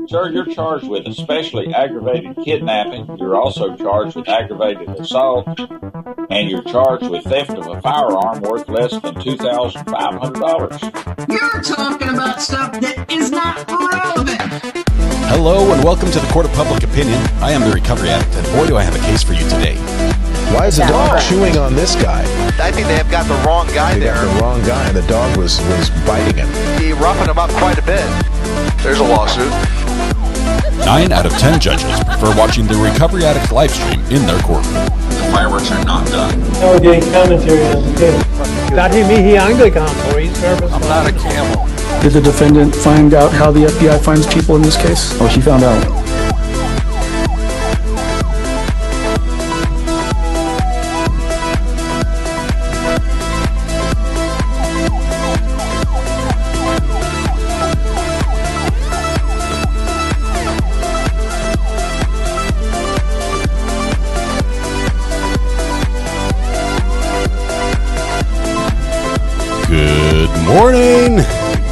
Sir, you're charged with especially aggravated kidnapping. You're also charged with aggravated assault. And you're charged with theft of a firearm worth less than $2,500. You're talking about stuff that is not relevant. Hello and welcome to the Court of Public Opinion. I am the recovery addict, and boy do I have a case for you today. Why is the dog chewing on this guy? I think they have got the wrong guy there. Got the wrong guy, and the dog was biting him. He roughened him up quite a bit. There's a lawsuit. 9 out of 10 judges prefer watching the Recovery Addict live stream in their courtroom. The fireworks are not done. We're getting commentary on the case. Dati mihi Anglican police service. I'm not a camel. Did the defendant find out how the FBI finds people in this case? Oh, she found out.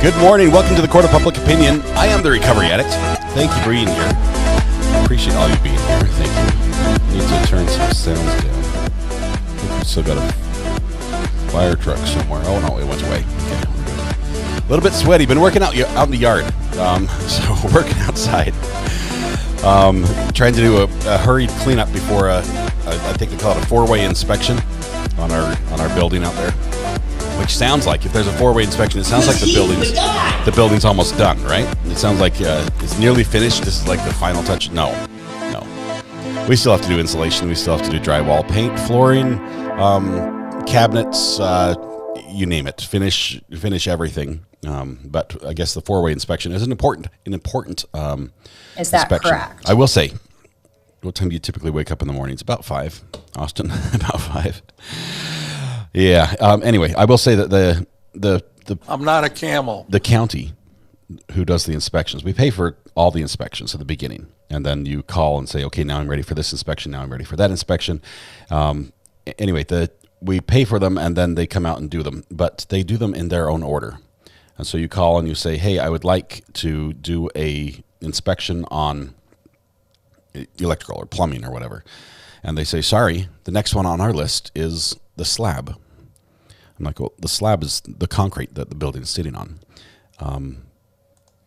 Good morning. Welcome to the Court of Public Opinion. I am the Recovery Addict. Thank you for being here. I appreciate all you being here. Thank you. Need to turn some sounds down. I think we still got a fire truck somewhere. Oh, no, it went away. Okay, we're good. A little bit sweaty. Been working out in the yard. So working outside. Trying to do a hurried cleanup before I think they call it a 4-way inspection on our building out there. Which sounds like, if there's a 4-way inspection, it sounds like the building's almost done, right? It sounds like it's nearly finished. This is like the final touch. No. We still have to do insulation. We still have to do drywall, paint, flooring, cabinets, you name it. Finish everything. But I guess the 4-way inspection is an important Is that inspection. correct? I will say, what time do you typically wake up in the morning? It's about 5, Austin. About 5. Yeah. Anyway, I will say that the I'm not a camel. The county who does the inspections, we pay for all the inspections at the beginning, and then you call and say, okay, now I'm ready for this inspection. Now I'm ready for that inspection. Anyway, we pay for them, and then they come out and do them, but they do them in their own order. And so you call and you say, hey, I would like to do a inspection on electrical or plumbing or whatever. And they say, sorry, the next one on our list is the slab. I'm like, well, the slab is the concrete that the building is sitting on.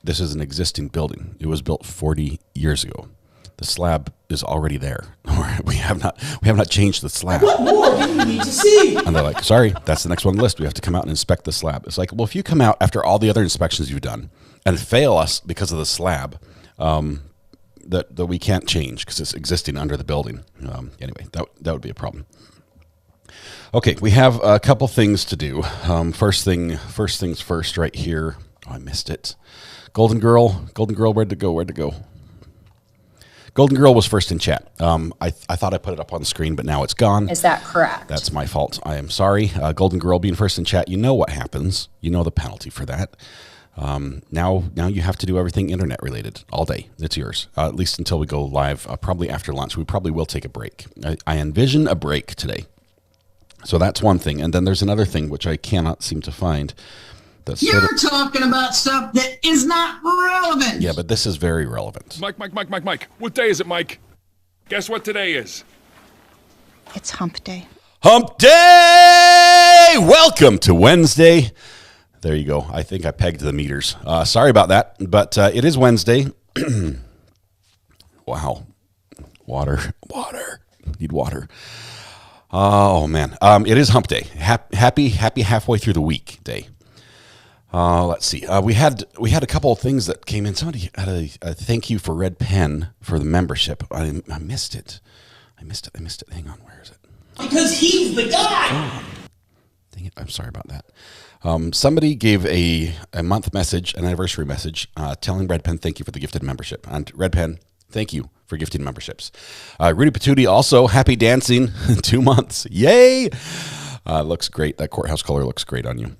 This is an existing building. It was built 40 years ago. The slab is already there. We have not changed the slab. What more do you need to see? And they're like, sorry, that's the next one on the list. We have to come out and inspect the slab. It's like, well, if you come out after all the other inspections you've done and fail us because of the slab, that we can't change because it's existing under the building. Anyway, that would be a problem. Okay, we have a couple things to do. First things first, right here. Oh, I missed it. Golden Girl, where'd it go? Golden Girl was first in chat. I thought I put it up on the screen, but now it's gone. Is that correct? That's my fault. I am sorry. Golden Girl being first in chat, you know what happens. You know the penalty for that. Now you have to do everything internet related all day. It's yours, at least until we go live. Probably after lunch. We probably will take a break. I envision a break today. So that's one thing. And then there's another thing which I cannot seem to find. You're talking about stuff that is not relevant. Yeah, but this is very relevant. Mike. What day is it, Mike? Guess what today is? It's hump day. Hump day! Welcome to Wednesday. There you go. I think I pegged the meters. Sorry about that, but it is Wednesday. Wow. Water. Need water. Oh, man. It is hump day. Happy halfway through the week day. Let's see. We had a couple of things that came in. Somebody had a thank you for Red Pen for the membership. I missed it. Hang on. Where is it? Because he's the guy. Oh, dang it. I'm sorry about that. Somebody gave a month message, an anniversary message, telling Red Pen thank you for the gifted membership. And Red Pen, thank you for gifting memberships. Rudy Patootie also, happy dancing, 2 months. Yay! Looks great. That courthouse color looks great on you.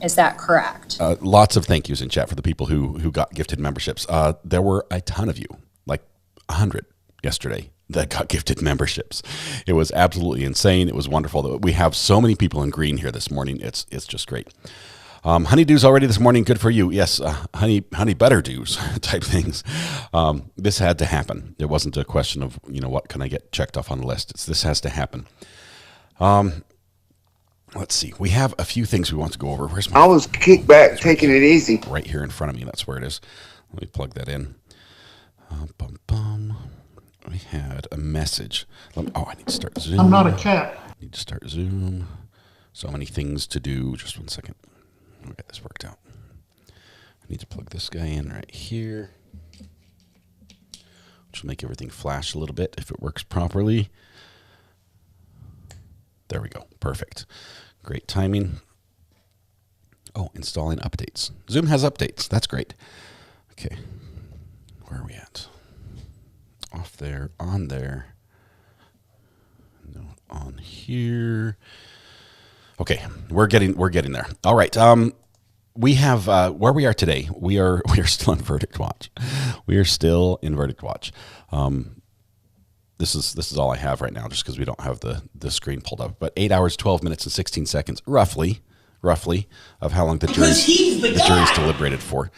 Is that correct? Lots of thank yous in chat for the people who got gifted memberships. There were a ton of you, like 100 yesterday, that got gifted memberships. It was absolutely insane. It was wonderful that we have so many people in green here this morning. It's just great. Honeydews already this morning. Good for you. Yes, honey butter dews type things. This had to happen. It wasn't a question of, what can I get checked off on the list. This has to happen. Let's see. We have a few things we want to go over. Where's my... I was kicked back, taking it easy. Right here in front of me. That's where it is. Let me plug that in. We had a message. I need to start Zoom. I'm not a cat. I need to start Zoom. So many things to do. Just 1 second. We'll get this worked out. I need to plug this guy in right here, which will make everything flash a little bit if it works properly. There we go. Perfect. Great timing. Oh, installing updates. Zoom has updates. That's great. Okay. Where are we at? Off there, on there. No, on here. Okay, we're getting there. All right. We have where we are today. We are still in verdict watch. We are still in verdict watch. This is all I have right now, just because we don't have the screen pulled up. But 8 hours, 12 minutes, and 16 seconds, roughly, of how long the jury's deliberated for.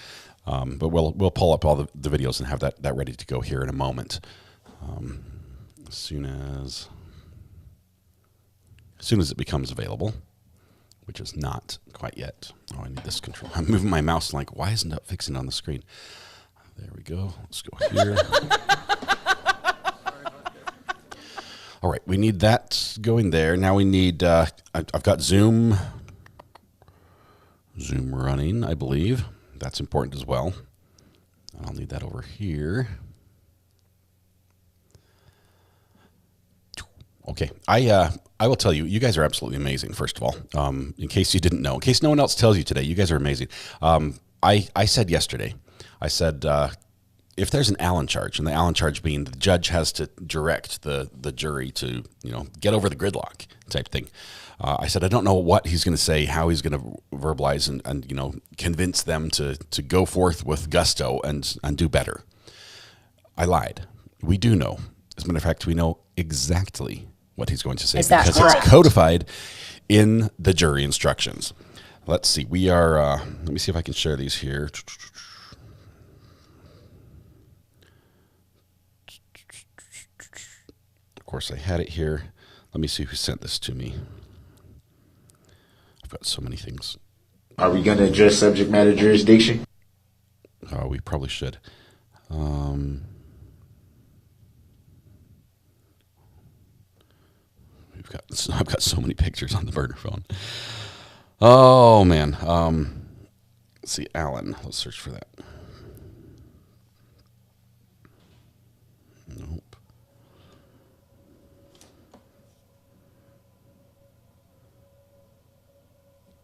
But we'll pull up all the videos and have that ready to go here in a moment. As soon as it becomes available, which is not quite yet. Oh, I need this control. I'm moving my mouse like, why isn't it fixing on the screen? There we go. Let's go here. All right, we need that going there. Now we need, I've got Zoom running, I believe. That's important as well. I'll need that over here. Okay, I will tell you, you guys are absolutely amazing, first of all. In case you didn't know, in case no one else tells you today, you guys are amazing. I said yesterday, if there's an Allen charge, and the Allen charge being the judge has to direct the jury to, get over the gridlock type thing. I said, I don't know what he's going to say, how he's going to verbalize and convince them to go forth with gusto and do better. I lied. We do know. As a matter of fact, we know exactly what he's going to say because it's codified in the jury instructions. Let's see. We are, let me see if I can share these here. Of course, I had it here. Let me see who sent this to me. I've got so many things. Are we going to address subject matter jurisdiction? Oh, we probably should. I've got so many pictures on the burner phone. Oh man. Let's see, Alan. Let's search for that. Nope.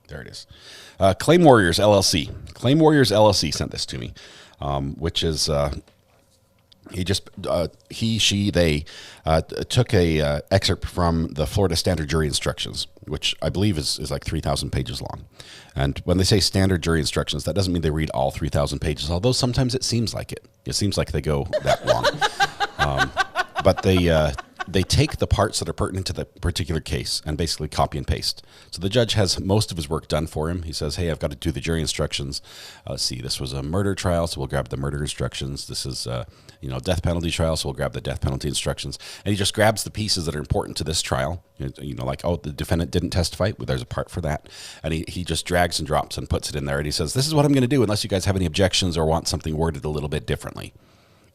There it is. Claim Warriors LLC. Claim Warriors LLC sent this to me, which is they took a excerpt from the Florida Standard Jury Instructions, which I believe is like 3,000 pages long. And when they say standard jury instructions, that doesn't mean they read all 3,000 pages, although sometimes it seems like it. It seems like they go that long. But they take the parts that are pertinent to the particular case and basically copy and paste. So the judge has most of his work done for him. He says, hey, I've got to do the jury instructions. Let's see, this was a murder trial, so we'll grab the murder instructions. This is death penalty trial, so we'll grab the death penalty instructions. And he just grabs the pieces that are important to this trial. Like, oh, the defendant didn't testify. Well, there's a part for that. And he just drags and drops and puts it in there. And he says, this is what I'm going to do unless you guys have any objections or want something worded a little bit differently.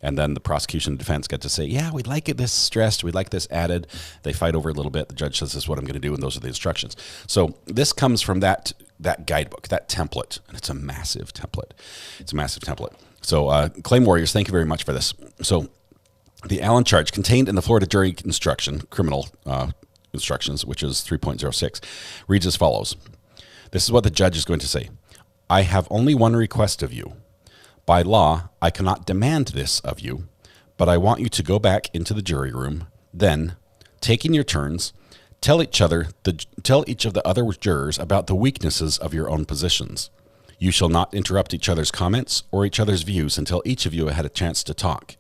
And then the prosecution and defense get to say, yeah, we'd like it this stressed, we'd like this added. They fight over it a little bit. The judge says, this is what I'm going to do, and those are the instructions. So this comes from that guidebook, that template, and it's a massive template. So Claim Warriors, thank you very much for this. So the Allen charge contained in the Florida jury instruction, criminal instructions, which is 3.06, reads as follows. This is what the judge is going to say. I have only one request of you. By law, I cannot demand this of you, but I want you to go back into the jury room. Then, taking your turns, tell each of the other jurors about the weaknesses of your own positions. You shall not interrupt each other's comments or each other's views until each of you had a chance to talk.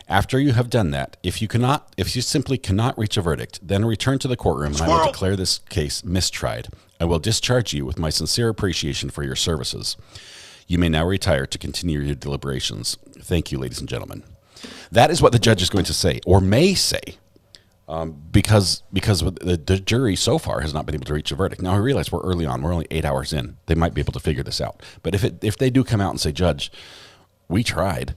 After you have done that, if you simply cannot reach a verdict, then return to the courtroom and I will declare this case mistried. I will discharge you with my sincere appreciation for your services. You may now retire to continue your deliberations. Thank you, ladies and gentlemen. That is what the judge is going to say, or may say, because the jury so far has not been able to reach a verdict. Now, I realize we're early on. We're only 8 hours in. They might be able to figure this out. But if they do come out and say, Judge, we tried,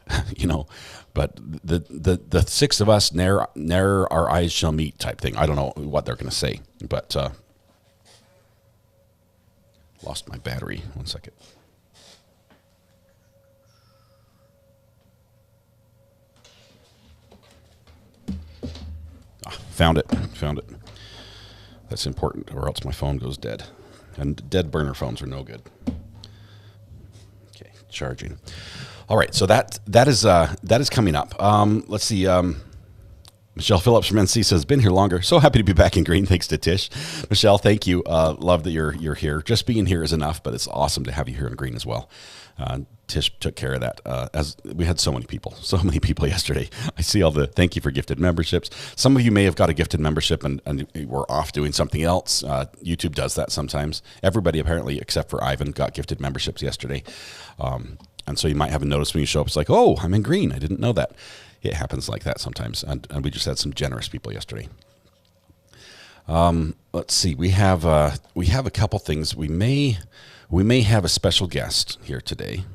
but the six of us, ne'er our eyes shall meet type thing. I don't know what they're going to say, but lost my battery. 1 second. Found it. That's important, or else my phone goes dead. And dead burner phones are no good. Okay, charging. All right, so that is coming up. Let's see. Michelle Phillips from NC says, been here longer. So happy to be back in green. Thanks to Tish. Michelle, thank you. Love that you're here. Just being here is enough, but it's awesome to have you here in green as well. Tish took care of that. As we had so many people yesterday. I see all the thank you for gifted memberships. Some of you may have got a gifted membership and we're off doing something else. YouTube does that sometimes. Everybody apparently, except for Ivan, got gifted memberships yesterday. And so you might have a notice when you show up. It's like, oh, I'm in green. I didn't know that. It happens like that sometimes. And we just had some generous people yesterday. Let's see. We have a couple things. We may have a special guest here today.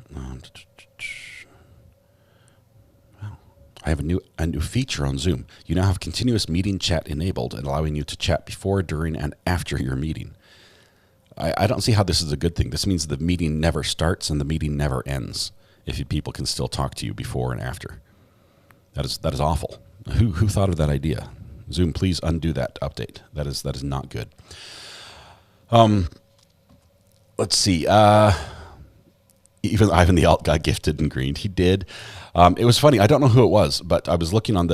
I have a new feature on Zoom. You now have continuous meeting chat enabled and allowing you to chat before, during, and after your meeting. I don't see how this is a good thing. This means the meeting never starts and the meeting never ends if people can still talk to you before and after. That is awful. Who thought of that idea? Zoom, please undo that update. That is not good. Let's see. Even Ivan the Alt got gifted in green. He did. It was funny. I don't know who it was, but I was looking on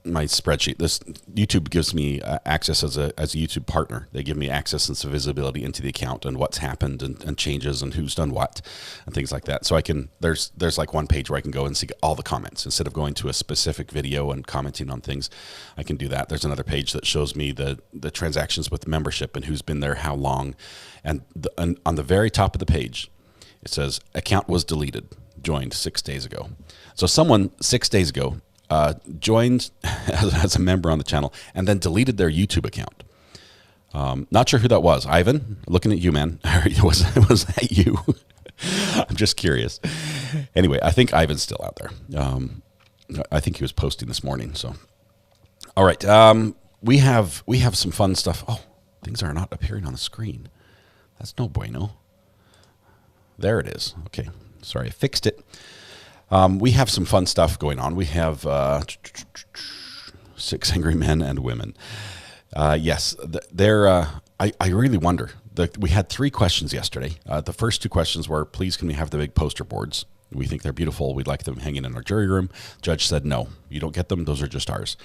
my spreadsheet. This YouTube gives me access as a YouTube partner. They give me access and some visibility into the account and what's happened and changes and who's done what and things like that. So I can there's like one page where I can go and see all the comments instead of going to a specific video and commenting on things. I can do that. There's another page that shows me the transactions with membership and who's been there how long. And on the very top of the page, it says account was deleted, joined 6 days ago. So someone 6 days ago joined as a member on the channel and then deleted their YouTube account. Not sure who that was. Ivan, looking at you, man. was that you? I'm just curious. Anyway, I think Ivan's still out there. I think he was posting this morning. So, all right. We have some fun stuff. Oh, things are not appearing on the screen. That's no bueno. There it is. Okay. Sorry, I fixed it. We have some fun stuff going on. We have 6 angry men and women. Yes, I really wonder. We had 3 questions yesterday. The first 2 questions were, please, can we have the big poster boards? We think they're beautiful. We'd like them hanging in our jury room. Judge said, no, you don't get them. Those are just ours.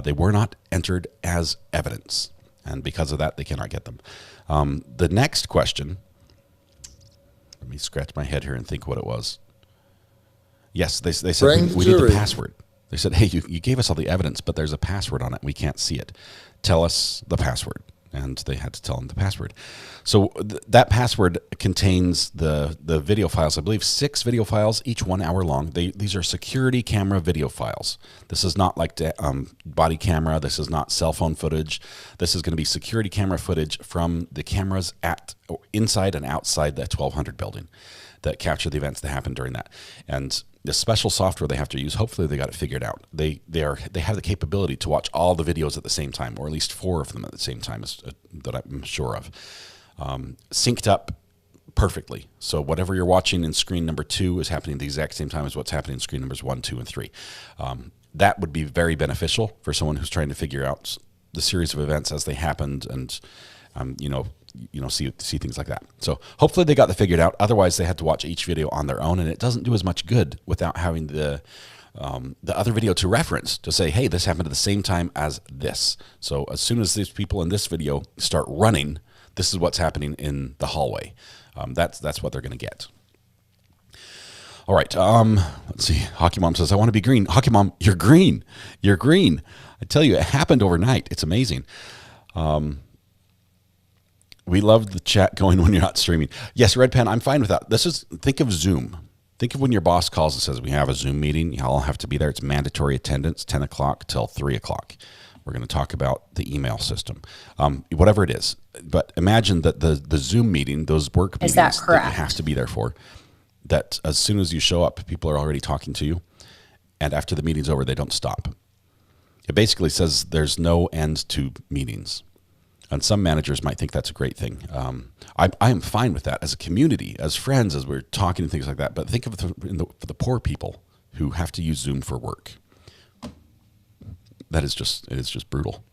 They were not entered as evidence. And because of that, they cannot get them. The next question, let me scratch my head here and think what it was. Yes, they said we need the password. They said, hey, you gave us all the evidence, but there's a password on it. We can't see it. Tell us the password. And they had to tell them the password. So that password contains the video files. I believe 6 video files, each 1 hour long. These are security camera video files. This is not like body camera. This is not cell phone footage. This is going to be security camera footage from the cameras inside and outside that 1200 building that capture the events that happened during that. And the special software they have to use, hopefully they got it figured out. They have the capability to watch all the videos at the same time, or at least 4 of them at the same time that I'm sure of. Synced up perfectly. So whatever you're watching in screen number 2 is happening at the exact same time as what's happening in screen numbers 1, 2, and 3. That would be very beneficial for someone who's trying to figure out the series of events as they happened and, see things like that. So hopefully they got that figured out. Otherwise, they had to watch each video on their own, and it doesn't do as much good without having the other video to reference to say, hey, this happened at the same time as this. So as soon as these people in this video start running, this is what's happening in the hallway. That's what they're going to get. All right. Let's see. Hockey Mom says, I want to be green. Hockey Mom, you're green. You're green. I tell you, it happened overnight. It's amazing. We love the chat going when you're not streaming. Yes, Red Pen, I'm fine with that. Think of Zoom. Think of when your boss calls and says, we have a Zoom meeting. You all have to be there. It's mandatory attendance, 10 o'clock till 3 o'clock. We're going to talk about the email system, whatever it is. But imagine that the Zoom meeting, those work meetings that you have to be there for, that as soon as you show up, people are already talking to you. And after the meeting's over, they don't stop. It basically says there's no end to meetings. And some managers might think that's a great thing. I am fine with that as a community, as friends, as we're talking and things like that. But think of it for the poor people who have to use Zoom for work. It is just brutal.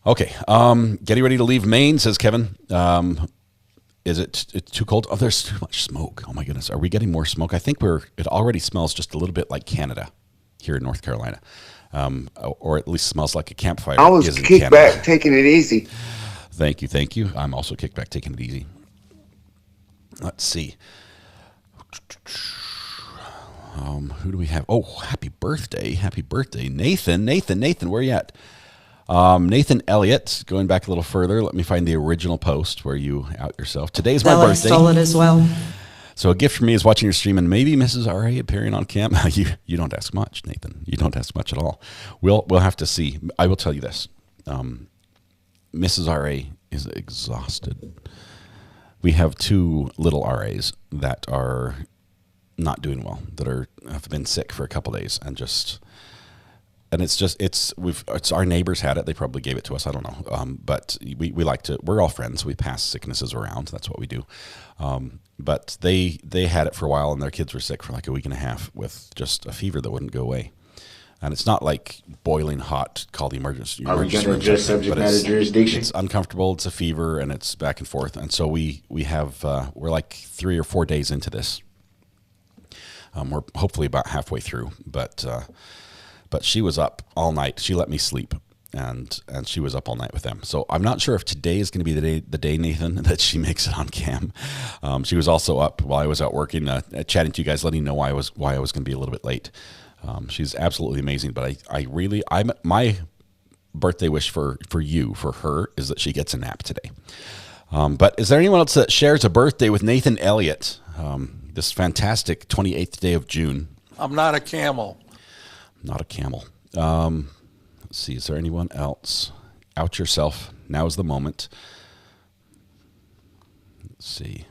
Okay, getting ready to leave Maine, says Kevin. Is it's too cold? Oh, there's too much smoke. Oh my goodness, are we getting more smoke? I think it already smells just a little bit like Canada here in North Carolina. Or at least smells like a campfire. I was kicked back, taking it easy. Thank you. I'm also kicked back, taking it easy. Let's see. Who do we have? Oh, happy birthday, Nathan. Nathan, where you at? Nathan Elliott, going back a little further. Let me find the original post where you out yourself. Today's my birthday. Stole it as well. So a gift for me is watching your stream and maybe Mrs. R.A. appearing on cam. You don't ask much, Nathan. You don't ask much at all. We'll have to see. I will tell you this. Mrs. R.A. is exhausted. We have 2 little R.A.s that are not doing well, that have been sick for a couple days it's our neighbors had it. They probably gave it to us. I don't know. But we like to, we're all friends. We pass sicknesses around. That's what we do. But they had it for a while and their kids were sick for like a week and a half with just a fever that wouldn't go away. And it's not like boiling hot, call the emergency. Are we going to address subject matter jurisdiction? It's uncomfortable. It's a fever and it's back and forth. And so we're like 3 or 4 days into this. We're hopefully about halfway through, but she was up all night. She let me sleep, and she was up all night with them. So I'm not sure if today is going to be the day, Nathan, that she makes it on cam. She was also up while I was out working, chatting to you guys, letting you know why I was going to be a little bit late. She's absolutely amazing, but my birthday wish for her, is that she gets a nap today. But is there anyone else that shares a birthday with Nathan Elliott? This fantastic 28th day of June. I'm not a camel. Not a camel. Let's see. Is there anyone else? Out yourself. Now is the moment. Let's see.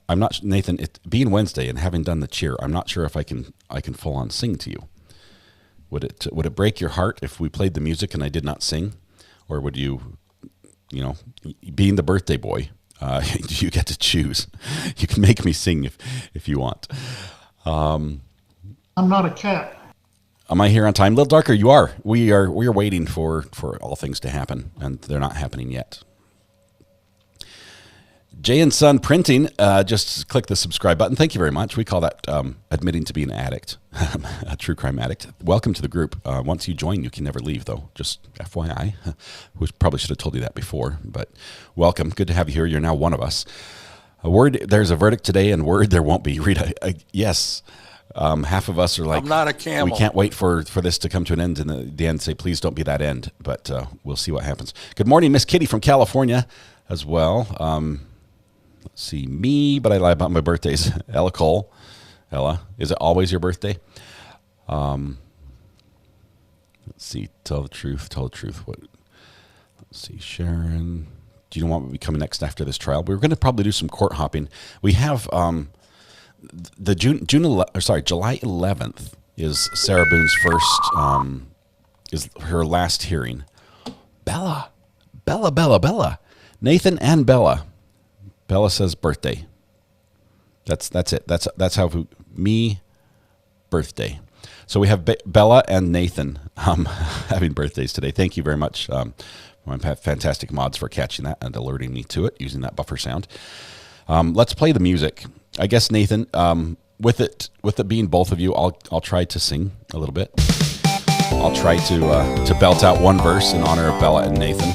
I'm not, Nathan. Being Wednesday and having done the cheer, I'm not sure if I can full on sing to you. Would it break your heart if we played the music and I did not sing, or would you, being the birthday boy? You get to choose. You can make me sing if you want. I'm not a cat. Am I here on time? A little darker. You are. We are waiting for all things to happen, and they're not happening yet. Jay and Son Printing, just click the subscribe button. Thank you very much. We call that admitting to be an addict, a true crime addict. Welcome to the group. Once you join, you can never leave, though. Just FYI. We probably should have told you that before, but welcome. Good to have you here. You're now one of us. There's a verdict today, and word there won't be. Read yes. Half of us are like, I'm not a camel. We can't wait for this to come to an end, and the end say, please don't be that end. But we'll see what happens. Good morning, Miss Kitty from California as well. Let's see, me, but I lie about my birthdays. Ella Cole. Ella, is it always your birthday? Let's see, tell the truth. Let's see, Sharon. Do you know what will be coming next after this trial? We're going to probably do some court hopping. We have the July 11th is Sarah Boone's first, is her last hearing. Bella. Nathan and Bella. Bella says birthday. That's it. That's how me birthday. So we have Bella and Nathan having birthdays today. Thank you very much, my fantastic mods, for catching that and alerting me to it using that buffer sound. Let's play the music. I guess Nathan, with it being both of you, I'll try to sing a little bit. I'll try to belt out one verse in honor of Bella and Nathan.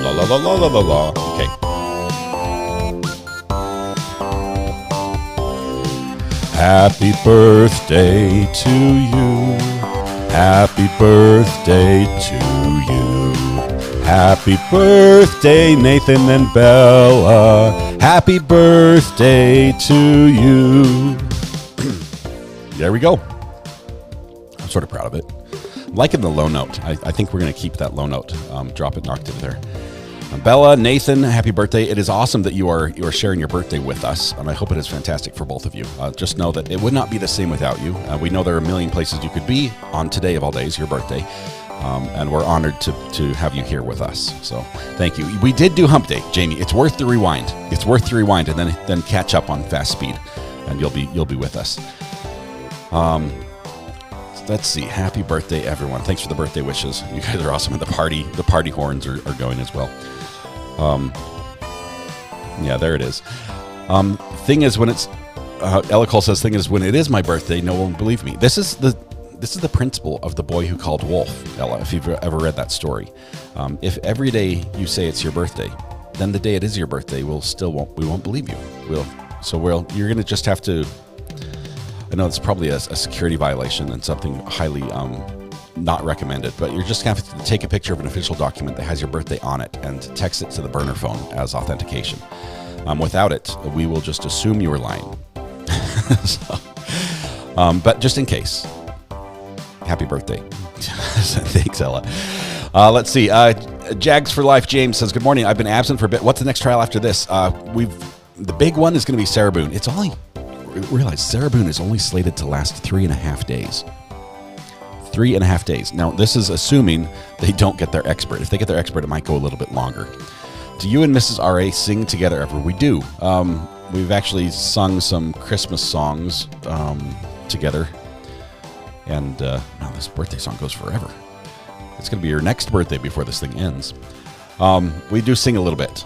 La la la la la la la. Okay. Happy birthday to you. Happy birthday to you. Happy birthday, Nathan and Bella. Happy birthday to you. There we go. I'm sort of proud of it. I'm liking the low note. I think we're going to keep that low note. Drop it in octave there. Bella, Nathan, happy birthday. It is awesome that you are sharing your birthday with us, and I hope it is fantastic for both of you. Just know that it would not be the same without you. We know there are a million places you could be on today of all days, your birthday, and we're honored to have you here with us. So thank you. We did do Hump Day, Jamie. It's worth the rewind. It's worth the rewind, and then catch up on fast speed, and you'll be with us. Let's see. Happy birthday, everyone. Thanks for the birthday wishes. You guys are awesome, and the party horns are going as well. Yeah, there it is. Thing is, when it's Ella Cole says, "Thing is, when it is my birthday, no one will believe me." This is the principle of The Boy Who Called Wolf, Ella. If you've ever read that story, if every day you say it's your birthday, then the day it is your birthday, we won't believe you. You're gonna just have to. I know it's probably a security violation and something highly not recommended, but you're just going to have to take a picture of an official document that has your birthday on it and text it to the burner phone as authentication. Without it, we will just assume you were lying. But just in case, happy birthday. Thanks, Ella. Let's see. Jags for Life James says, good morning. I've been absent for a bit. What's the next trial after this? The big one is going to be Sarah Boone. Realize Sarah Boone is only slated to last 3.5 days. 3.5 days. Now, this is assuming they don't get their expert. If they get their expert, it might go a little bit longer. Do you and Mrs. R.A. sing together ever? We do. We've actually sung some Christmas songs together. And wow, this birthday song goes forever. It's going to be your next birthday before this thing ends. We do sing a little bit.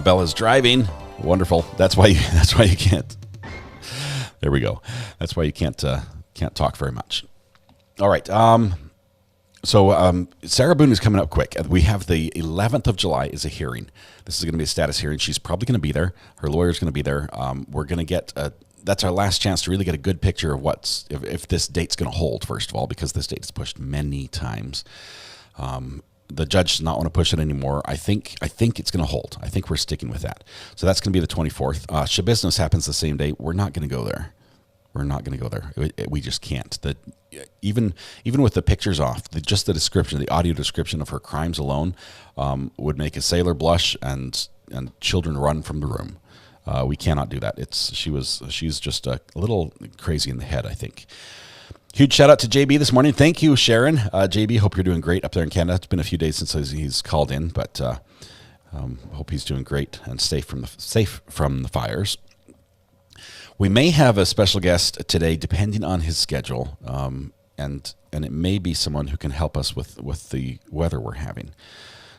Bella's driving. Wonderful. That's why you can't. There we go. That's why you can't talk very much. All right. So Sarah Boone is coming up quick. We have the 11th of July is a hearing. This is going to be a status hearing. She's probably going to be there. Her lawyer's going to be there. We're going to get that's our last chance to really get a good picture of if this date's going to hold, first of all, because this date is pushed many times. The judge does not want to push it anymore. I think it's going to hold. I think we're sticking with that. So that's going to be the 24th. Shabusiness happens the same day. We're not going to go there. We're not going to go there. We just can't. Even with the pictures off, just the description, the audio description of her crimes alone would make a sailor blush and children run from the room. We cannot do that. She's just a little crazy in the head, I think. Huge shout out to JB this morning. Thank you, Sharon. JB, hope you're doing great up there in Canada. It's been a few days since he's called in, but hope he's doing great and safe from the fires. We may have a special guest today, depending on his schedule, and it may be someone who can help us with the weather we're having.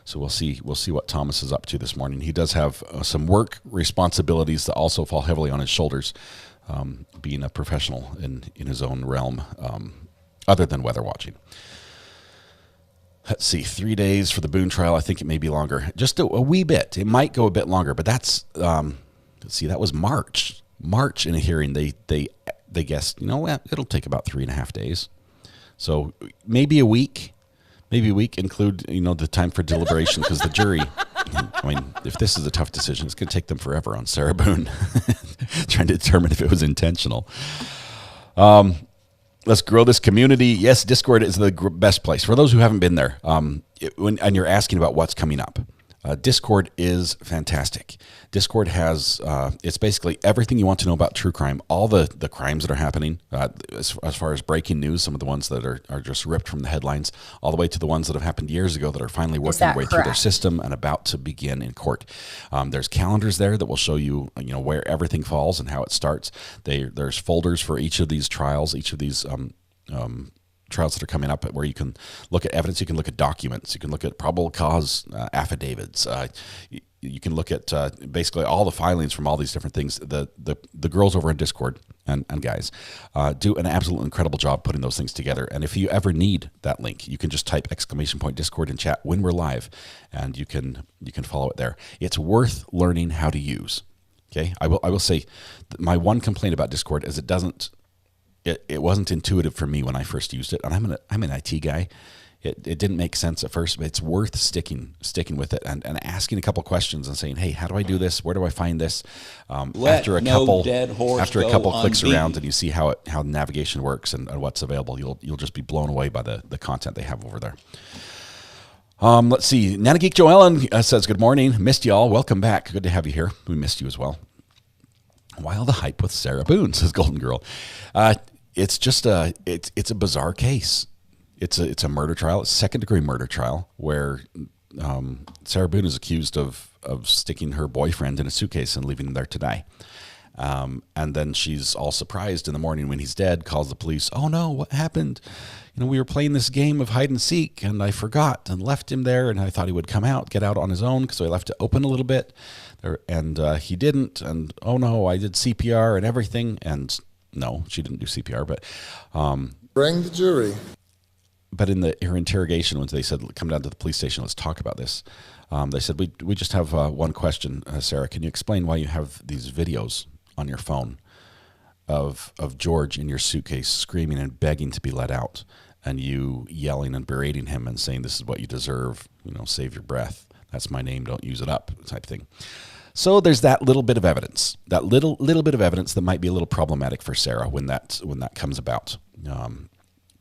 So we'll see what Thomas is up to this morning. He does have some work responsibilities that also fall heavily on his shoulders. Being a professional in his own realm, other than weather watching. Let's see, 3 days for the Boone trial. I think it may be longer, just a wee bit. It might go a bit longer, but that's let's see, that was March in a hearing. They guessed, it'll take about 3.5 days. So maybe a week. Include the time for deliberation, because the jury. I mean, if this is a tough decision, it's going to take them forever on Sarah Boone, trying to determine if it was intentional. Let's grow this community. Yes, Discord is the best place. For those who haven't been there, and you're asking about what's coming up, Discord is fantastic. Discord has, it's basically everything you want to know about true crime, all the crimes that are happening, as far as breaking news, some of the ones that are just ripped from the headlines, all the way to the ones that have happened years ago that are finally working their way through their system and about to begin in court. There's calendars there that will show you, where everything falls and how it starts. There's folders for each of these trials, each of these trials that are coming up, where you can look at evidence, you can look at documents, you can look at probable cause affidavits, you can look at basically all the filings from all these different things. The girls over in Discord and guys do an absolutely incredible job putting those things together. And if you ever need that link, you can just type !Discord in chat when we're live, and you can follow it there. It's worth learning how to use. Okay, I will say my one complaint about Discord is it wasn't intuitive for me when I first used it, and I'm an IT guy. It didn't make sense at first, but it's worth sticking with it and asking a couple questions and saying, hey, how do I do this? Where do I find this? After a couple clicks around and you see how navigation works and what's available, you'll just be blown away by the content they have over there. Let's see. Nana Geek Joellen says, good morning. Missed y'all. Welcome back. Good to have you here. We missed you as well. While the hype with Sarah Boone, says Golden Girl. It's just it's a bizarre case. It's a murder trial. It's a second-degree murder trial where Sarah Boone is accused of sticking her boyfriend in a suitcase and leaving him there to die. And then she's all surprised in the morning when he's dead, calls the police. Oh no, what happened? We were playing this game of hide and seek and I forgot and left him there, and I thought he would get out on his own, so I left it open a little bit and he didn't, and oh no, I did CPR and everything, and no, she didn't do CPR, but bring the jury. But in her interrogation, when they said, come down to the police station, let's talk about this, they said, we just have one question, Sarah. Can you explain why you have these videos on your phone of George in your suitcase screaming and begging to be let out, and you yelling and berating him and saying, this is what you deserve, save your breath. That's my name, don't use it up, type thing. So there's that little bit of evidence, that little bit of evidence that might be a little problematic for Sarah when that comes about.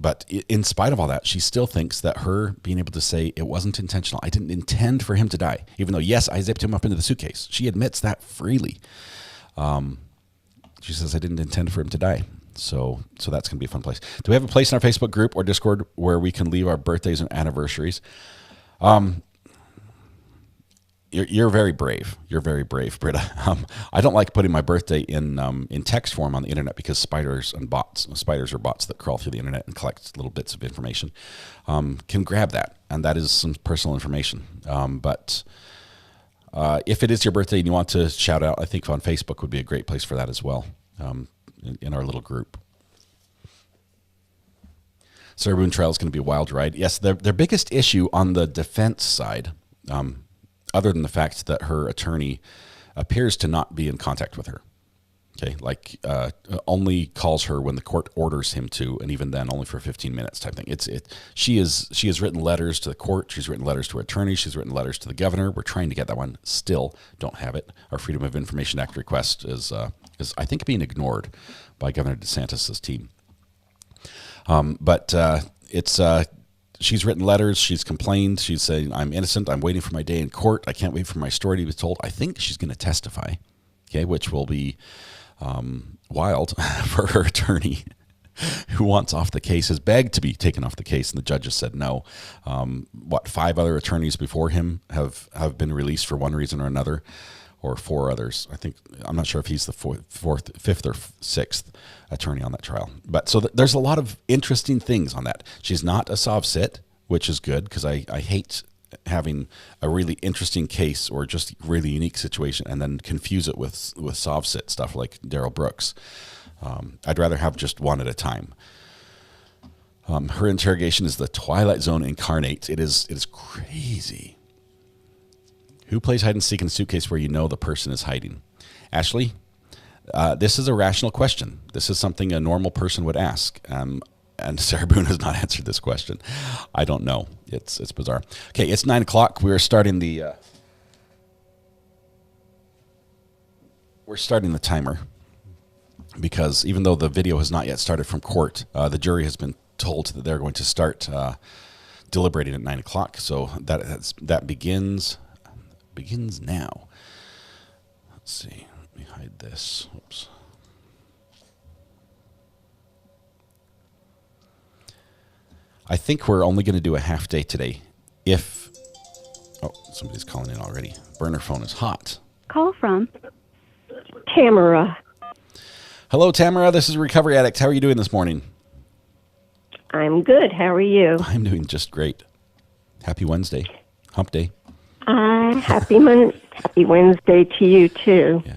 But in spite of all that, she still thinks that her being able to say it wasn't intentional, I didn't intend for him to die, even though, yes, I zipped him up into the suitcase. She admits that freely. She says, I didn't intend for him to die. So that's going to be a fun place. Do we have a place in our Facebook group or Discord where we can leave our birthdays and anniversaries? You're very brave. You're very brave, Britta. I don't like putting my birthday in text form on the internet because spiders are bots that crawl through the internet and collect little bits of information, can grab that, and that is some personal information. But if it is your birthday and you want to shout out, I think on Facebook would be a great place for that as well, in our little group. Sarah Boone trial is going to be a wild ride. Yes, their biggest issue on the defense side, other than the fact that her attorney appears to not be in contact with her. Okay, only calls her when the court orders him to, and even then only for 15 minutes type thing. She has written letters to the court, she's written letters to her attorney, she's written letters to the governor. We're trying to get that one, still don't have it. Our Freedom of Information Act request is I think being ignored by Governor DeSantis' team. She's written letters, she's complained, she's saying, I'm innocent, I'm waiting for my day in court, I can't wait for my story to be told. I think she's going to testify, okay, which will be wild for her attorney, who wants off the case, has begged to be taken off the case, and the judge has said no. 5 other attorneys before him have been released for one reason or another, or 4 others. I'm not sure if he's the 5th or 6th attorney on that trial. But so there's a lot of interesting things on that. She's not a sov sit, which is good, because I hate having a really interesting case or just really unique situation and then confuse it with sov sit stuff like Daryl Brooks. I'd rather have just one at a time. Her interrogation is the Twilight Zone incarnate. It is crazy. Who plays hide and seek in a suitcase where you know the person is hiding? Ashley, this is a rational question. This is something a normal person would ask. And Sarah Boone has not answered this question. I don't know. It's bizarre. Okay, it's 9 o'clock. We're starting the timer, because even though the video has not yet started from court, the jury has been told that they're going to start deliberating at 9 o'clock. So that begins now. Let's see. Let me hide this. Oops. I think we're only going to do a half day today. Somebody's calling in already. Burner phone is hot. Call from Tamara. Hello, Tamara. This is Recovery Addict. How are you doing this morning? I'm good. How are you? I'm doing just great. Happy Wednesday. Hump day. Happy Wednesday to you, too. Yeah.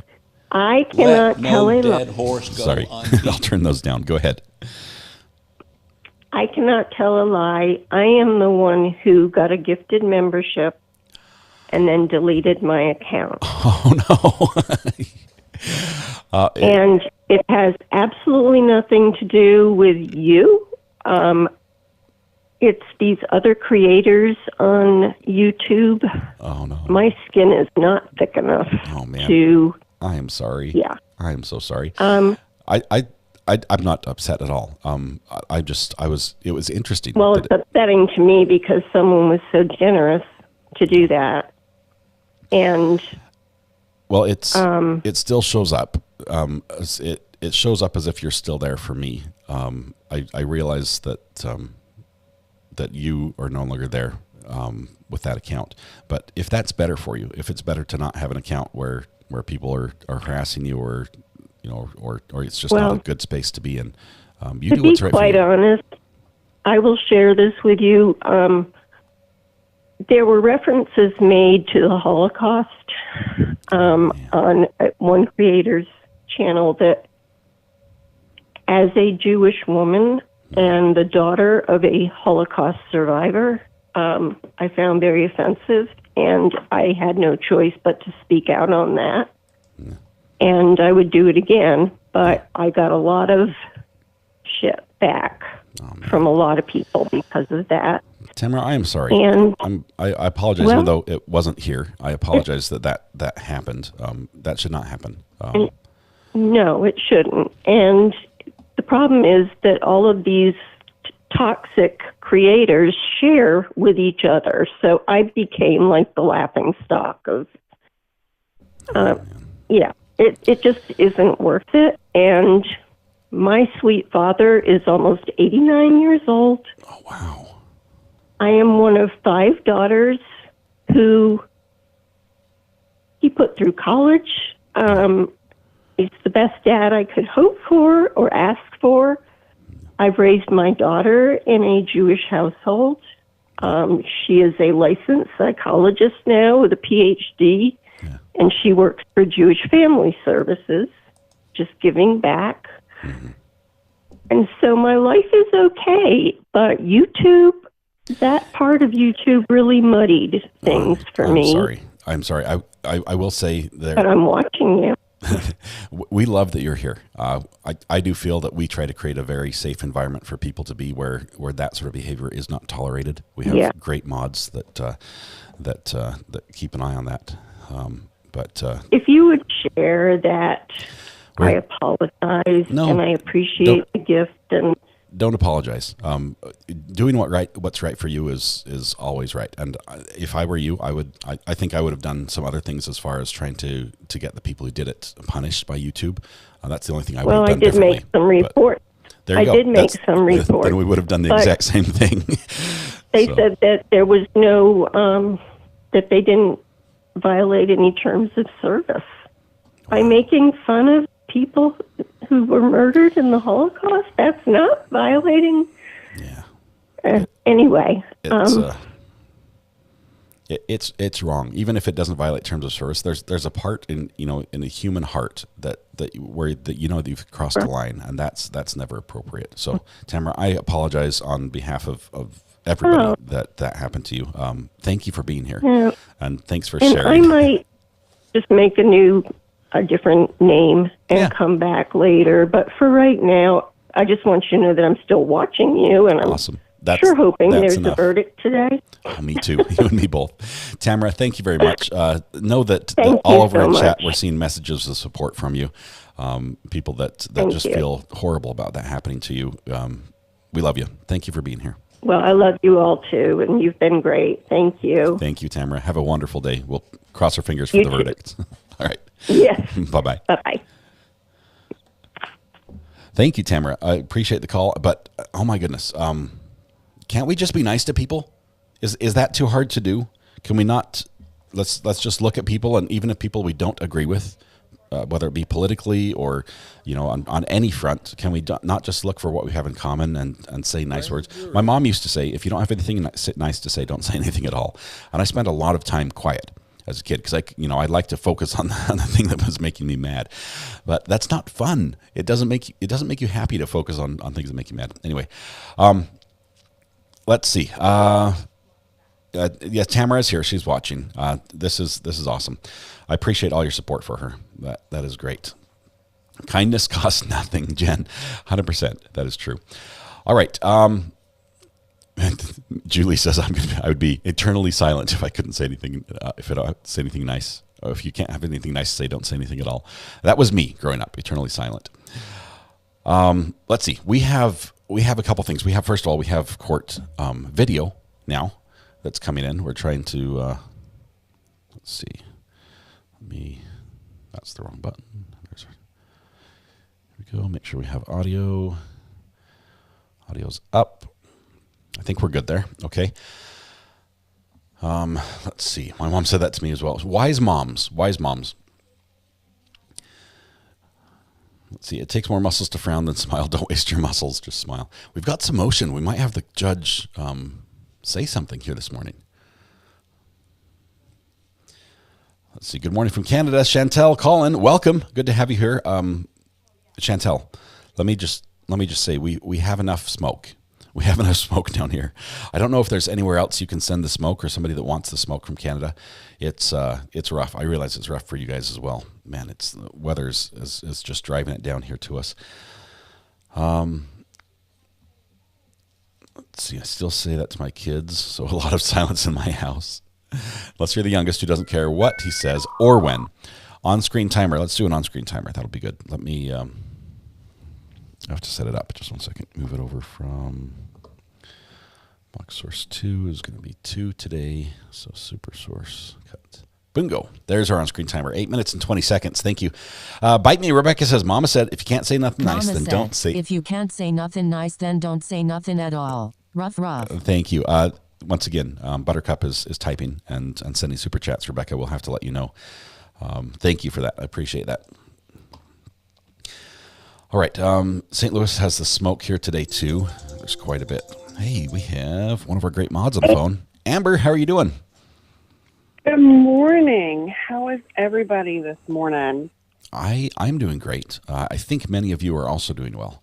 I cannot tell a lie. Sorry, I'll turn those down. Go ahead. I cannot tell a lie. I am the one who got a gifted membership and then deleted my account. Oh, no. And it has absolutely nothing to do with you. It's these other creators on YouTube. Oh, no. My skin is not thick enough to... I am sorry. Yeah. I am so sorry. I'm not upset at all. It was interesting. Well, it's upsetting to me because someone was so generous to do that. And... Well, it still shows up. It shows up as if you're still there for me. I realize that you are no longer there with that account. But if that's better for you, if it's better to not have an account where people are harassing you, or it's just not a good space to be in, you do what's right for you. To be quite honest, I will share this with you. There were references made to the Holocaust on one creator's channel that, as a Jewish woman and the daughter of a Holocaust survivor, I found very offensive, and I had no choice but to speak out on that. And I would do it again, but I got a lot of shit back from a lot of people because of that. Tamara, I am sorry. And I apologize, even though it wasn't here. I apologize that happened. That should not happen. No, it shouldn't. And the problem is that all of these toxic creators share with each other. So I became like the laughing stock of, it just isn't worth it. And my sweet father is almost 89 years old. Oh, wow. I am one of 5 daughters who he put through college. He's the best dad I could hope for or ask for. I've raised my daughter in a Jewish household. She is a licensed psychologist now with a PhD, and she works for Jewish Family Services, just giving back. Mm-hmm. And so my life is okay, but YouTube, that part of YouTube really muddied things for me. I'm sorry. I will say that. But I'm watching you. We love that you're here. I do feel that we try to create a very safe environment for people to be where that sort of behavior is not tolerated. We have great mods that keep an eye on that. But if you would share that, I apologize, and I appreciate the gift. And don't apologize. Doing what's right for you is always right. And if I were you, I think I would have done some other things as far as trying to get the people who did it punished by YouTube. That's the only thing I would have done differently. Well, I did make some reports. There you go. I did make some reports. Then we would have done the exact same thing. They said that there was no, that they didn't violate any terms of service. By making fun of people who were murdered in the Holocaust, that's not violating. Yeah. Anyway, it's wrong. Even if it doesn't violate terms of service, there's a part in a human heart that you've crossed the line, and that's never appropriate. So, Tamara, I apologize on behalf of everybody that happened to you. Thank you for being here, and thanks for sharing. I might just make a different name and come back later. But for right now, I just want you to know that I'm still watching you, and I'm awesome. hoping there's enough. a verdict today. Oh, me too. You and me both. Tamara, thank you very much. Know that all over in chat, we're seeing messages of support from you. People that just feel horrible about that happening to you. We love you. Thank you for being here. Well, I love you all too, and you've been great. Thank you. Thank you, Tamara. Have a wonderful day. We'll cross our fingers for the verdict. All right. Yes. Bye-bye. Bye-bye. Thank you, Tamara. I appreciate the call, but oh my goodness. Can't we just be nice to people? Is that too hard to do? Can we not, let's just look at people, and even if people we don't agree with, whether it be politically or, on any front, can we not just look for what we have in common and say nice words? My mom used to say, if you don't have anything nice to say, don't say anything at all. And I spent a lot of time quiet as a kid because I'd like to focus on the thing that was making me mad, but that's not fun. It doesn't make you happy to focus on things that make you mad. Anyway, let's see. Yes, Tamara's here. She's watching. This is awesome. I appreciate all your support for her. That is great. Kindness costs nothing, Jen. 100%. That is true. All right. Julie says I would be eternally silent if I couldn't say anything. If I don't say anything nice, or if you can't have anything nice to say, don't say anything at all. That was me growing up, eternally silent. Let's see. We have a couple things. First of all, we have court video now that's coming in. We're trying to let's see. That's the wrong button. Here we go. Make sure we have audio. Audio's up. I think we're good there. Okay. Let's see. My mom said that to me as well. Wise moms. Let's see. It takes more muscles to frown than smile. Don't waste your muscles. Just smile. We've got some motion. We might have the judge say something here this morning. Let's see. Good morning from Canada. Chantel, Colin, welcome. Good to have you here. Chantel, let me just say we have enough smoke. We have enough smoke down here. I don't know if there's anywhere else you can send the smoke or somebody that wants the smoke from Canada. It's rough. I realize it's rough for you guys as well. Man, the weather is just driving it down here to us. Let's see. I still say that to my kids, so a lot of silence in my house. Unless you're the youngest who doesn't care what he says or when. On-screen timer. Let's do an on-screen timer. That'll be good. Let me... I have to set it up. Just 1 second. Move it over from box source 2 is going to be 2 today. So super source cut. Bingo. There's our on-screen timer. 8 minutes and 20 seconds. Thank you. Bite me. Rebecca says, Mama said, if you can't say nothing nice, then don't say. If you can't say nothing nice, then don't say nothing at all. Rough. Thank you. Once again, Buttercup is typing and sending super chats. Rebecca, we'll have to let you know. Thank you for that. I appreciate that. All right, St. Louis has the smoke here today, too. There's quite a bit. Hey, we have one of our great mods on the phone. Amber, how are you doing? Good morning. How is everybody this morning? I'm doing great. I think many of you are also doing well.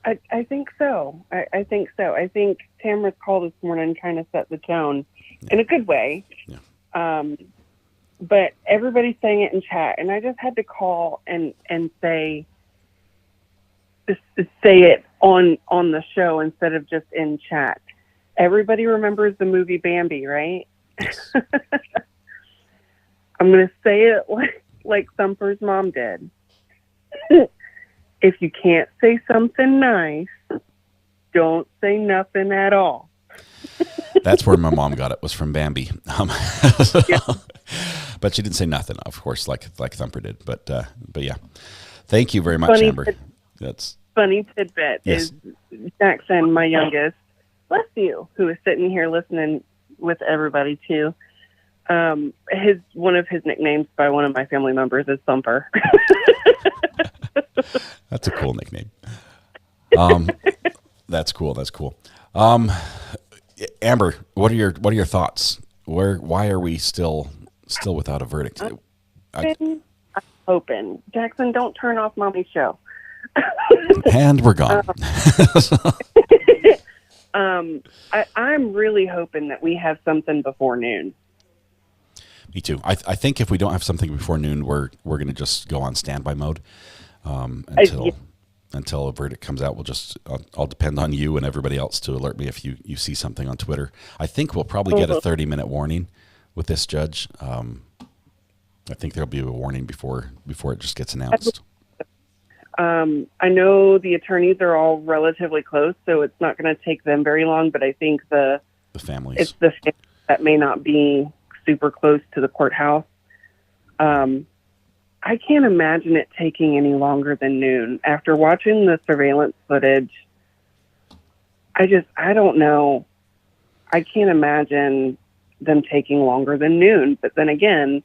I think so. I think so. I think Tamara's call this morning kind of set the tone in a good way. Yeah. But everybody's saying it in chat, and I just had to call and say it on the show instead of just in chat. Everybody remembers the movie Bambi, right? Yes. I'm going to say it like Thumper's mom did. If you can't say something nice, don't say nothing at all. That's where my mom got it, was from Bambi. Yeah. But she didn't say nothing, of course, like Thumper did. But yeah, thank you very much, Amber. That's funny tidbit. Yes. Is Jackson, my youngest, bless you, who is sitting here listening with everybody too. One of his nicknames by one of my family members is Thumper. That's a cool nickname. That's cool. Amber, what are your thoughts? Why are we still without a verdict? I'm hoping. Jackson, don't turn off Mommy's show. And we're gone. I'm really hoping that we have something before noon. Me too. I think if we don't have something before noon, we're going to just go on standby mode until a verdict comes out. I'll depend on you and everybody else to alert me if you see something on Twitter. I think we'll probably get a 30-minute warning with this judge. I think there'll be a warning before it just gets announced. I know the attorneys are all relatively close, so it's not going to take them very long, but I think the families. It's the families that may not be super close to the courthouse. I can't imagine it taking any longer than noon. After watching the surveillance footage, I don't know. I can't imagine them taking longer than noon. But then again,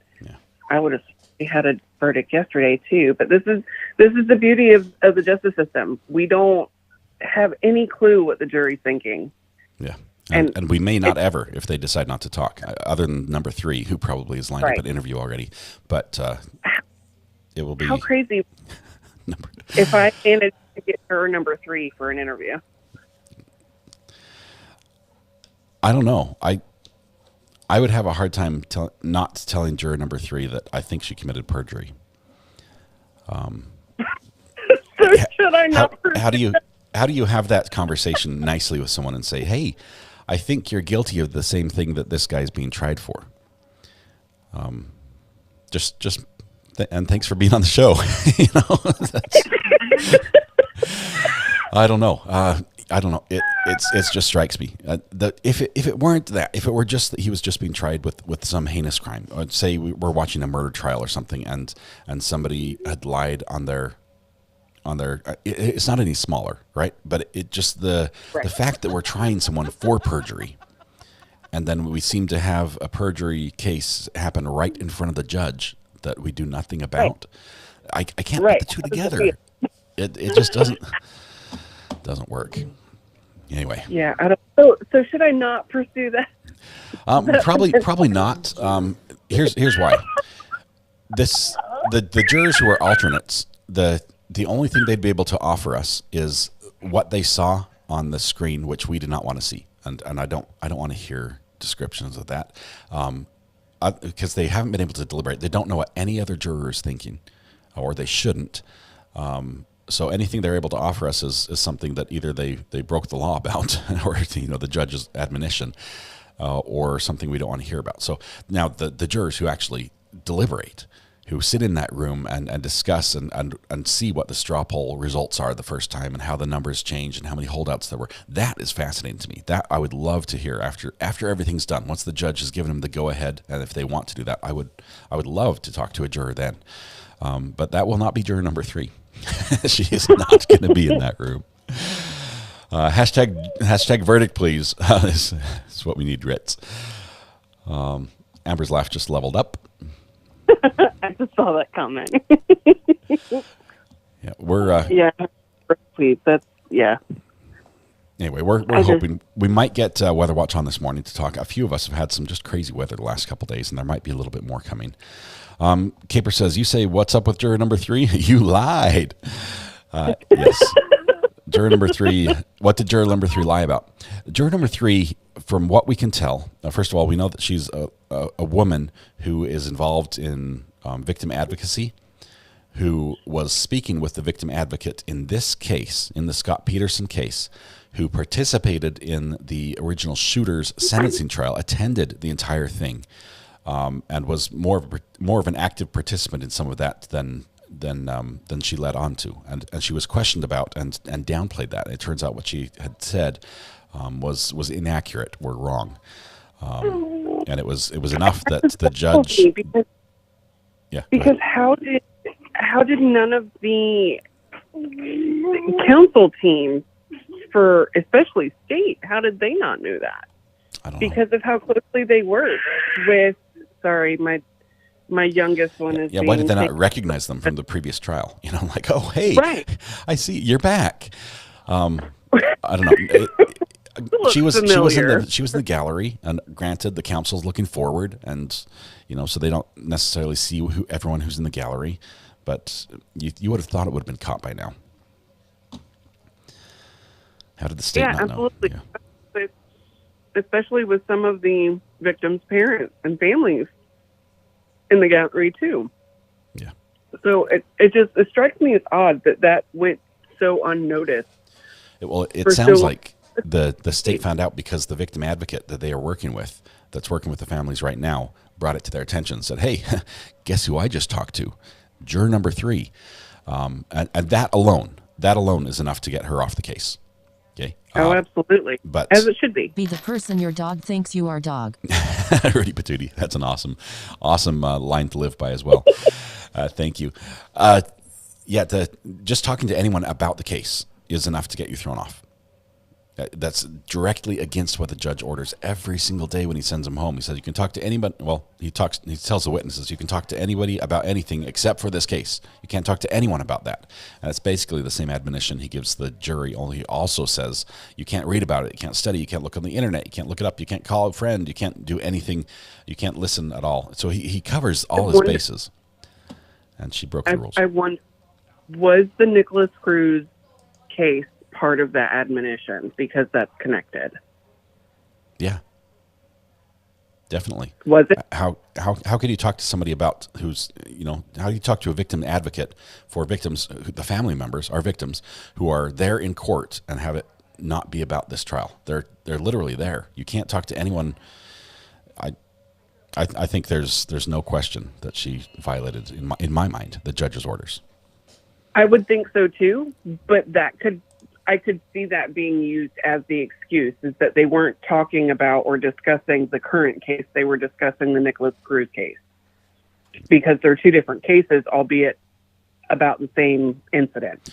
I would have had a verdict yesterday too. But this is the beauty of the justice system. We don't have any clue what the jury's thinking. Yeah. And we may not ever, if they decide not to talk, other than number 3, who probably is lined up at interview already. But it will be... How crazy if I managed to get her number 3 for an interview. I don't know. I would have a hard time not telling juror number 3 that I think she committed perjury. So should I not? How do you have that conversation nicely with someone and say, "Hey, I think you're guilty of the same thing that this guy's being tried for." And thanks for being on the show. I don't know. I don't know. It just strikes me that if it weren't that, if it were just that he was just being tried with some heinous crime, say we're watching a murder trial or something, and somebody had lied on their it's not any smaller, right? But it just the fact that we're trying someone for perjury, and then we seem to have a perjury case happen right in front of the judge that we do nothing about. I can't put the two together. It just doesn't work. Anyway. Yeah. I don't, so should I not pursue that? Probably not. Here's why. The jurors who are alternates, the only thing they'd be able to offer us is what they saw on the screen, which we did not want to see, and I don't want to hear descriptions of that, because they haven't been able to deliberate. They don't know what any other juror is thinking, or they shouldn't. So anything they're able to offer us is something that either they broke the law about, or the judge's admonition, or something we don't want to hear about. So now the jurors who actually deliberate, who sit in that room and discuss and see what the straw poll results are the first time, and how the numbers change and how many holdouts there were, that is fascinating to me. That I would love to hear after everything's done. Once the judge has given them the go ahead, and if they want to do that, I would love to talk to a juror then. But that will not be juror number 3. She is not going to be in that room. Hashtag verdict, please. This is what we need, Ritz. Amber's laugh just leveled up. I just saw that comment. Yeah, we're yeah, please. That's Anyway, we're hoping we might get Weather Watch on this morning to talk. A few of us have had some just crazy weather the last couple of days, and there might be a little bit more coming. Caper says, "You say what's up with juror number 3? You lied." Yes. Juror number 3. What did juror number 3 lie about? Juror number 3, from what we can tell, first of all, we know that she's a woman who is involved in victim advocacy, who was speaking with the victim advocate in this case, in the Scot Peterson case, who participated in the original shooter's sentencing trial, attended the entire thing, and was more of an active participant in some of that than she led on to, and she was questioned about and downplayed that. It turns out what she had said was inaccurate or wrong, and it was enough that the judge. Because how did none of the counsel team for especially state, how did they not know that? I don't know. Because of how closely they worked with. Sorry, my youngest one is. Yeah, why did they not recognize them from the previous trial? Like, oh, hey, right. I see you're back. I don't know. She was in the gallery, and granted, the counsel's looking forward, and so they don't necessarily see everyone who's in the gallery, but you would have thought it would have been caught by now. How did the state not absolutely. know? Yeah. Especially with some of the victims' parents and families in the gallery too. Yeah. So it strikes me as odd that went so unnoticed. It sounds like the state found out because the victim advocate that they are working with, that's working with the families right now, brought it to their attention and said, "Hey, guess who I just talked to? Juror number 3." And that alone is enough to get her off the case. Okay. Oh, absolutely. But as it should be. Be the person your dog thinks you are, dog. Rudy Patootie. That's an awesome line to live by as well. Thank you. Just talking to anyone about the case is enough to get you thrown off. That's directly against what the judge orders every single day when he sends them home. He says you can talk to anybody. Well, he tells the witnesses you can talk to anybody about anything except for this case. You can't talk to anyone about that. And it's basically the same admonition he gives the jury, only he also says you can't read about it, you can't study, you can't look on the internet, you can't look it up, you can't call a friend, you can't do anything, you can't listen at all. So he covers all his bases. And she broke the rules. I wonder, was the Nicholas Cruz case part of that admonition, because that's connected? Yeah. definitely. Was it? How can you talk to somebody about who's, how do you talk to a victim advocate for victims, the family members are victims who are there in court, and have it not be about this trial? They're literally there. You can't talk to anyone. I think there's no question that she violated, in my mind, the judge's orders. I would think so too, but I could see that being used as the excuse, is that they weren't talking about or discussing the current case. They were discussing the Nicholas Cruz case, because they're two different cases, albeit about the same incident.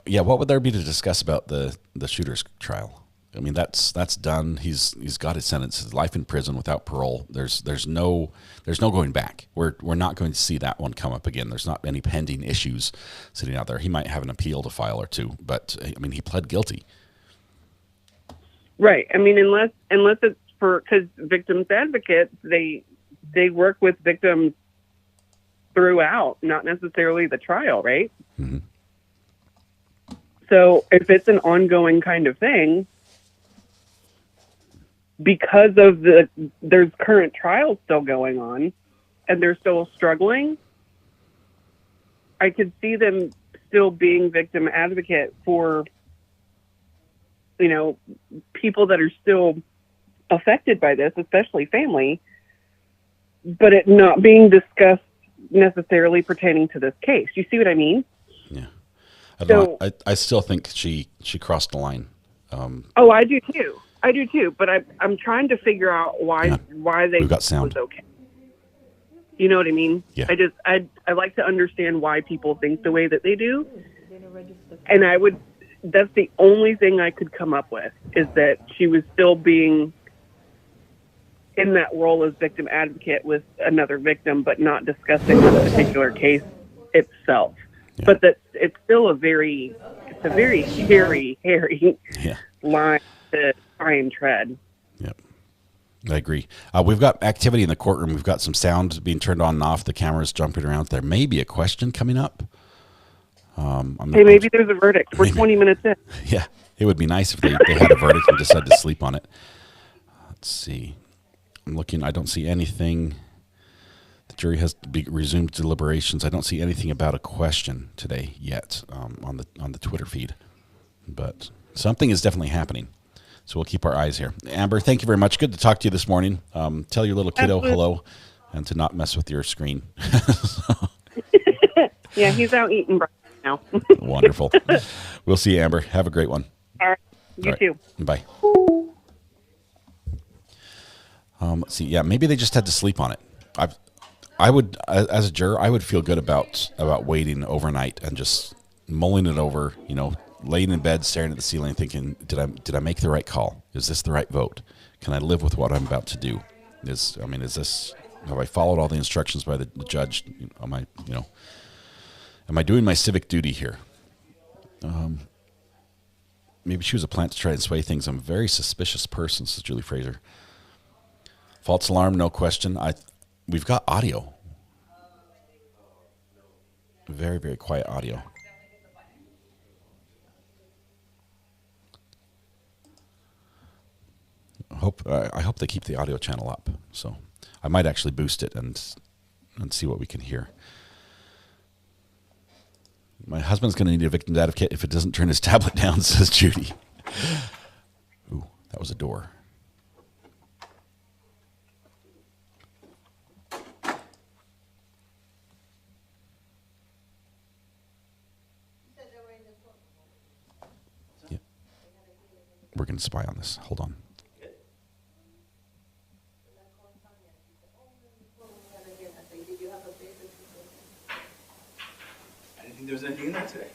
Yeah. What would there be to discuss about the shooter's trial? I mean, that's done. He's got his sentence, his life in prison without parole. There's no going back. We're not going to see that one come up again. There's not any pending issues sitting out there. He might have an appeal to file or two, but I mean, he pled guilty. Right. I mean, unless it's because victims advocates, they work with victims throughout, not necessarily the trial, right? Mm-hmm. So if it's an ongoing kind of thing, because of there's current trials still going on and they're still struggling, I could see them still being victim advocate for, people that are still affected by this, especially family, but it not being discussed necessarily pertaining to this case. You see what I mean? Yeah. I don't know. I still think she crossed the line. I do too. But I'm trying to figure out why they We've got sound. was okay. You know what I mean? Yeah. I like to understand why people think the way that they do. And that's the only thing I could come up with, is that she was still being in that role as victim advocate with another victim, but not discussing the particular case itself. Yeah. But that it's still a very hairy line to try and tread. Yep. I agree. We've got activity in the courtroom. We've got some sound being turned on and off. The camera's jumping around. There may be a question coming up. Maybe there's a verdict. We're 20 minutes in. Yeah. It would be nice if they had a verdict and decided to sleep on it. Let's see. I'm looking. I don't see anything. The jury has resumed deliberations. I don't see anything about a question today yet on the Twitter feed. But something is definitely happening. So we'll keep our eyes here. Amber, thank you very much. Good to talk to you this morning. Tell your little kiddo hello and to not mess with your screen. Yeah, he's out eating breakfast now. Wonderful. We'll see you, Amber. Have a great one. All right. You too. Bye. Let's see. Yeah, maybe they just had to sleep on it. I would, as a juror, I would feel good about waiting overnight and just mulling it over, laying in bed, staring at the ceiling, thinking, did I make the right call? Is this the right vote? Can I live with what I'm about to do? Have I followed all the instructions by the judge? Am I doing my civic duty here? Maybe she was a plant to try and sway things. I'm a very suspicious person, says Julie Fraser. False alarm, no question. We've got audio. Very, very quiet audio. I hope they keep the audio channel up. So I might actually boost it and see what we can hear. My husband's going to need a victim advocate if it doesn't turn his tablet down, says Judy. Ooh, that was a door. Yeah. We're going to spy on this. Hold on. I didn't think there was anything in there today.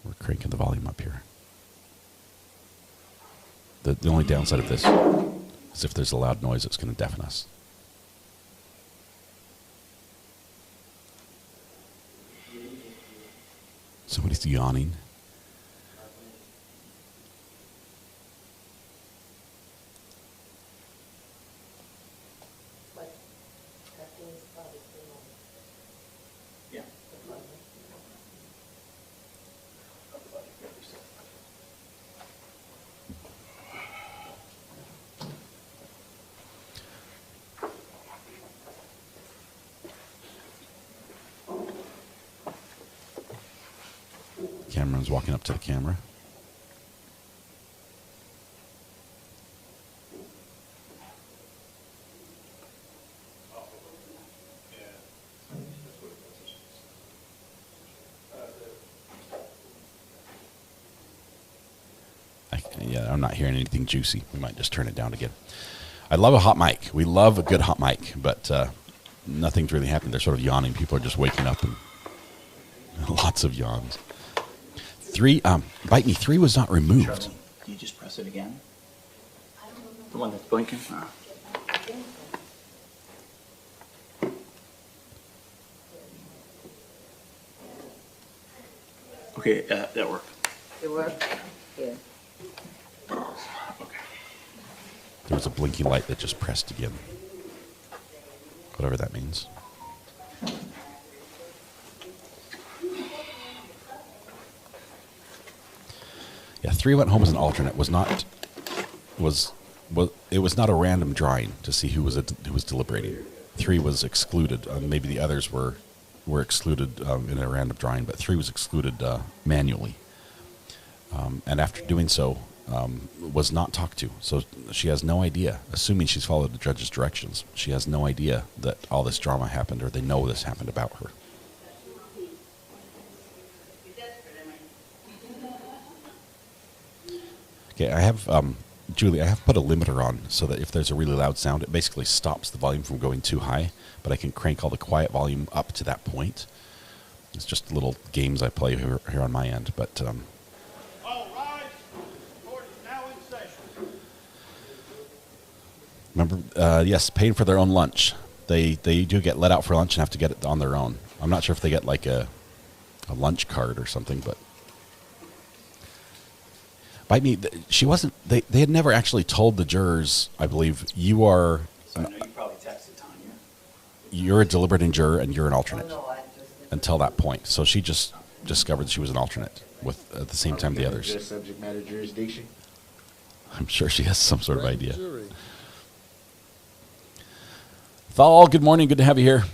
We're cranking the volume up here. The only downside of this is if there's a loud noise, it's going to deafen us. Somebody's yawning. cameraman's walking up to the camera. I'm not hearing anything juicy. We might just turn it down again. I love a hot mic. We love a good hot mic, but nothing's really happening. They're sort of yawning. People are just waking up, and lots of yawns. 3, bite me. 3 was not removed. Can you just press it again? The one that's blinking? Okay, that worked. It worked? Yeah. There was a blinking light that just pressed again. Whatever that means. Yeah, 3 went home as an alternate. It was not a random drawing to see who was deliberating. 3 was excluded. Maybe the others were excluded in a random drawing, but 3 was excluded manually. And after doing so, was not talked to. So she has no idea, assuming she's followed the judge's directions, she has no idea that all this drama happened, or they know this happened about her. Okay, I have, Julie, I have put a limiter on so that if there's a really loud sound, it basically stops the volume from going too high, but I can crank all the quiet volume up to that point. It's just little games I play here on my end, but... Remember, yes, paying for their own lunch. They do get let out for lunch and have to get it on their own. I'm not sure if they get like a lunch card or something, but bite me. She wasn't. They had never actually told the jurors, I believe, you are. So I know you probably texted Tanya. You're a deliberating juror and you're an alternate. Until that point, so she just discovered she was an alternate with at the same time the others. Subject matter jurisdiction. I'm sure she has some sort of idea. Thal, good morning. Good to have you here.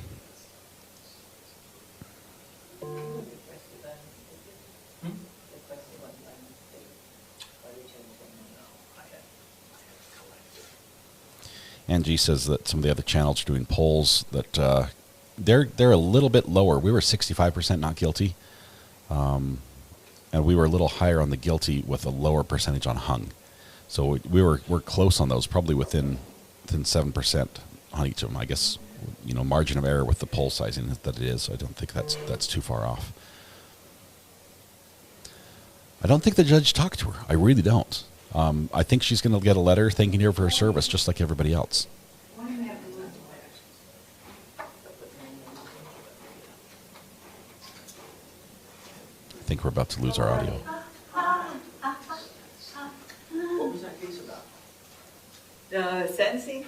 Angie says that some of the other channels are doing polls that they're a little bit lower. We were 65% not guilty, and we were a little higher on the guilty with a lower percentage on hung. So we're close on those, probably within 7% on each of them. I guess, margin of error with the poll sizing that it is. I don't think that's too far off. I don't think the judge talked to her. I really don't. I think she's going to get a letter thanking her for her service, just like everybody else. I think we're about to lose our audio. What was that case about? The sentencing?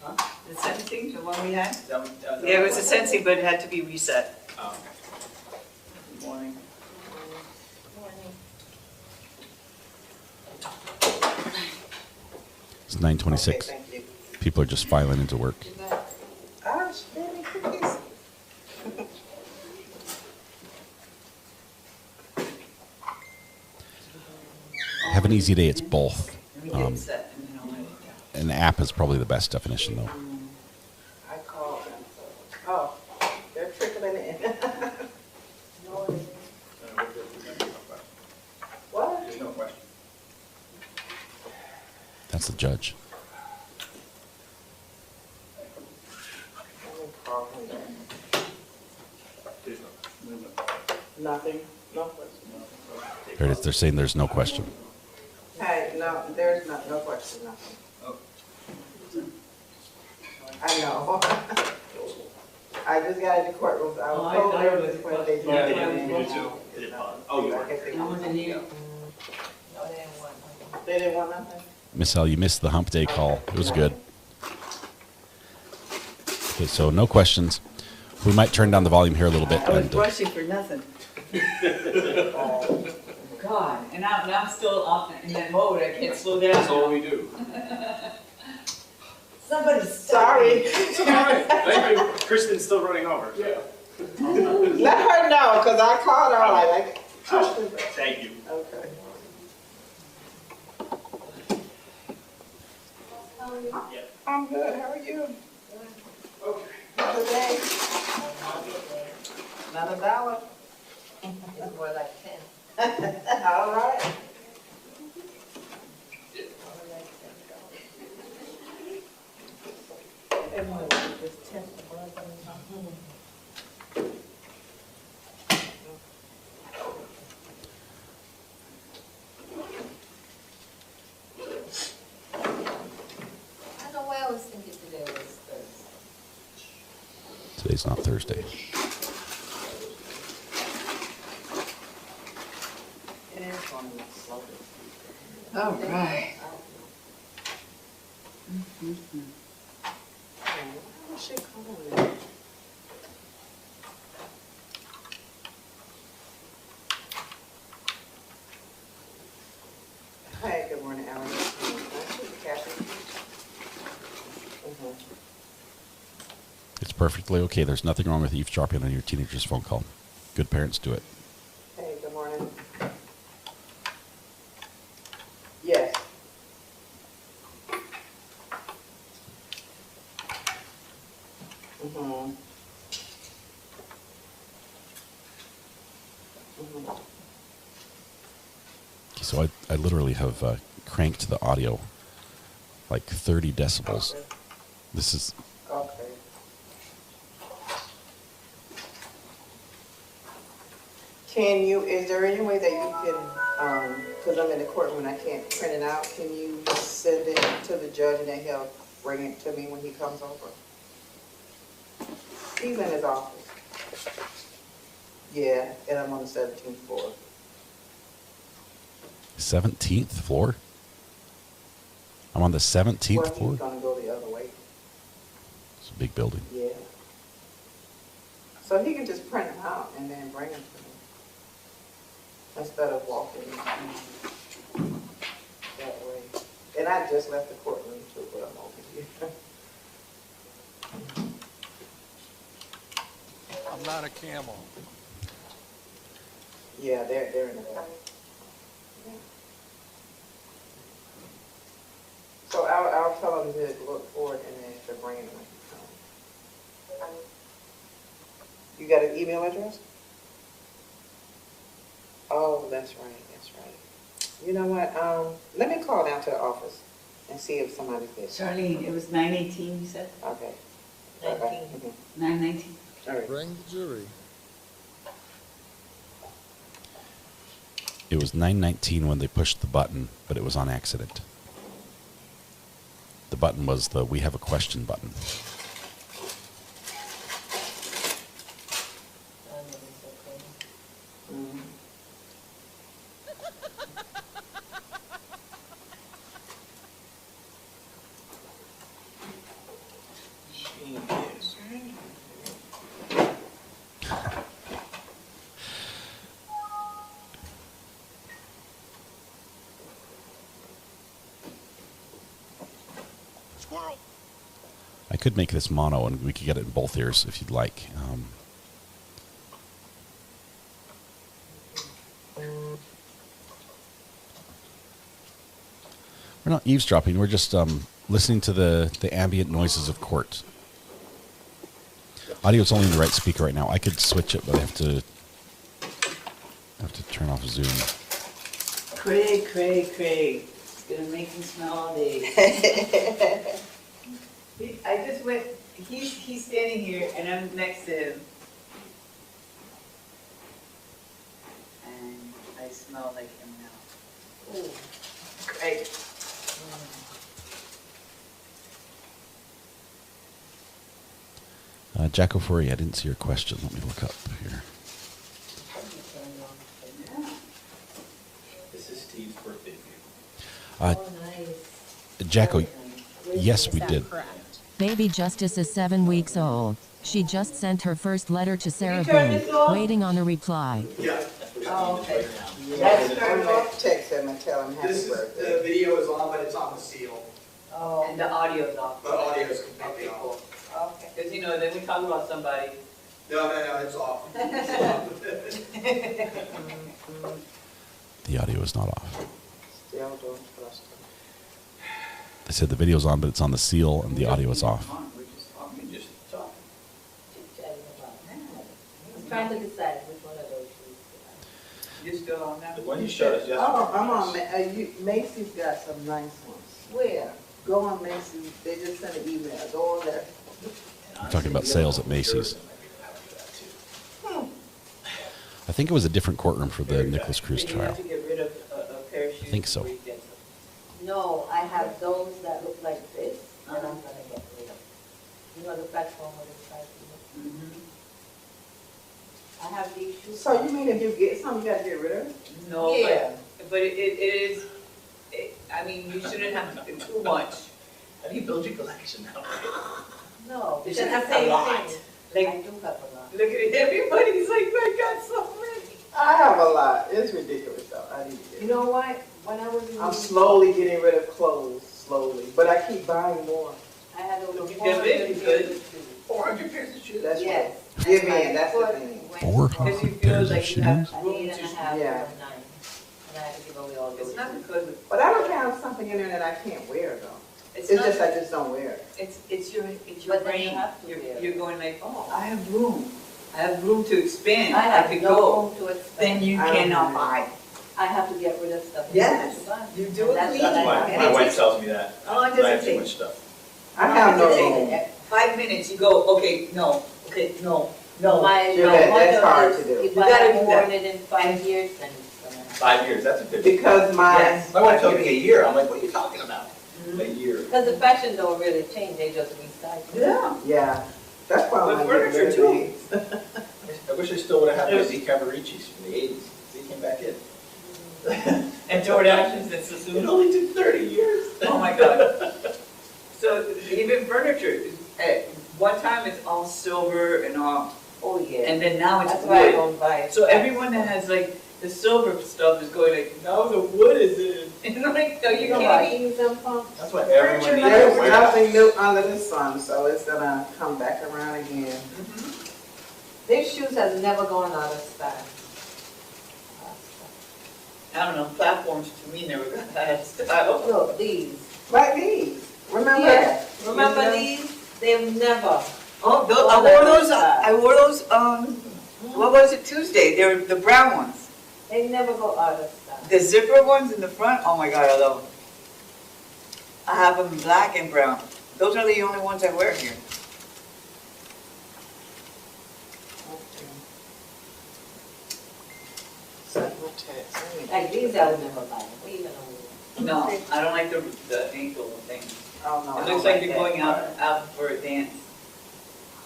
Huh? The sentencing, the one we had? Yeah, Yeah, it was a sentencing, but it had to be reset. Oh, okay. Good morning. It's 9:26. Okay, thank you. People are just filing into work. Cookies. Have an easy day. It's both. Let me get it set, and then I'll write it down. An app is probably the best definition, though. I called them. Oh, they're trickling in. What? There's no question. That's the judge. Nothing. No question. There it is. They're saying there's no question. Hey, no, there's no question, nothing. I know. I just got in the courtroom, so I was told there was a question. Yeah, they did too. Oh, you I guess they wanted it. No, they didn't want nothing. They didn't want nothing? Miss L, you missed the hump day call. It was good. Okay, so no questions. We might turn down the volume here a little bit. I was rushing for nothing. Oh, God, and I'm still off in that mode. I can't slow down. That's all we do. Somebody's sorry. It's all right. Thank you. Kristen's still running over. Yeah. Let her know, because I called her like, Thank you. Okay. I'm good. How are you? Okay. Another day. Another dollar. It's more like 10. All right. Everyone just test the blood pressure. I know why I was thinking today was Thursday. Today's not Thursday. It is one of the slowest. All right. What's she calling me? Hi, good morning, Alan. It's perfectly okay. There's nothing wrong with eavesdropping on your teenager's phone call. Good parents do it. Hey, good morning. Yes. Mm-hmm. Mm-hmm. Okay, so I literally have cranked the audio like 30 decibels. Okay. This is... Okay. Is there any way that you can, because I'm in the courtroom and I can't print it out, can you send it to the judge and then he'll bring it to me when he comes over? He's in his office. Yeah, and I'm on the 17th floor. 17th floor? I'm on the 17th Well, floor? he's gonna go the other way. It's a big building. Yeah. So he can just print them out and then bring them to me. Instead of walking that way. And I just left the courtroom too, but I'm over here. I'm not a camel. Yeah, they're in the back. Yeah. So I'll tell them to look for it and then to bring it when you come. You got an email address? Oh, that's right, that's right. You know what, let me call down to the office and see if somebody's there. Charlene, it was 9:18, you said? Okay. 19. 9:19. All right. Bring the jury. It was 9:19 when they pushed the button, but it was on accident. The button was the "We have a question" button. I could make this mono and we could get it in both ears if you'd like. We're not eavesdropping, we're just listening to the ambient noises of court. Audio's only in the right speaker right now. I could switch it, but I have to turn off Zoom. Craig. It's gonna make me smell all day. I just went, he's standing here and I'm next to him. And I smell like him now. Ooh, Craig. Jacko Furry, I didn't see your question. Let me look up here. This is Steve's birthday view. Jacko, yes, we did. Baby Justice is 7 weeks old. She just sent her first letter to Sarah Boone, waiting on a reply. Yeah. Oh, okay. That's I'm going to text him and tell him happy birthday. The video is on, but it's on the seal. Oh. And the audio's off. The audio is completely off. Okay. Because, you know, then we talk about somebody No, it's off. The audio is not off. Still doing cluster. They said the video's on, but it's on the seal, and the audio is off. We're just talking, just talking. Chit-chatting about that. I'm trying to decide which one of those shoes. You're still on that? The one you showed us yesterday. Oh, I'm on, Macy's got some nice ones. Where? Go on Macy's, they just sent an email, go on there. I'm talking about sales at Macy's. I think it was a different courtroom for the Nicholas Cruz You trial. have to get rid of a pair of shoes. I think so. before you get them. No, I have those that look like this, and I'm gonna get rid of. You know the platform with the side view? I have these shoes. So you mean if you get some, you gotta get rid of it? No, Yeah. but it is, I mean, you shouldn't have too much. How do you build your collection now? No, You because should the have a same lot. thing. Like, I do have a lot. look at it, everybody's like, I got so many. I have a lot, it's ridiculous though, I need to get You know what? When I was in I'm slowly getting rid of clothes, slowly, but I keep buying more. I had over Don't get 400 that big, pairs because- of shoes. 400 pairs of shoes. That's Yes. what, give me, that's the thing. 400 Because you feel pairs of like you have shoes? An room 8.5 Yeah. or 9. And I had to give away all those. It's not because of, But I don't have something in there that I can't wear though. it's It's not, just I just don't wear it. it's your But then you brain. have to wear it. You're going like, oh, I have room. I have room to expand. I have could no go. room to expand. Then you I don't cannot know. buy. I have to get rid of stuff. Yes, I have to buy. you do And that's agree. what I That's have. why And my it wife takes- tells me that. How long I does have it too take? much stuff. I have no It room. takes 5 minutes, you go, okay, no, no. My Sure, that's mother hard is, to do. if You I gotta have do worn that. it in 5 years, then it's gonna happen. 5 years, that's a good. Because my, Yes. My wife told me a year. I'm like, what are you talking about? A year. Because the fashion don't really change, they just recycle. Yeah. yeah, that's why With I'm furniture getting too. rid of things. I wish I still would have had my Z Cavariccis from the 80s. They came back in. And DoorDashes and It Suzuki. only took 30 years. Oh my God. So even furniture, at one time it's all silver and all, Oh, yeah. and then now it's That's why I wood. don't buy it. So everyone that has like the silver stuff is going like, now the wood is in. And I'm like, no, you You know can't what, use them pumps? That's why everyone Furniture needs There's to wear nothing new under the sun, so it's gonna come back around again. These shoes has never gone out of style. I don't know, platforms to me never got that style. Look, these. Like these, remember Yeah. that? Remember You know? these? They've never. Oh, those, I wore those, what was it, Tuesday? They were the brown ones. They never go out of style. The zipper ones in the front, oh my God, I love them. I have them in black and brown. Those are the only ones I wear here. Like these I would never buy. What are you gonna wear? No, I don't like the ankle thing. Oh, no. I It don't looks like that. you're going out for a dance.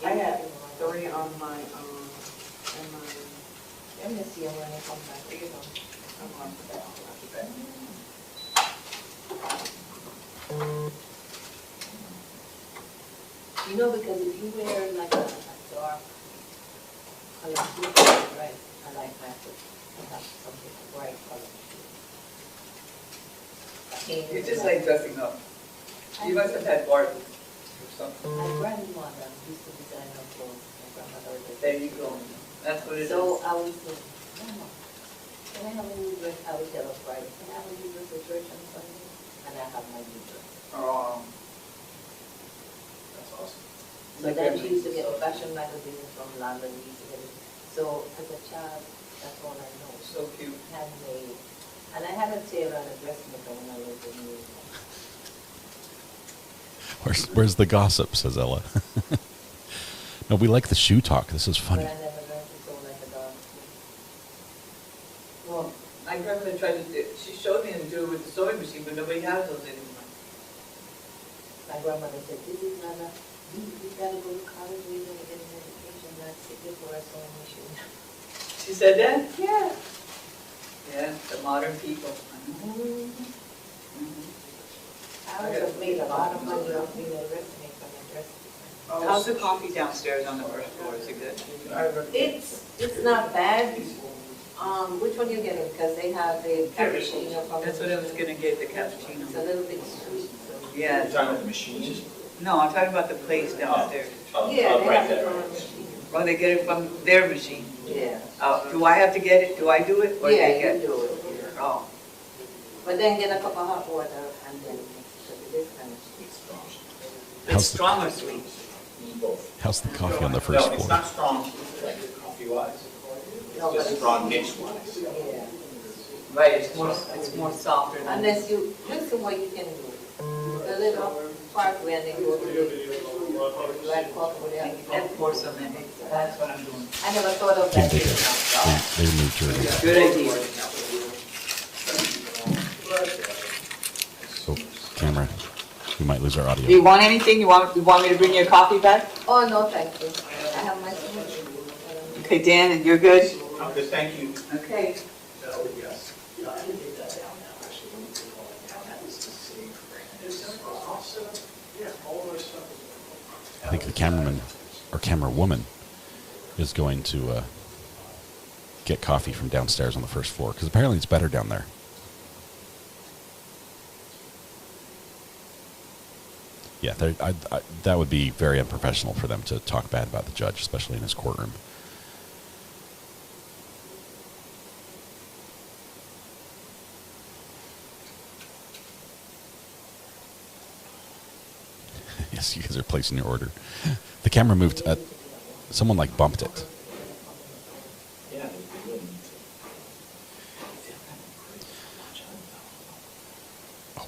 I have 3 on my, in my, Let me see when they come back. You know. I'm on the back. You know, because if you wear like a dark color shoe, right? I like my foot. I have something bright color. You're just like dressing up. You must have had Barbie or something. My grandmother used to design her clothes. My grandmother was a There you go. That's what it is. So I would say, Grandma, can I have a new dress? I would tell her Friday, can I have a new dress for church on Sunday? And I have my new dress. Oh, That's awesome. So then she used to get a fashion magazine from London. We used to get it. So as a child, that's all I know. so cute. Handmade. And I had a tailor and a dressmaker when I lived in New York. Where's the gossip, says Ella. No, we like the shoe talk. This is funny. But I never learned to sew like a dog. Well, my grandmother tried to do, she showed me how to do it with the sewing machine, but nobody has those anymore. My grandmother said, this is not a, you gotta go to college, you gotta get an education, that's it for a sewing machine. She said that? Yeah. Yeah, the modern people. I would have made a lot of money off being a dressmaker and a dress designer. How's the coffee downstairs on the first floor? Is it good? It's not bad. Which one you getting? Because they have the cappuccino from. That's what I was gonna get, the cappuccino. It's a little bit sweet. So. Yeah. You're talking about the machines? No, I'm talking about the place downstairs. Oh, Yeah, they right have the there. from machine. Well, they get it from their machine. Yeah. Do I have to get it? Do I do it? Or Yeah, they get you do it. Yeah. Oh. But then get a cup of hot water and then mix it. This kind of sweet. It's strong or sweet? Both. How's the coffee on the first No, it's floor? not strong like coffee-wise. It's just strong mix-wise. Yeah. Right, it's more softer. Than Unless you, this is what you can do. The little Parkland and they go to the black coffee with that. And pour some in. That's what I'm doing. I never thought of Kim that. did it. They removed Juror. Good idea. So, camera, we might lose our audio. Do you want anything? You want me to bring you a coffee back? Oh, no, thank you. I have my smoothie. Okay, Dan, and you're good? I'm good, thank you. Okay. I think the cameraman or camera woman is going to get coffee from downstairs on the first floor because apparently it's better down there. Yeah, that would be very unprofessional for them to talk bad about the judge, especially in his courtroom. Yes, you guys are placing your order. The camera moved. Someone like bumped it. Oh.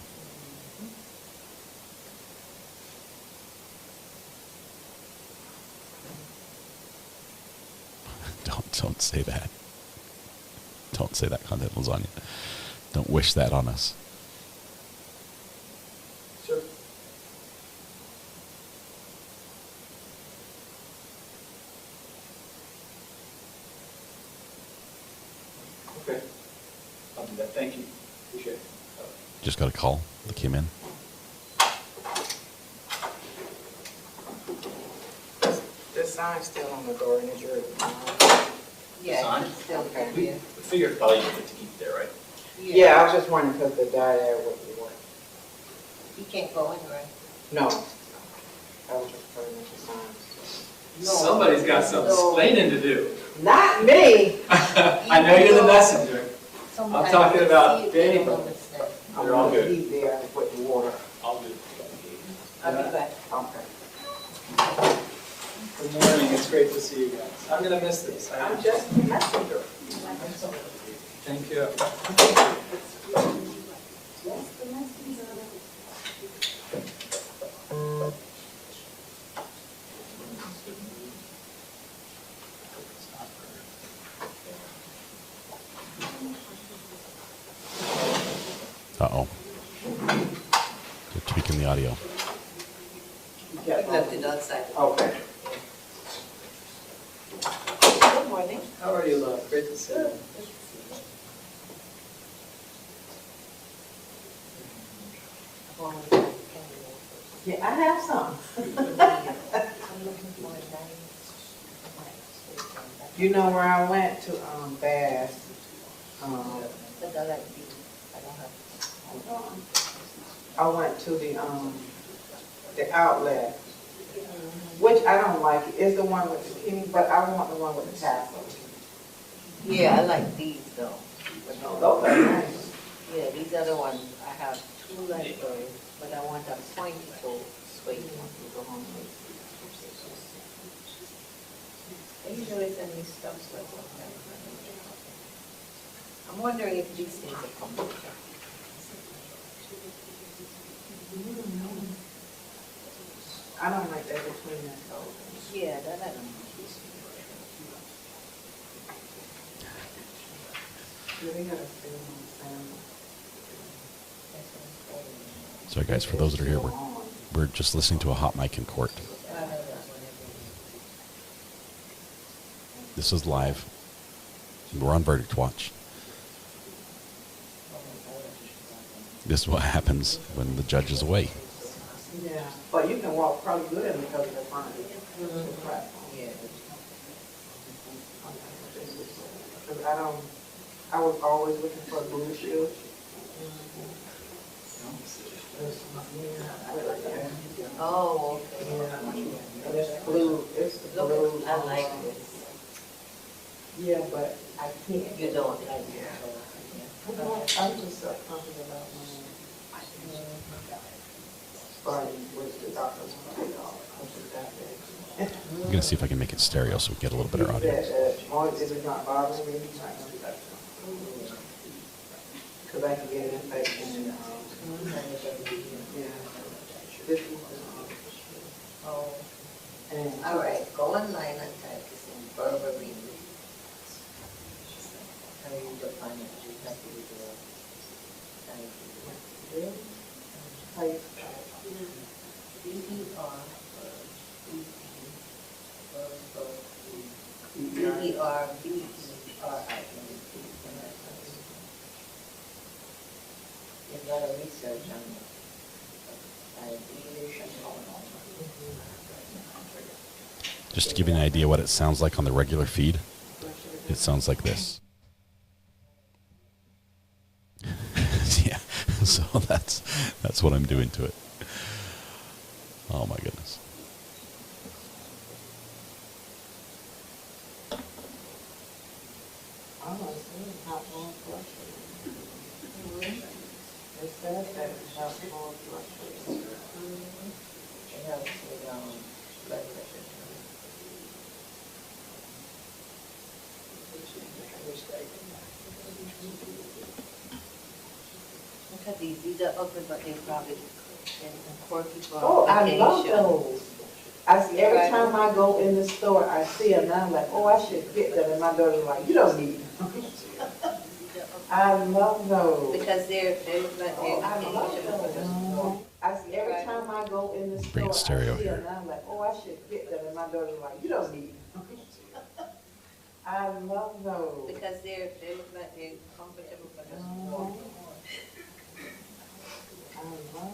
Don't say that. Don't say that, content lasagna. Don't wish that on us. Sure. Okay. I'll do that. Thank you. Appreciate it. Just got a call that came in. The sign's still on the door in the jury. Yeah, Sign? it's still We there. we figured probably you get to keep it there, right? Yeah, I was just wondering because the guy there wouldn't want. You can't go anywhere. No. I was just putting in the signs. Somebody's got some explaining to do. Not me. I know you're the messenger. Somebody I'm talking can about see if they Danny don't Brothers. understand. They're all good. He's there with the water. I'll do it. I'll be back. Okay. Good morning, it's great to see you guys. I'm gonna miss this. I'm just a messenger. Thank you. Uh-oh. They're tweaking the audio. I left it outside. Okay. Good morning. How are you, love? Great to see you. Yeah, I have some. You know where I went to Bass? But I like these. I don't have. Hold on. I went to the outlet, which I don't like. It's the one with the kidney, but I want the one with the tassel. Yeah, I like these though. Those are nice. Yeah, these are the ones. I have two like those, but I want a pointy toe suede one to go home with. They usually send me stuff like that. I'm wondering if these things are coming. I don't like that between that toe. Yeah, that I don't know. They gotta stay on the same. Sorry, guys, for those that are here, we're just listening to a hot mic in court. This is live. We're on verdict watch. This is what happens when the judge is away. Yeah, but you can walk probably good because of the front. Yeah. Because I was always looking for a blue shoe. Oh, okay. And it's blue, it's the blue. I like this. Yeah, but I can't. You don't. I'm just so confident about starting with the doctor's I'm gonna see if I can make it stereo so we get a little better audio. Is it not bothering me? Because I can get an infection. Oh. All right, go online and type this in berberine. How you define it? You have to do the Type You've got to research on diabetes and all. Just to give you an idea what it sounds like on the regular feed, it sounds like this. Yeah, so that's what I'm doing to it. Oh my goodness. It says that it helps more blood pressure. It helps with blood pressure. Look at these. These are ugly, but they're probably quirky for Oh, I love vacation. those. Every time I go in the store, I see them, and I'm like, oh, I should get them. And my daughter's like, you don't need them. I love those. Because they're like I love those. Every time I go in the store, Bring it stereo I see them, here. and I'm like, oh, I should get them. And my daughter's like, you don't need them. I love those. Because they're like they're comfortable for us to walk. I love those.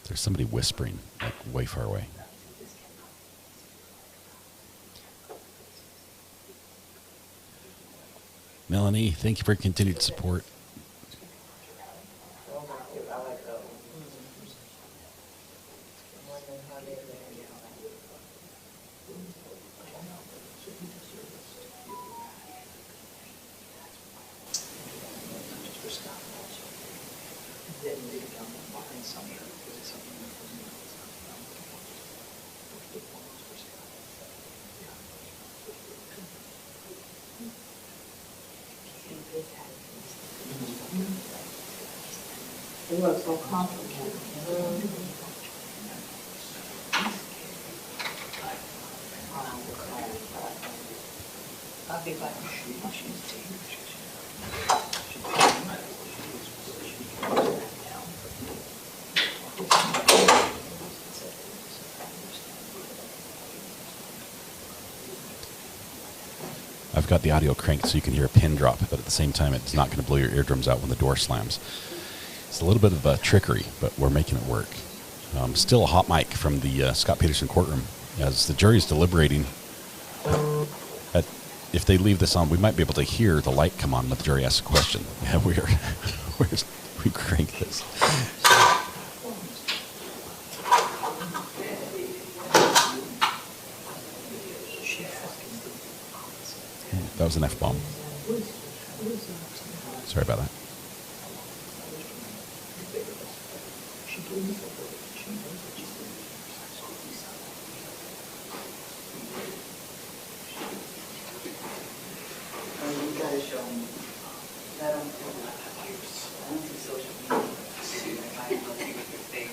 There's somebody whispering, like way far away. Melanie, thank you for your continued support. It looks so complicated. I'll be back. I've got the audio cranked so you can hear a pin drop, but at the same time, it's not going to blow your eardrums out when the door slams. It's a little bit of trickery, but we're making it work. Still a hot mic from the Scot Peterson courtroom. As the jury's deliberating, if they leave this on, we might be able to hear the light come on when the jury asks a question. Yeah, we crank this. That was an F-bomb. Sorry about that. You gotta show me. I don't see social media. I don't see what you're saying.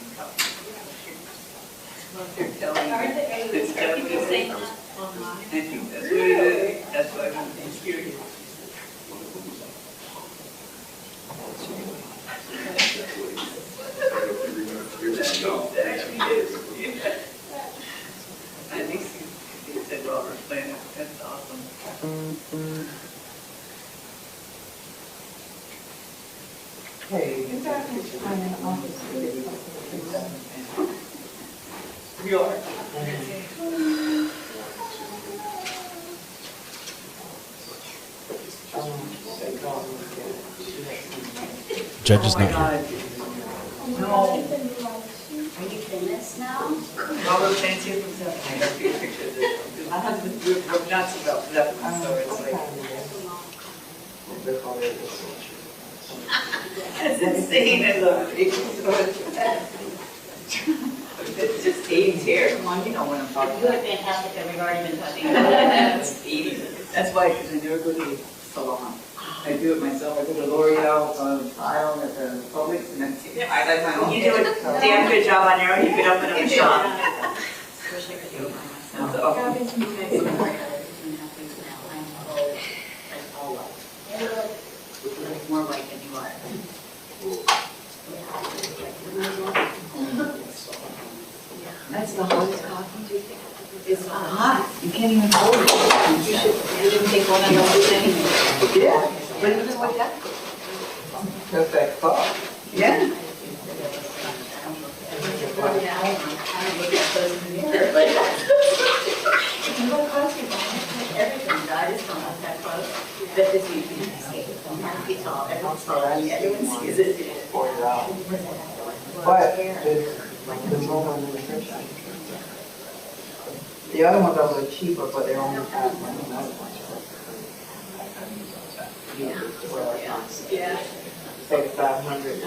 What they're telling you. It's definitely online. That's what it is. That's why I'm curious. Exactly is. I think they said Robert Plant. You are. Judge is not here. No. Are you finished now? All those fancy things up. I got a few pictures. My husband, we're nuts about that, so it's like. It's insane, I love it. It's just 80s here. Come on, you know what I'm talking You about. have fantastic that we've already been touching. It's 80s. That's why, because I never go to the salon. I do it myself. I go to L'Oreal, Ion at the Publix, and then I like my own. You do a damn good job on your own. You could open up a shop. Wish I could do it by myself. Oh. More white than you are. That's the hottest coffee. It's hot. You can't even hold it. You didn't take one of those things? Yeah. But even like that. Perfect thought. Yeah. Everything died is not that close. But this you can escape it. Don't have to be tall. Everyone's tall. Everyone sees it. But there's no one in the description. The other ones are a little cheaper, but they're only half one. Yeah. Say 500 is.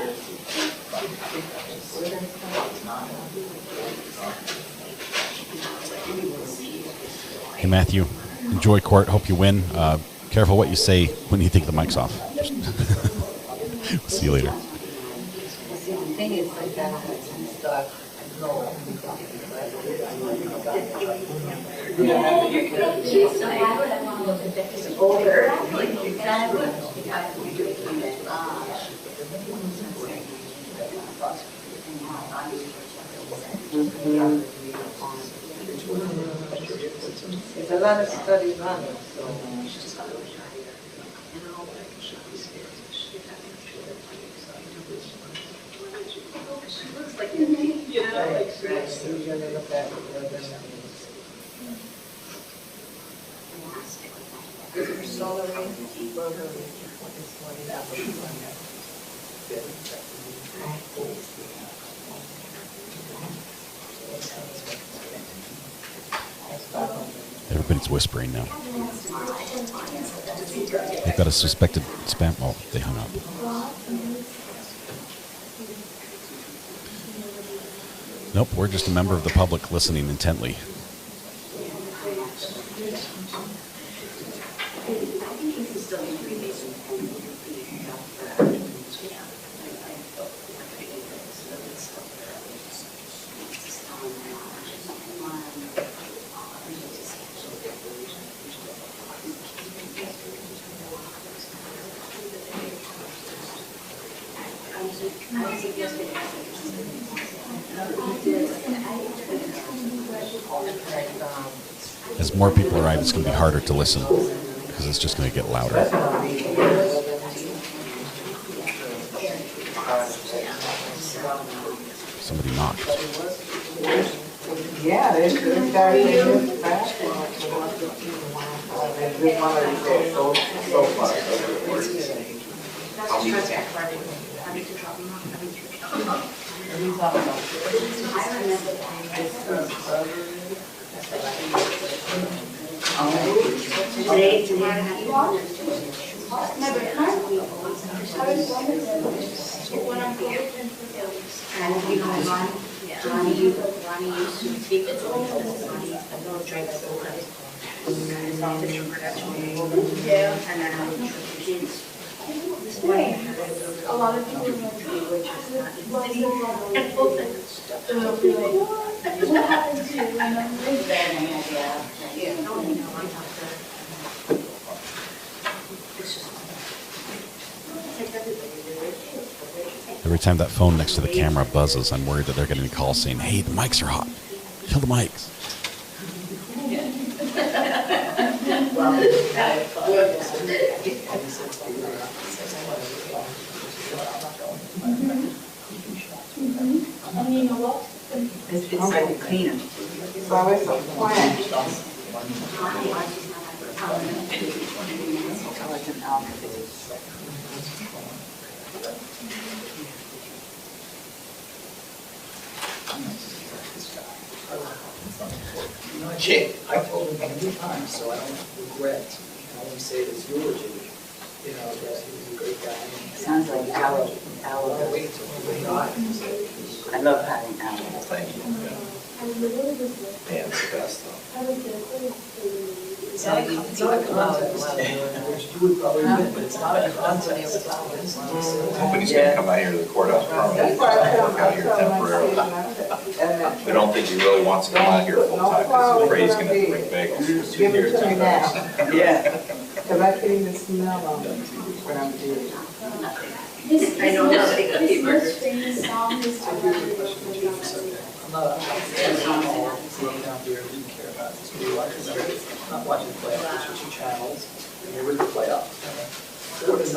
Hey, Matthew. Enjoy court. Hope you win. Careful what you say when you take the mics off. We'll see you later. The thing is like that stuff. There's a lot of studies on it, so. Looks like you know, like Usually look at Is it solar rays? Everybody's whispering now. They've got a suspected spam. Oh, they hung up. Nope, we're just a member of the public listening intently. As more people arrive, it's going to be harder to listen because it's just going to get louder. Somebody knocked. Yeah, there's guys in this back. This one is so far. Today, you are? And you know, Ronnie used to speak to Ronnie, a little drink of water. It's all the production. Yeah. And then I was kids. This morning, a lot of people don't know which is not in the city. And both of them. What happened to you? Yeah. No, you know, I'm not sure. Every time that phone next to the camera buzzes, I'm worried that they're getting a call saying, "Hey, the mics are hot. Kill the mics." And you know what? It's like a cleaner. So it's a plant. Jake, I told him many times, so I don't regret. I only say it as eulogy. You know, that he was a great guy. Sounds like aloe. Aloe. Wait until he died. I love having aloe. Thank you. Man, it's the best though. It's not a contest. You would probably win, but it's not a contest. I'm hoping he's going to come out here to the courthouse permanently. Work out here temporarily. I don't think he really wants to come out here full time because he's afraid he's going to have to bring bagels. Give it to me now. Yeah. Because I can't even smell them when I'm doing it. I know This famous song is I'm not working out here, didn't care about this. We watch not watching the playoffs, it's 2 channels, and they were the playoffs. 4-0,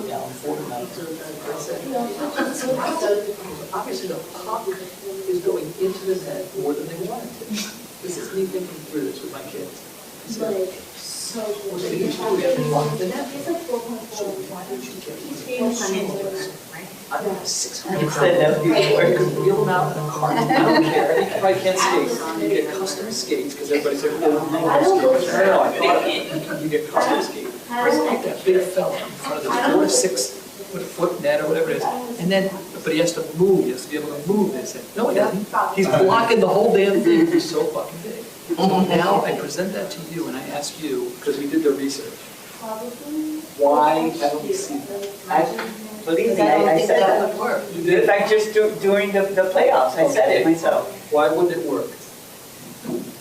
down 4-0. Obviously, the puck is going into the net more than they wanted to. This is me thinking through this with my kids. So we have to block the net. So why don't you get I got 600 you can wheel them out in a cart. I don't care. You probably can't skate. You get custom skates because everybody's like, oh, no, I thought it. You get custom skates. Like that big fella in front of the 4 to 6 foot net or whatever it is. And then, but he has to move. He has to be able to move this. No, he doesn't. He's blocking the whole damn thing. He's so fucking big. So now I present that to you and I ask you, because we did the research, why haven't we seen that? Believe me, I said that would work. You did? In fact, just during the playoffs, I said it myself. Why wouldn't it work?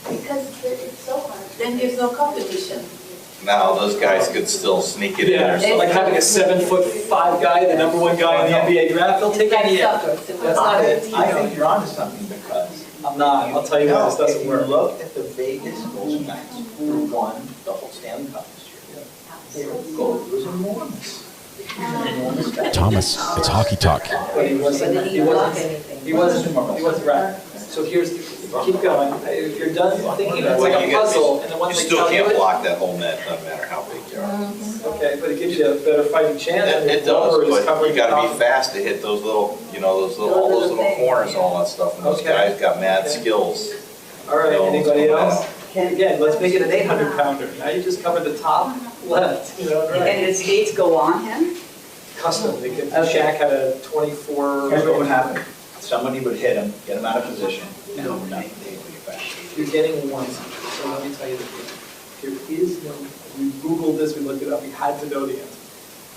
Because it's so hard. Then there's no competition. Now, those guys could still sneak it in or Yeah, something. like having a 7'5" guy, the #1 guy in the NBA draft, they'll take any. That's not it. I think you're onto something because. I'm not, I'll tell you why this doesn't work. If you look at the Vegas Golden Knights, who won the whole Stanley Cup this year, their goal was enormous. Thomas, it's hockey talk. But he wasn't right. So keep going. If you're done thinking, it's like a puzzle, and then once You they still tell you can't it. block that whole net, no matter how big you are. Okay, but it gives you a better fighting chance. It does, but you gotta be fast to hit those little, all those little corners and all that stuff. And those guys got mad skills. All right, anybody else? Again, let's make it an 800 pounder. Now you just cover the top left, right? And the skates go on him? Custom, Shaq had a 24. Here's what would happen. Somebody would hit him, get him out of position, and nothing take it back. You're getting one. So let me tell you the thing. There is no, we Googled this, we looked it up, we had to know the answer.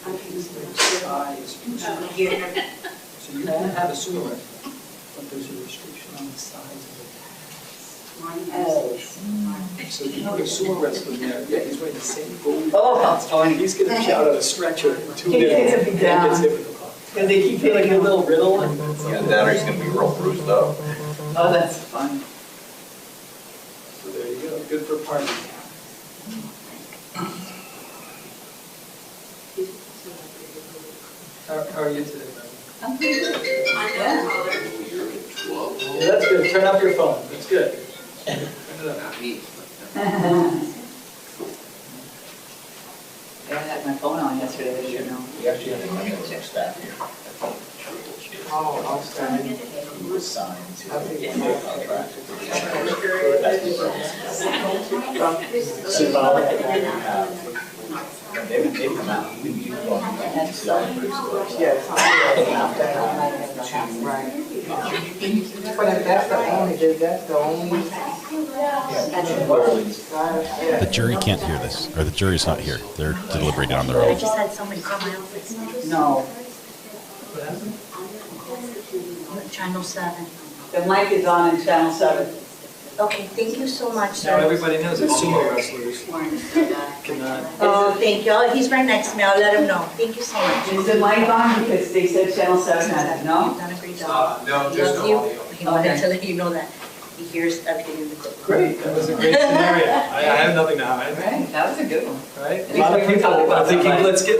There is no size. So you can have a sumo wrestler, but there's a restriction on the size of the pads. So you put a sumo wrestler there, yeah, he's wearing the same gold. Oh, that's funny. He's getting shot on a stretcher in 2 minutes. He gets hit with the puck. And they keep feeling a little riddle. And Yeah, that or he's gonna be real bruised up. Oh, that's fun. so there you go, good for party. How are you today, man? I'm pretty good. Yeah. Yeah, that's good. Turn off your phone. That's good. Turn it up. I had my phone on yesterday, as you know. We actually have a member of our staff here. Oh, outstanding. Who was signed to a contract. They come out. Yes. Right. But if that's the only. The jury can't hear this, or the jury's not here. They're deliberating on their I own. just had somebody call my office. No. Channel 7. The mic is on in channel 7. Okay, thank you so much, Now sir. everybody knows that sumo wrestlers cannot. Oh, thank you. Oh, he's right next to me. I'll let him know. Thank you so much. Is the mic on? Because they said channel 7 had it, no? You've done a great job. No, He there's loves no you. audio. He wanted to let you know that he hears everything in the clip. Great, that was a great scenario. I have nothing to hide. Right, that was a good one. Right? A lot of people are thinking,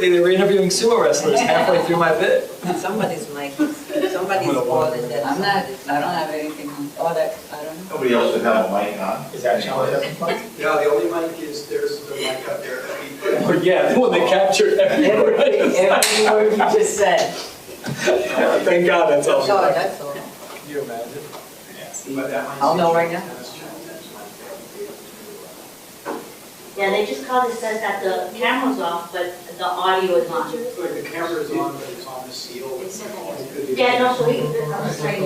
they were interviewing sumo wrestlers halfway through my bit. Somebody's mic. Somebody Somebody's spoiling that. I'm not, I don't have anything on, that, I don't know. Nobody else would have a mic on. Is that Sean having fun? Yeah, the only mic is, there's the mic up there that we put. Oh, yeah, the one that captured every word. Every word you just said. Thank God that's all. No, that's all. Can you imagine? I'll know right now. Yeah, they just called, it says that the camera's off, but the audio is on. The camera's on, but it's on the seal. Yeah, no, so I'm just saying,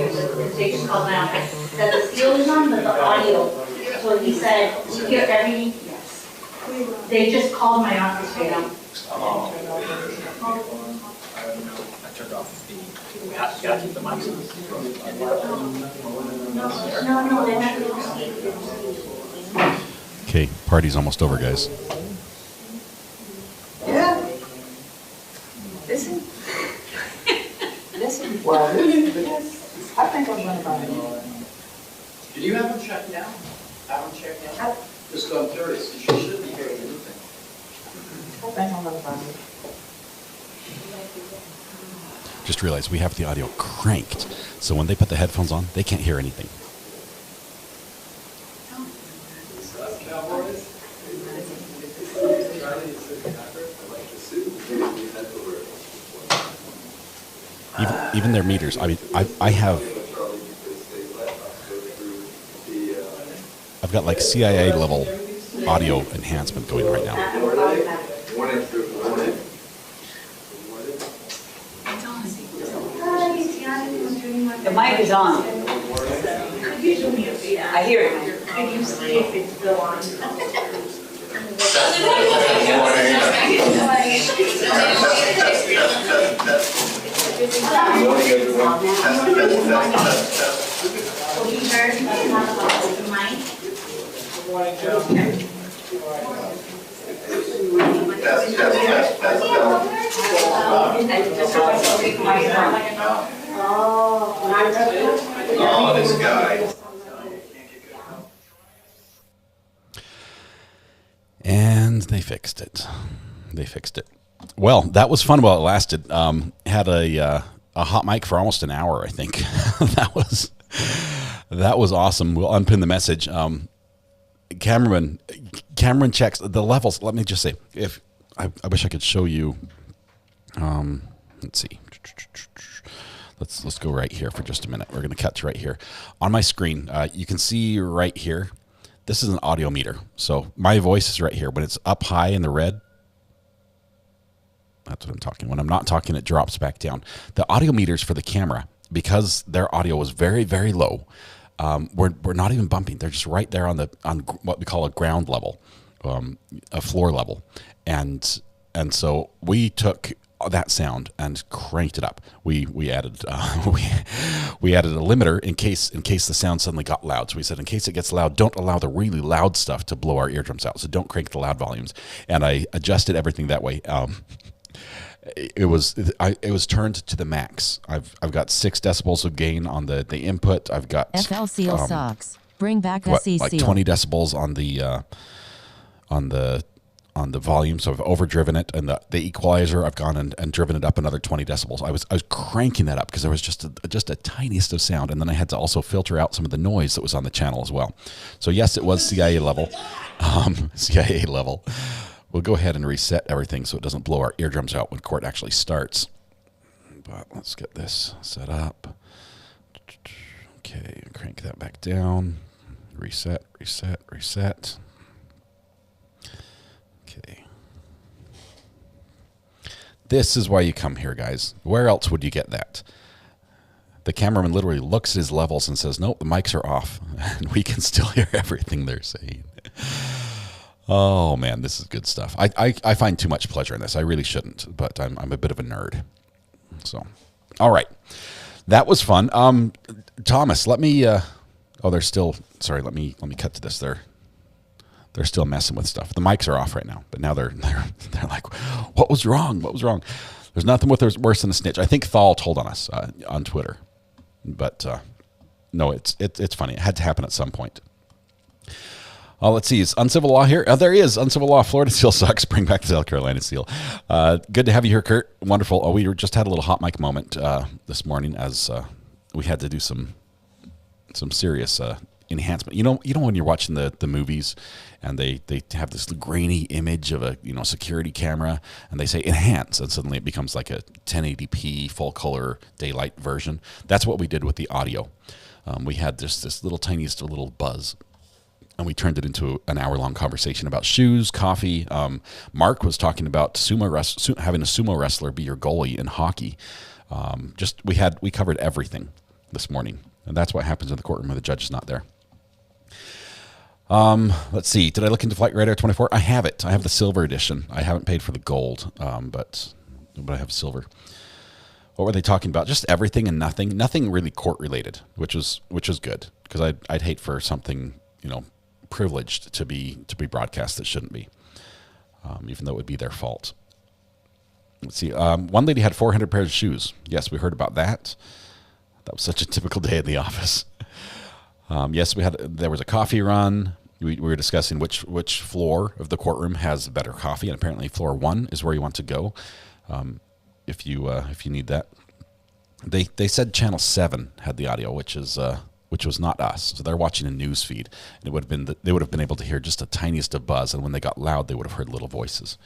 they just called now, that the seal is on, but the audio. So he said, we hear every, they just called my office right now. I turned off the, gotta keep the mics on. No, they're not going to see. Okay, party's almost over, guys. Yeah. Listen. Listen. Well, this, I think I'm gonna buy it. Did you have them checked now? Have them checked now? Just on curious, you should be hearing anything. I think I'm gonna buy it. Just realized we have the audio cranked, so when they put the headphones on, they can't hear anything. Even their meters. I mean, I've got like CIA level audio enhancement going right now. The mic is on. I hear it. Can you see if it's still on? Good morning, everyone. So he heard us talk about open mic. Oh, this guy. And they fixed it. They fixed it. Well, that was fun while it lasted. Had a hot mic for almost an hour, I think. that was awesome. We'll unpin the message. Cameron checks the levels. Let me just say, if I wish I could show you. Let's see. Let's go right here for just a minute. We're going to cut to right here on my screen. You can see right here. This is an audio meter. So my voice is right here. When it's up high in the red, that's what I'm talking. When I'm not talking, it drops back down. The audio meters for the camera, because their audio was very, very low, we're not even bumping. They're just right there on what we call a ground level, a floor level, and so we took that sound and cranked it up. We added we added a limiter in case the sound suddenly got loud. So we said, in case it gets loud, don't allow the really loud stuff to blow our eardrums out. So don't crank the loud volumes. And I adjusted everything that way. It was turned to the max. I've got 6 decibels of gain on the input. I've got FL Seal sucks. Bring back SE like Seal. 20 decibels on the volume, so I've overdriven it, and the equalizer I've gone and driven it up another 20 decibels. I was cranking that up because there was just a tiniest of sound, and then I had to also filter out some of the noise that was on the channel as well. So yes, it was CIA level. CIA level. We'll go ahead and reset everything so it doesn't blow our eardrums out when court actually starts. But let's get this set up. Okay, crank that back down. Reset, reset, reset. Okay. This is why you come here, guys. Where else would you get that? The cameraman literally looks at his levels and says, nope, the mics are off. And we can still hear everything they're saying. Oh, man, this is good stuff. I find too much pleasure in this. I really shouldn't, but I'm a bit of a nerd. So, all right. That was fun. Thomas, let me... they're still... Sorry, let me cut to this. They're still messing with stuff. The mics are off right now, but now they're like, what was wrong? What was wrong? There's nothing worse than a snitch. I think Thal told on us on Twitter, but no, it's funny. It had to happen at some point. Let's see. Is Uncivil Law here? There he is. Uncivil Law. Florida Seal sucks. Bring back the South Carolina Seal. Good to have you here, Kurt. Wonderful. We just had a little hot mic moment this morning as we had to do some serious enhancement. You know when you're watching the movies and they have this grainy image of a security camera and they say enhance and suddenly it becomes like a 1080p full color daylight version. That's what we did with the audio. We had this tiniest little buzz. And we turned it into an hour-long conversation about shoes, coffee. Mark was talking about having a sumo wrestler be your goalie in hockey. We covered everything this morning, and that's what happens in the courtroom when the judge is not there. Let's see. Did I look into Flight Radar 24? I have it. I have the silver edition. I haven't paid for the gold, but I have silver. What were they talking about? Just everything and nothing. Nothing really court-related, which was good because I'd hate for something privileged to be broadcast that shouldn't be, even though it would be their fault. Let's see. One lady had 400 pairs of shoes. Yes, we heard about that. That was such a typical day at the office. Yes, there was a coffee run. We were discussing which floor of the courtroom has better coffee, and apparently floor 1 is where you want to go if you need that. They said channel 7 had the audio, which was not us. So they're watching a news feed, and they would have been able to hear just the tiniest of buzz, and when they got loud, they would have heard little voices.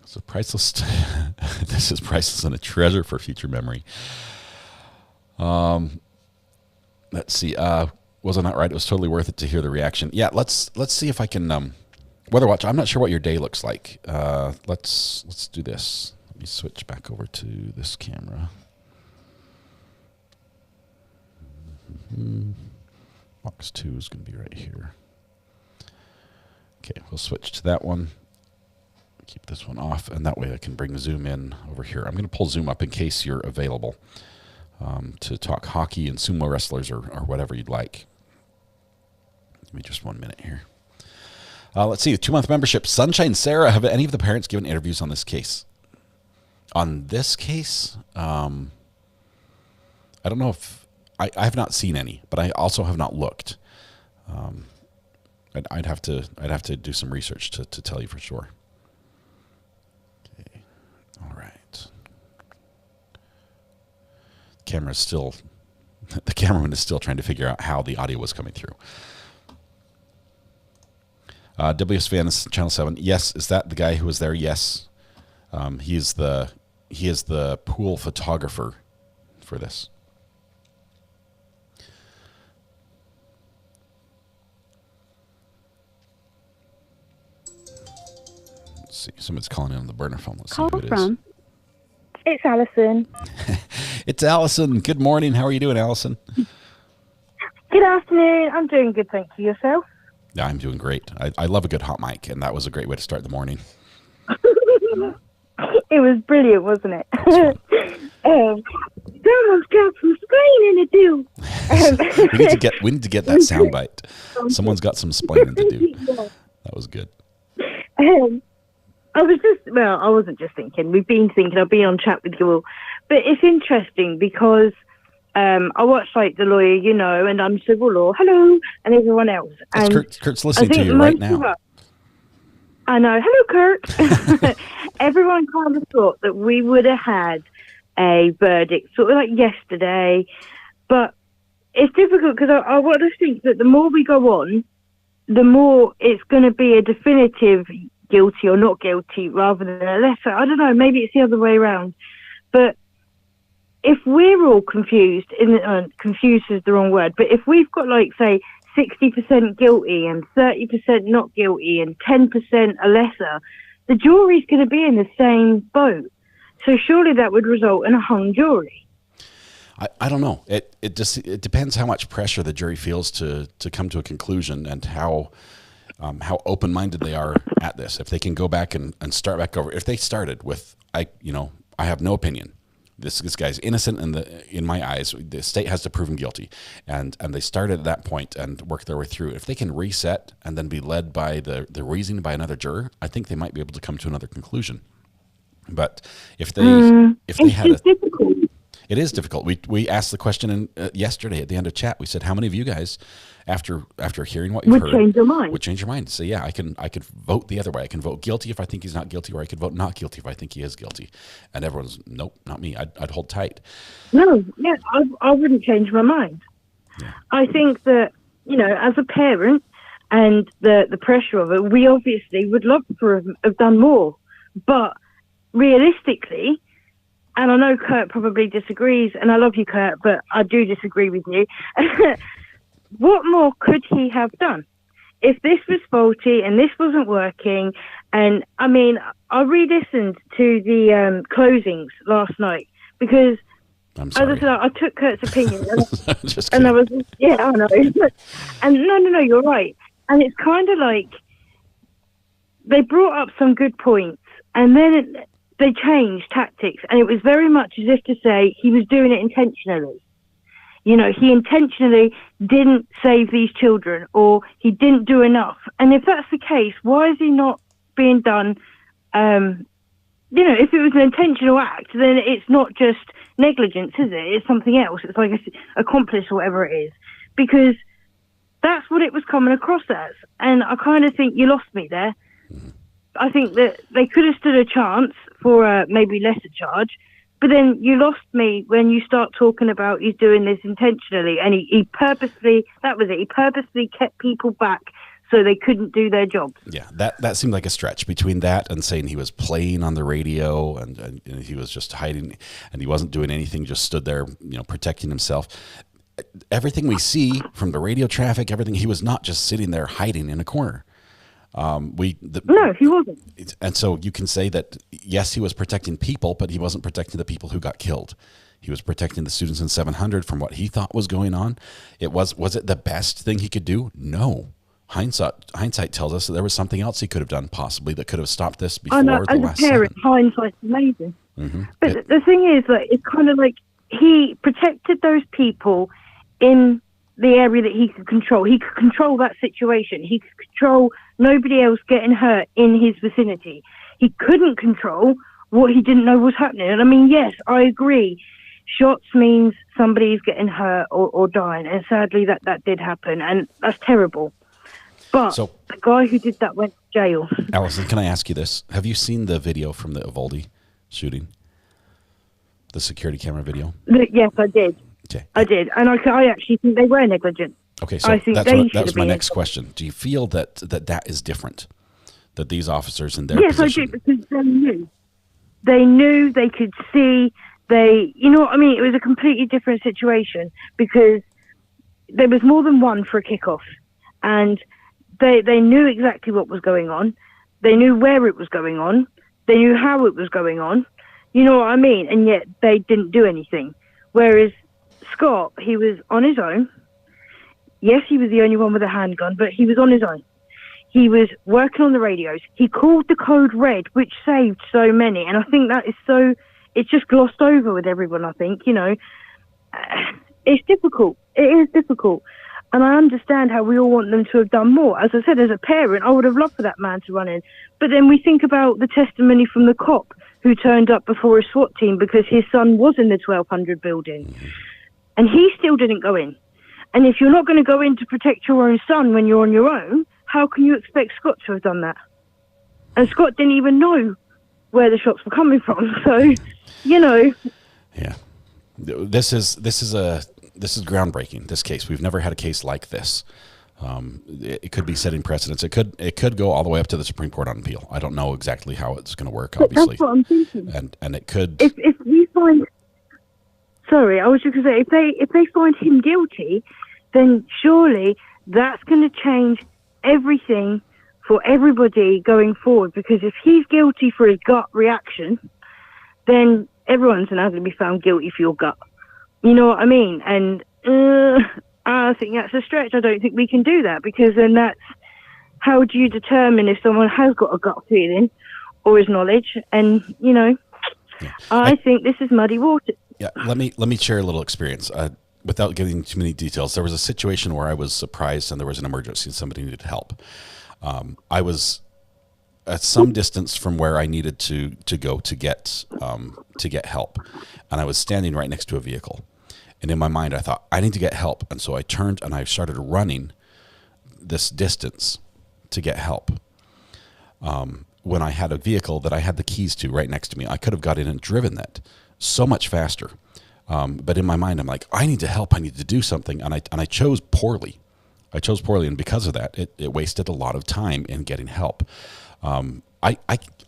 So priceless. This is priceless and a treasure for future memory. Let's see. Was I not right? It was totally worth it to hear the reaction. Yeah, let's see if I can weather watch. I'm not sure what your day looks like. Let's do this. Let me switch back over to this camera. Box 2 is going to be right here. Okay, we'll switch to that one. Keep this one off, and that way I can bring Zoom in over here. I'm going to pull Zoom up in case you're available to talk hockey and sumo wrestlers or whatever you'd like. Give me just 1 minute here. Let's see, 2-month membership. Sunshine Sarah, have any of the parents given interviews on this case? On this case, I don't know if I have not seen any, but I also have not looked. I'd have to do some research to tell you for sure. Okay, all right. The cameraman is still trying to figure out how the audio was coming through. WS Fans Channel 7. Yes, is that the guy who was there? Yes, he is the pool photographer for this. Let's see. Someone's calling in on the burner phone. Let's see who it is. It's Alison. It's Alison. Good morning. How are you doing, Alison? Good afternoon. I'm doing good, thank you. Yourself? Yeah, I'm doing great. I love a good hot mic, and that was a great way to start the morning. It was brilliant, wasn't it? Someone's got some splaining to do. we need to get that soundbite. Someone's got some splaining to do. That was good. I wasn't just thinking. We've been thinking. I've been on chat with you all, but it's interesting because I watch like The Lawyer, and I'm civil law. Hello, and everyone else. And Kurt's listening to you right now. I know. Hello, Kurt. Everyone kind of thought that we would have had a verdict sort of like yesterday, but it's difficult because I want to think that the more we go on, the more it's going to be a definitive guilty or not guilty rather than a lesser. I don't know. Maybe it's the other way around. But if we're all confused, confused is the wrong word, but if we've got like, say, 60% guilty and 30% not guilty and 10% a lesser, the jury's going to be in the same boat. So surely that would result in a hung jury. I don't know. It depends how much pressure the jury feels to come to a conclusion and how open-minded they are at this. If they can go back and start back over. If they started with, I have no opinion. This guy's innocent in my eyes. The state has to prove him guilty. And they started at that point and worked their way through. If they can reset and then be led by the reasoning by another juror, I think they might be able to come to another conclusion. But if they had difficult. It is difficult. We asked the question yesterday at the end of chat. We said, how many of you guys, after hearing what you've heard, would change your mind? So yeah, I could vote the other way. I can vote guilty if I think he's not guilty, or I could vote not guilty if I think he is guilty. And everyone's, nope, not me. I'd hold tight. No, yeah, I wouldn't change my mind. Yeah. I think that, as a parent and the pressure of it, we obviously would love to have done more. But realistically, and I know Kurt probably disagrees, and I love you, Kurt, but I do disagree with you. What more could he have done? If this was faulty and this wasn't working, and I mean, I re-listened to the closings last night because, as I said, I took Kurt's opinion, and I was, yeah, I know, and no, you're right, and it's kind of like they brought up some good points, and then they changed tactics, and it was very much as if to say he was doing it intentionally. He intentionally didn't save these children, or he didn't do enough. And if that's the case, why is he not being done? If it was an intentional act, then it's not just negligence, is it? It's something else. It's like an accomplice or whatever it is. Because that's what it was coming across as. And I kind of think you lost me there. I think that they could have stood a chance for a maybe lesser charge, but then you lost me when you start talking about he's doing this intentionally, and he purposely, that was it, he purposely kept people back so they couldn't do their jobs. Yeah, that seemed like a stretch between that and saying he was playing on the radio and he was just hiding and he wasn't doing anything, just stood there, protecting himself. Everything we see from the radio traffic, everything, he was not just sitting there hiding in a corner. No, he wasn't. And so you can say that, yes, he was protecting people, but he wasn't protecting the people who got killed. He was protecting the students in 700 from what he thought was going on. Was it the best thing he could do? No. Hindsight tells us that there was something else he could have done, possibly, that could have stopped this before the last as a parent, hindsight's amazing. Mm-hmm. But the thing is, it's kind of like he protected those people in the area that he could control. He could control that situation. He could control nobody else getting hurt in his vicinity. He couldn't control what he didn't know was happening. And I mean, yes, I agree. Shots means somebody's getting hurt or dying. And sadly, that did happen. And that's terrible. But the guy who did that went to jail. Allison, can I ask you this? Have you seen the video from the Uvalde shooting? The security camera video? Yes, I did. Okay. I did. And I actually think they were negligent. Okay, so that was my next question. Do you feel that is different? That these officers in their position... Yes, I do, because they knew. They knew, they could see, you know what I mean? It was a completely different situation because there was more than one for a kickoff. And they knew exactly what was going on. They knew where it was going on. They knew how it was going on. You know what I mean? And yet they didn't do anything. Whereas Scott, he was on his own. Yes, he was the only one with a handgun, but he was on his own. He was working on the radios. He called the code red, which saved so many. And I think that is it's just glossed over with everyone, I think, It's difficult. It is difficult. And I understand how we all want them to have done more. As I said, as a parent, I would have loved for that man to run in. But then we think about the testimony from the cop who turned up before a SWAT team because his son was in the 1200 building. And he still didn't go in. And if you're not going to go in to protect your own son when you're on your own, how can you expect Scott to have done that? And Scott didn't even know where the shots were coming from. So, Yeah. This is groundbreaking, this case. We've never had a case like this. It could be setting precedents. It could go all the way up to the Supreme Court on appeal. I don't know exactly how it's going to work, obviously. That's what I'm thinking. And it could... If we find... Sorry, I was just going to say, if they find him guilty, then surely that's going to change everything for everybody going forward. Because if he's guilty for his gut reaction, then everyone's now going to be found guilty for your gut. You know what I mean? And I think that's a stretch. I don't think we can do that because then how do you determine if someone has got a gut feeling or is knowledge? And, I think this is muddy water. Yeah, let me share a little experience. Without getting too many details, there was a situation where I was surprised and there was an emergency and somebody needed help. I was at some distance from where I needed to go to get help, and I was standing right next to a vehicle. And in my mind, I thought, I need to get help. And so I turned and I started running this distance to get help. When I had a vehicle that I had the keys to right next to me, I could have got in and driven that so much faster. But in my mind, I'm like, I need to help. I need to do something. And I chose poorly. And because of that, it wasted a lot of time in getting help. I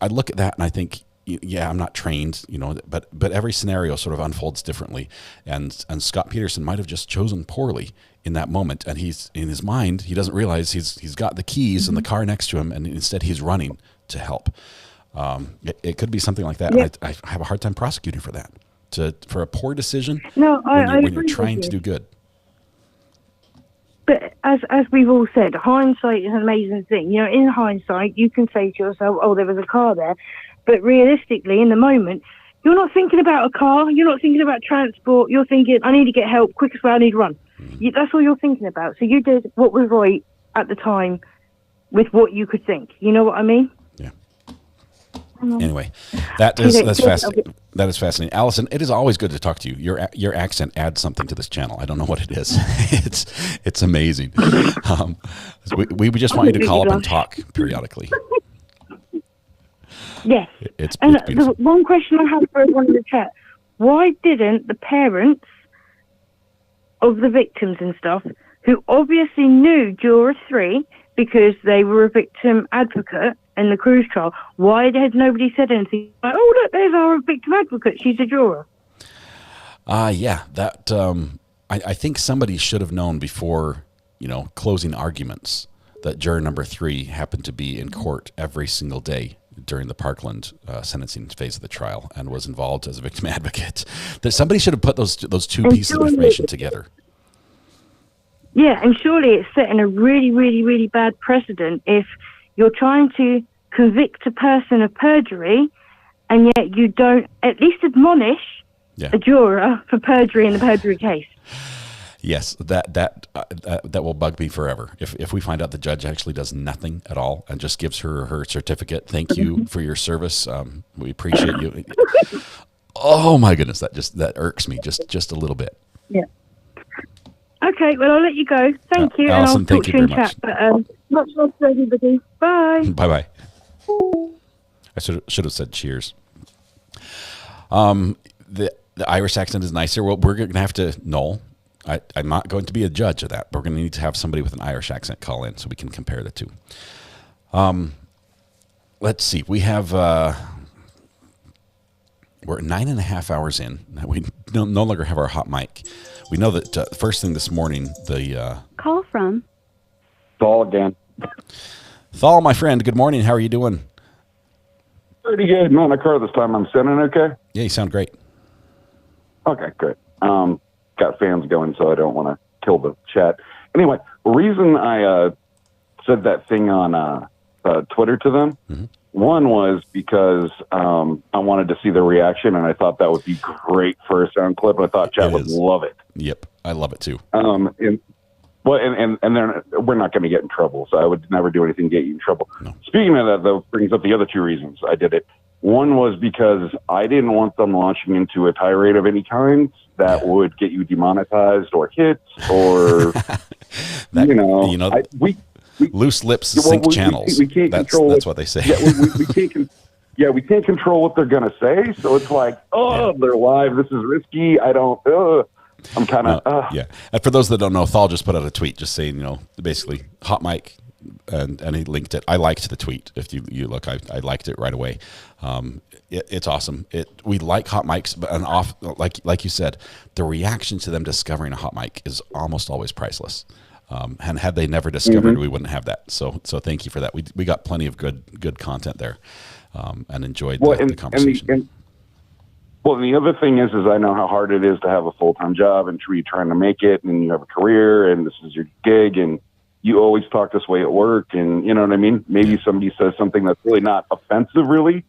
look at that and I think, yeah, I'm not trained, but every scenario sort of unfolds differently. And Scot Peterson might have just chosen poorly in that moment. And he's in his mind, he doesn't realize he's got the keys in the car next to him, and instead he's running to help. It could be something like that. Yeah. I have a hard time prosecuting for that. For a poor decision when you're trying to do good. But as we've all said, hindsight is an amazing thing. In hindsight, you can say to yourself, oh, there was a car there. But realistically, in the moment, you're not thinking about a car. You're not thinking about transport. You're thinking, I need to get help. Quickest way, I need to run. That's all you're thinking about. So you did what was right at the time with what you could think. You know what I mean? Yeah. Anyway, that's fascinating. That is fascinating. Allison, it is always good to talk to you. Your accent adds something to this channel. I don't know what it is. It's amazing. We just want you to call up and talk periodically. Yes. It's the one question I have for everyone in the chat: why didn't the parents of the victims and stuff, who obviously knew Juror 3 because they were a victim advocate in the Cruz trial, why had nobody said anything like, oh, look, there's our victim advocate, she's a juror? Yeah, that I think somebody should have known before, closing arguments, that juror number 3 happened to be in court every single day during the Parkland sentencing phase of the trial and was involved as a victim advocate. That somebody should have put those two pieces of information together. Yeah, and surely it's setting a really, really, really bad precedent if you're trying to convict a person of perjury and yet you don't at least admonish a juror for perjury in the perjury case. Yes, that will bug me forever. If we find out the judge actually does nothing at all and just gives her certificate, thank you for your service. We appreciate you. Oh my goodness, that irks me just a little bit. Yeah. Okay, well I'll let you go. Thank you, Allison, and I'll talk to you in chat. But much love to everybody. Bye. Bye. I should have said cheers. The Irish accent is nicer. Well, we're going to have to Noel. I'm not going to be a judge of that, but we're going to need to have somebody with an Irish accent call in so we can compare the two. Let's see. We have, we're 9.5 hours in. We no longer have our hot mic. We know that first thing this morning, the... Call from? Thal again. Thal, my friend, good morning. How are you doing? Pretty good. Not in a car this time. I'm sounding okay? Yeah, you sound great. Okay, great. Got fans going, so I don't want to kill the chat. Anyway, the reason I said that thing on Twitter to them, one was because I wanted to see their reaction, and I thought that would be great for a sound clip, and I thought chat would love it. Yep, I love it too. And we're not going to get in trouble, so I would never do anything to get you in trouble. No. Speaking of that, though, brings up the other two reasons I did it. One was because I didn't want them launching into a tirade of any kind that would get you demonetized or hit or, loose lips sink channels. We can't control that's what they say. Yeah, we can't control what they're going to say. So it's like, they're live. This is risky. I'm kind of, Yeah. And for those that don't know, Thal just put out a tweet just saying, basically hot mic. And he linked it. I liked the tweet. If you look, I liked it right away. It's awesome. We like hot mics, but like you said, the reaction to them discovering a hot mic is almost always priceless. And had they never discovered, we wouldn't have that. So thank you for that. We got plenty of good content there, and enjoyed the conversation. And the other thing is I know how hard it is to have a full-time job and you're trying to make it, and you have a career, and this is your gig, and you always talk this way at work, and you know what I mean? Maybe somebody says something that's really not offensive, really,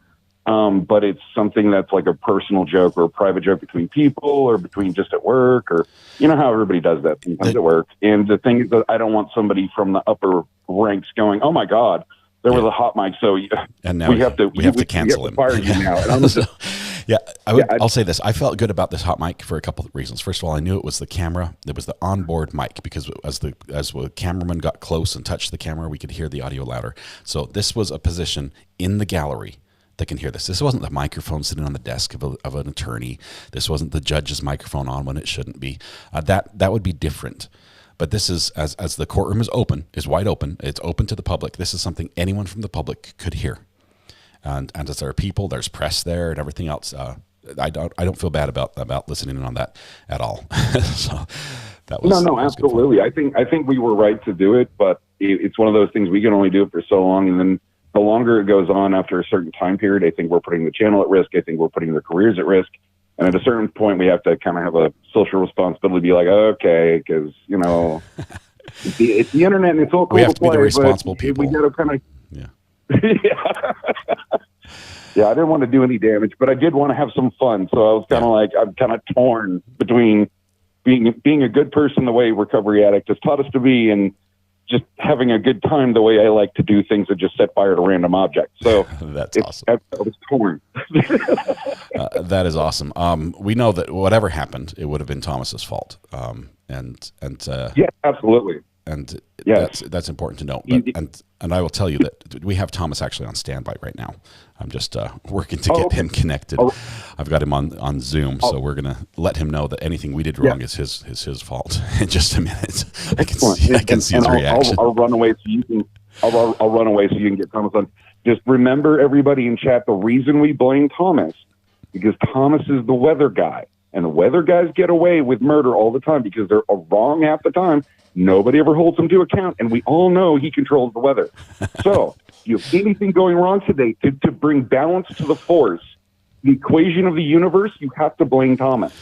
but it's something that's like a personal joke or a private joke between people or between just at work, or you know how everybody does that sometimes at work. And the thing is that I don't want somebody from the upper ranks going, oh my God, There was a hot mic, so and now we have to cancel him. Fire you now. And I'm just, I'll say this. I felt good about this hot mic for a couple of reasons. First of all, I knew it was the camera. It was the onboard mic, because as the cameraman got close and touched the camera, we could hear the audio louder. So this was a position in the gallery that can hear this. This wasn't the microphone sitting on the desk of an attorney. This wasn't the judge's microphone on when it shouldn't be. That would be different. But this is, as the courtroom is wide open, it's open to the public. This is something anyone from the public could hear. And as there are people, there's press there and everything else. I don't feel bad about listening in on that at all. So that was no, absolutely. I think we were right to do it, but it's one of those things, we can only do it for so long, and then the longer it goes on after a certain time period, I think we're putting the channel at risk. I think we're putting their careers at risk. And at a certain point, we have to kind of have a social responsibility, be like, okay, because, you know, it's the internet and it's all cool. We have to be the responsible people. We got to kind of, yeah, I didn't want to do any damage, but I did want to have some fun. So I was kind of like, I'm kind of torn between being a good person the way Recovery Addict has taught us to be, and just having a good time the way I like to do things that just set fire to random objects. So that's awesome. I was torn. That is awesome. We know that whatever happened, it would have been Thomas's fault. Yeah, absolutely. And that's important to note. But, and I will tell you that we have Thomas actually on standby right now. I'm just working to get him connected. I've got him on Zoom, so we're gonna let him know that anything we did wrong is his fault. In just a minute, I can see his reaction. I'll run away so you can. I'll run away so you can get Thomas on. Just remember, everybody in chat, the reason we blame Thomas, because Thomas is the weather guy, and the weather guys get away with murder all the time because they're wrong half the time. Nobody ever holds him to account, and we all know he controls the weather. So, you have anything going wrong today to bring balance to the force, the equation of the universe, you have to blame Thomas.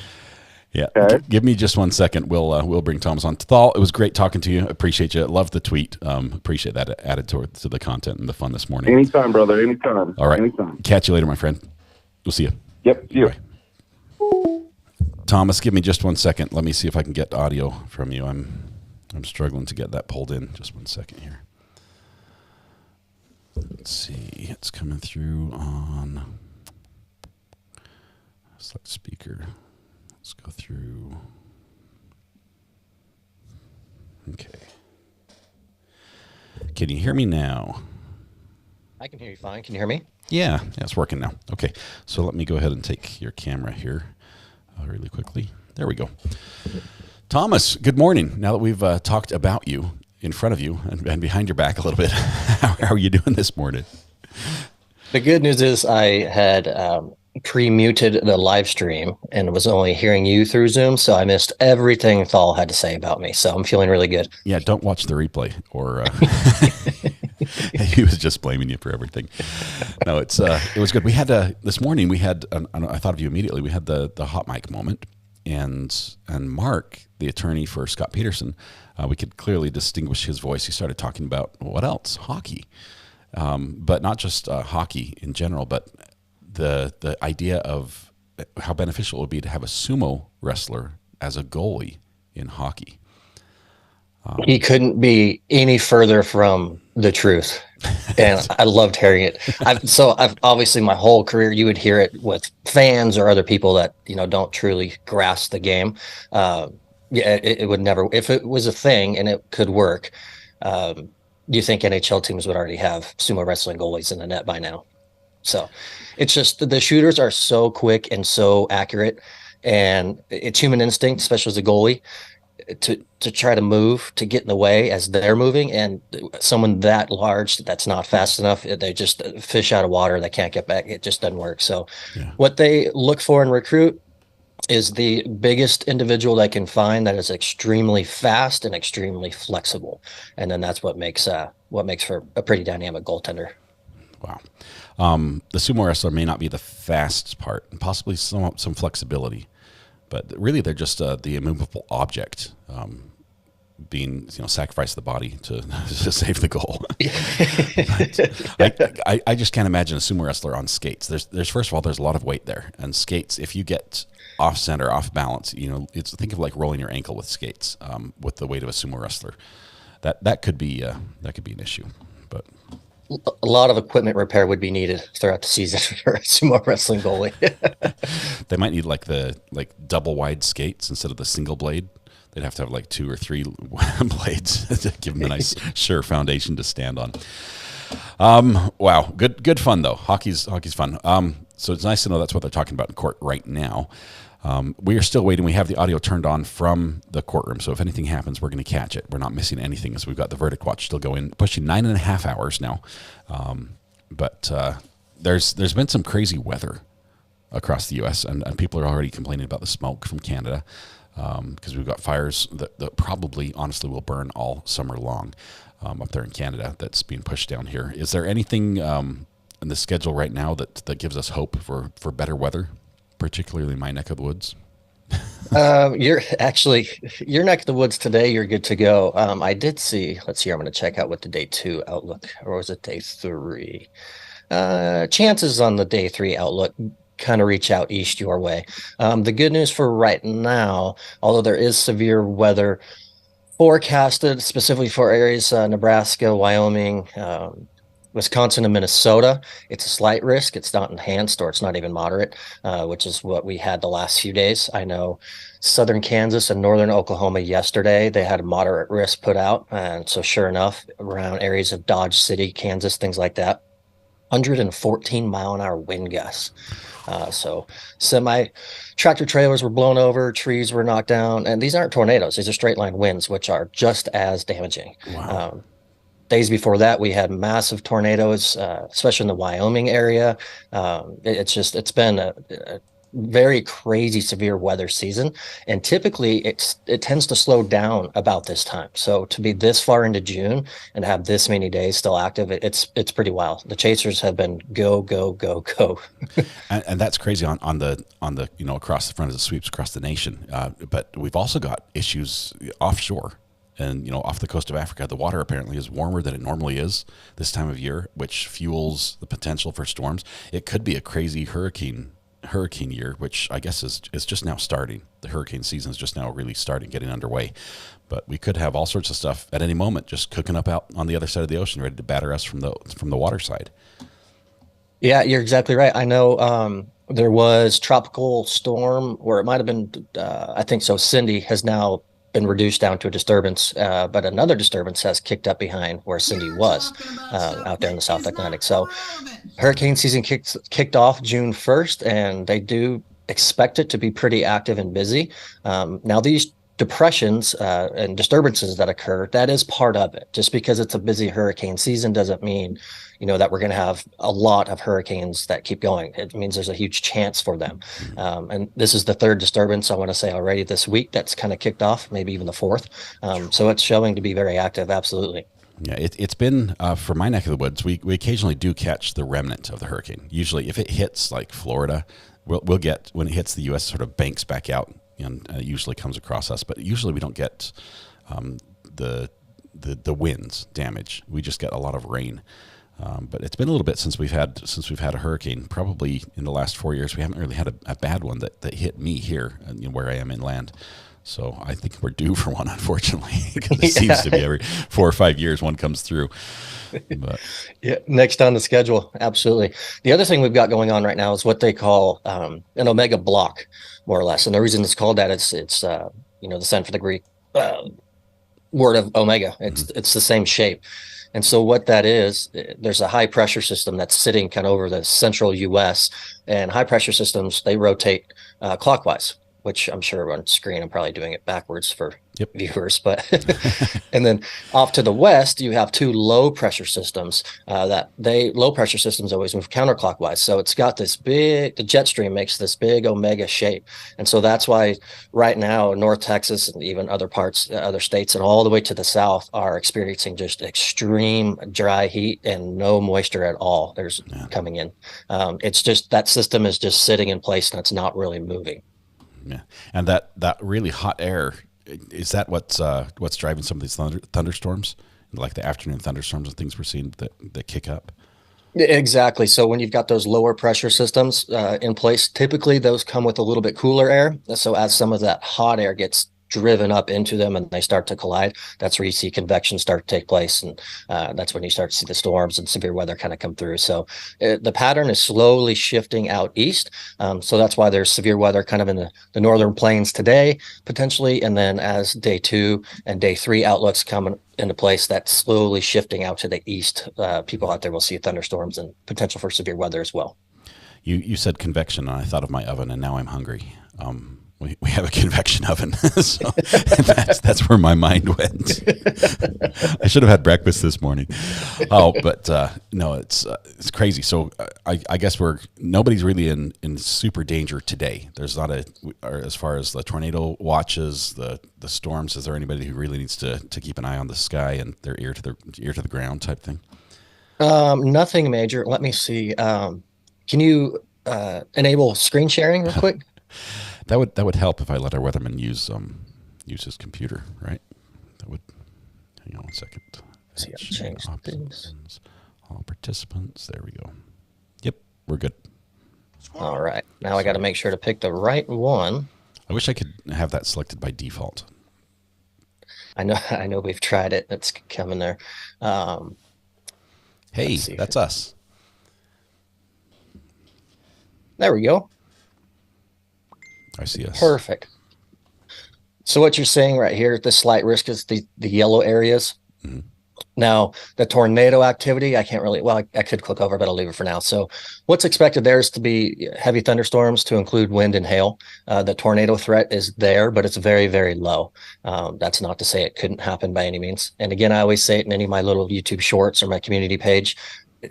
Yeah, okay? Give me just 1 second. We'll bring Thomas on. Thal, it was great talking to you. Appreciate you. Love the tweet. Appreciate that added to the content and the fun this morning. Anytime, brother. Anytime. All right. Anytime. Catch you later, my friend. We'll see you. Yep. See you. Bye. Thomas, give me just 1 second. Let me see if I can get audio from you. I'm struggling to get that pulled in. Just 1 second here. Let's see. It's coming through on select speaker. Let's go through. Okay. Can you hear me now? I can hear you fine. Can you hear me? Yeah, it's working now. Okay. So let me go ahead and take your camera here really quickly. There we go. Thomas, good morning. Now that we've talked about you in front of you and behind your back a little bit, how are you doing this morning? The good news is I had pre-muted the live stream and was only hearing you through Zoom, so I missed everything Thal had to say about me. So I'm feeling really good. Yeah, don't watch the replay, or he was just blaming you for everything. No, it was good. We had this morning. We had I thought of you immediately. We had the hot mic moment. And Mark, the attorney for Scot Peterson, we could clearly distinguish his voice. He started talking about what else? Hockey, but not just hockey in general, but the idea of how beneficial it would be to have a sumo wrestler as a goalie in hockey. He couldn't be any further from the truth, and I loved hearing it. I've obviously my whole career, you would hear it with fans or other people that don't truly grasp the game. It would never, if it was a thing and it could work. You think NHL teams would already have sumo wrestling goalies in the net by now? So it's just the shooters are so quick and so accurate, and it's human instinct, especially as a goalie, to try to move, to get in the way as they're moving, and someone that large that's not fast enough, they just fish out of water. They can't get back. It just doesn't work. So what they look for and recruit is the biggest individual they can find that is extremely fast and extremely flexible, and then that's what makes for a pretty dynamic goaltender. Wow. The sumo wrestler may not be the fastest part, and possibly some flexibility, but really they're just the immovable object, being sacrifice the body to save the goal. I just can't imagine a sumo wrestler on skates. There's first of all, there's a lot of weight there, and skates, if you get off center, off balance, think of like rolling your ankle with skates, with the weight of a sumo wrestler. That could be an issue, but A lot of equipment repair would be needed throughout the season for a sumo wrestling goalie. They might need like the double wide skates instead of the single blade. They'd have to have like 2 or 3 blades to give them a nice sure foundation to stand on. Wow, good fun though. Hockey's fun. So it's nice to know that's what they're talking about in court right now. We are still waiting. We have the audio turned on from the courtroom, so if anything happens, we're going to catch it. We're not missing anything, as we've got the verdict watch still going, pushing 9.5 hours now. But there's been some crazy weather across the U.S., and people are already complaining about the smoke from Canada, because we've got fires that probably, honestly, will burn all summer long up there in Canada that's being pushed down here. Is there anything in the schedule right now that gives us hope for better weather, particularly in my neck of the woods? Your neck of the woods today, you're good to go. I did see, let's see, I'm going to check out what the day 2 outlook, or was it day 3? Chances on the day 3 outlook kind of reach out east your way. The good news for right now, although there is severe weather forecasted specifically for areas, Nebraska, Wyoming, Wisconsin and Minnesota, it's a slight risk. It's not enhanced, or it's not even moderate, which is what we had the last few days. I know southern Kansas and northern Oklahoma yesterday, they had a moderate risk put out. And so sure enough, around areas of Dodge City, Kansas, things like that, 114 mile an hour wind gusts. So semi tractor trailers were blown over, trees were knocked down, and these aren't tornadoes. These are straight line winds, which are just as damaging. Wow. Days before that, we had massive tornadoes, especially in the Wyoming area. It's been a very crazy severe weather season, and typically it tends to slow down about this time. So to be this far into June and have this many days still active, it's pretty wild. The chasers have been go and that's crazy on the across the front of the sweeps across the nation. But we've also got issues offshore. And, off the coast of Africa, the water apparently is warmer than it normally is this time of year, which fuels the potential for storms. It could be a crazy hurricane year, which I guess is just now starting. The hurricane season is just now really starting, getting underway. But we could have all sorts of stuff at any moment just cooking up out on the other side of the ocean, ready to batter us from the water side. Yeah, you're exactly right. I know there was tropical storm, or it might have been, I think so, Cindy has now been reduced down to a disturbance, but another disturbance has kicked up behind where Cindy was out there in the South Atlantic. So hurricane season kicked off June 1st, and they do expect it to be pretty active and busy. Now these depressions and disturbances that occur, that is part of it. Just because it's a busy hurricane season doesn't mean that we're going to have a lot of hurricanes that keep going. It means there's a huge chance for them. And this is the 3rd disturbance, I want to say, already this week that's kind of kicked off, maybe even the 4th. So it's showing to be very active. Absolutely. Yeah, it's been, for my neck of the woods, we occasionally do catch the remnant of the hurricane. Usually if it hits like Florida, we'll get, when it hits the U.S., sort of banks back out, and it usually comes across us. But usually we don't get the winds damage. We just get a lot of rain. But it's been a little bit since we've had a hurricane. Probably in the last 4 years, we haven't really had a bad one that hit me here, where I am inland. So I think we're due for one, unfortunately, because it seems to be every 4 or 5 years one comes through. But yeah, next on the schedule, absolutely. The other thing we've got going on right now is what they call an omega block, more or less. And the reason it's called that is it's the Sanskrit for the Greek word of omega. It's the same shape. And so what that is, there's a high pressure system that's sitting kind of over the central U.S. and high pressure systems, they rotate clockwise, which I'm sure on screen, I'm probably doing it backwards for viewers, but and then off to the west, you have 2 low pressure systems low pressure systems always move counterclockwise. So it's got the jet stream makes this big omega shape. And so that's why right now, North Texas and even other parts, other states, and all the way to the south are experiencing just extreme dry heat and no moisture at all. Coming in. It's just, that system is just sitting in place and it's not really moving. Yeah. And that really hot air, is that what's driving some of these thunderstorms, like the afternoon thunderstorms and things we're seeing that kick up? Exactly. So when you've got those lower pressure systems in place, typically those come with a little bit cooler air. So as some of that hot air gets driven up into them and they start to collide, that's where you see convection start to take place. And that's when you start to see the storms and severe weather kind of come through. So the pattern is slowly shifting out east. So that's why there's severe weather kind of in the northern plains today, potentially. And then as day 2 and day 3 outlooks come into place, that's slowly shifting out to the east. People out there will see thunderstorms and potential for severe weather as well. You said convection, and I thought of my oven, and now I'm hungry. We have a convection oven, so that's where my mind went. I should have had breakfast this morning. Oh, but no, it's crazy. So I guess nobody's really in super danger today. There's not as far as the tornado watches, the storms. Is there anybody who really needs to keep an eye on the sky and their ear to the ground type thing? Nothing major. Let me see. Can you enable screen sharing real quick? That would help if I let our weatherman use his computer, right? That would. Hang on one second. Change options. All participants. There we go. Yep, we're good. All right. Now I got to make sure to pick the right one. I wish I could have that selected by default. I know we've tried it. It's coming there. Hey, that's us. There we go. I see us. Perfect. So what you're saying right here, the slight risk is the yellow areas. Mm-hmm. Now, the tornado activity, I could click over, but I'll leave it for now. So what's expected there is to be heavy thunderstorms to include wind and hail. The tornado threat is there, but it's very, very low. That's not to say it couldn't happen by any means. And again, I always say it in any of my little YouTube shorts or my community page,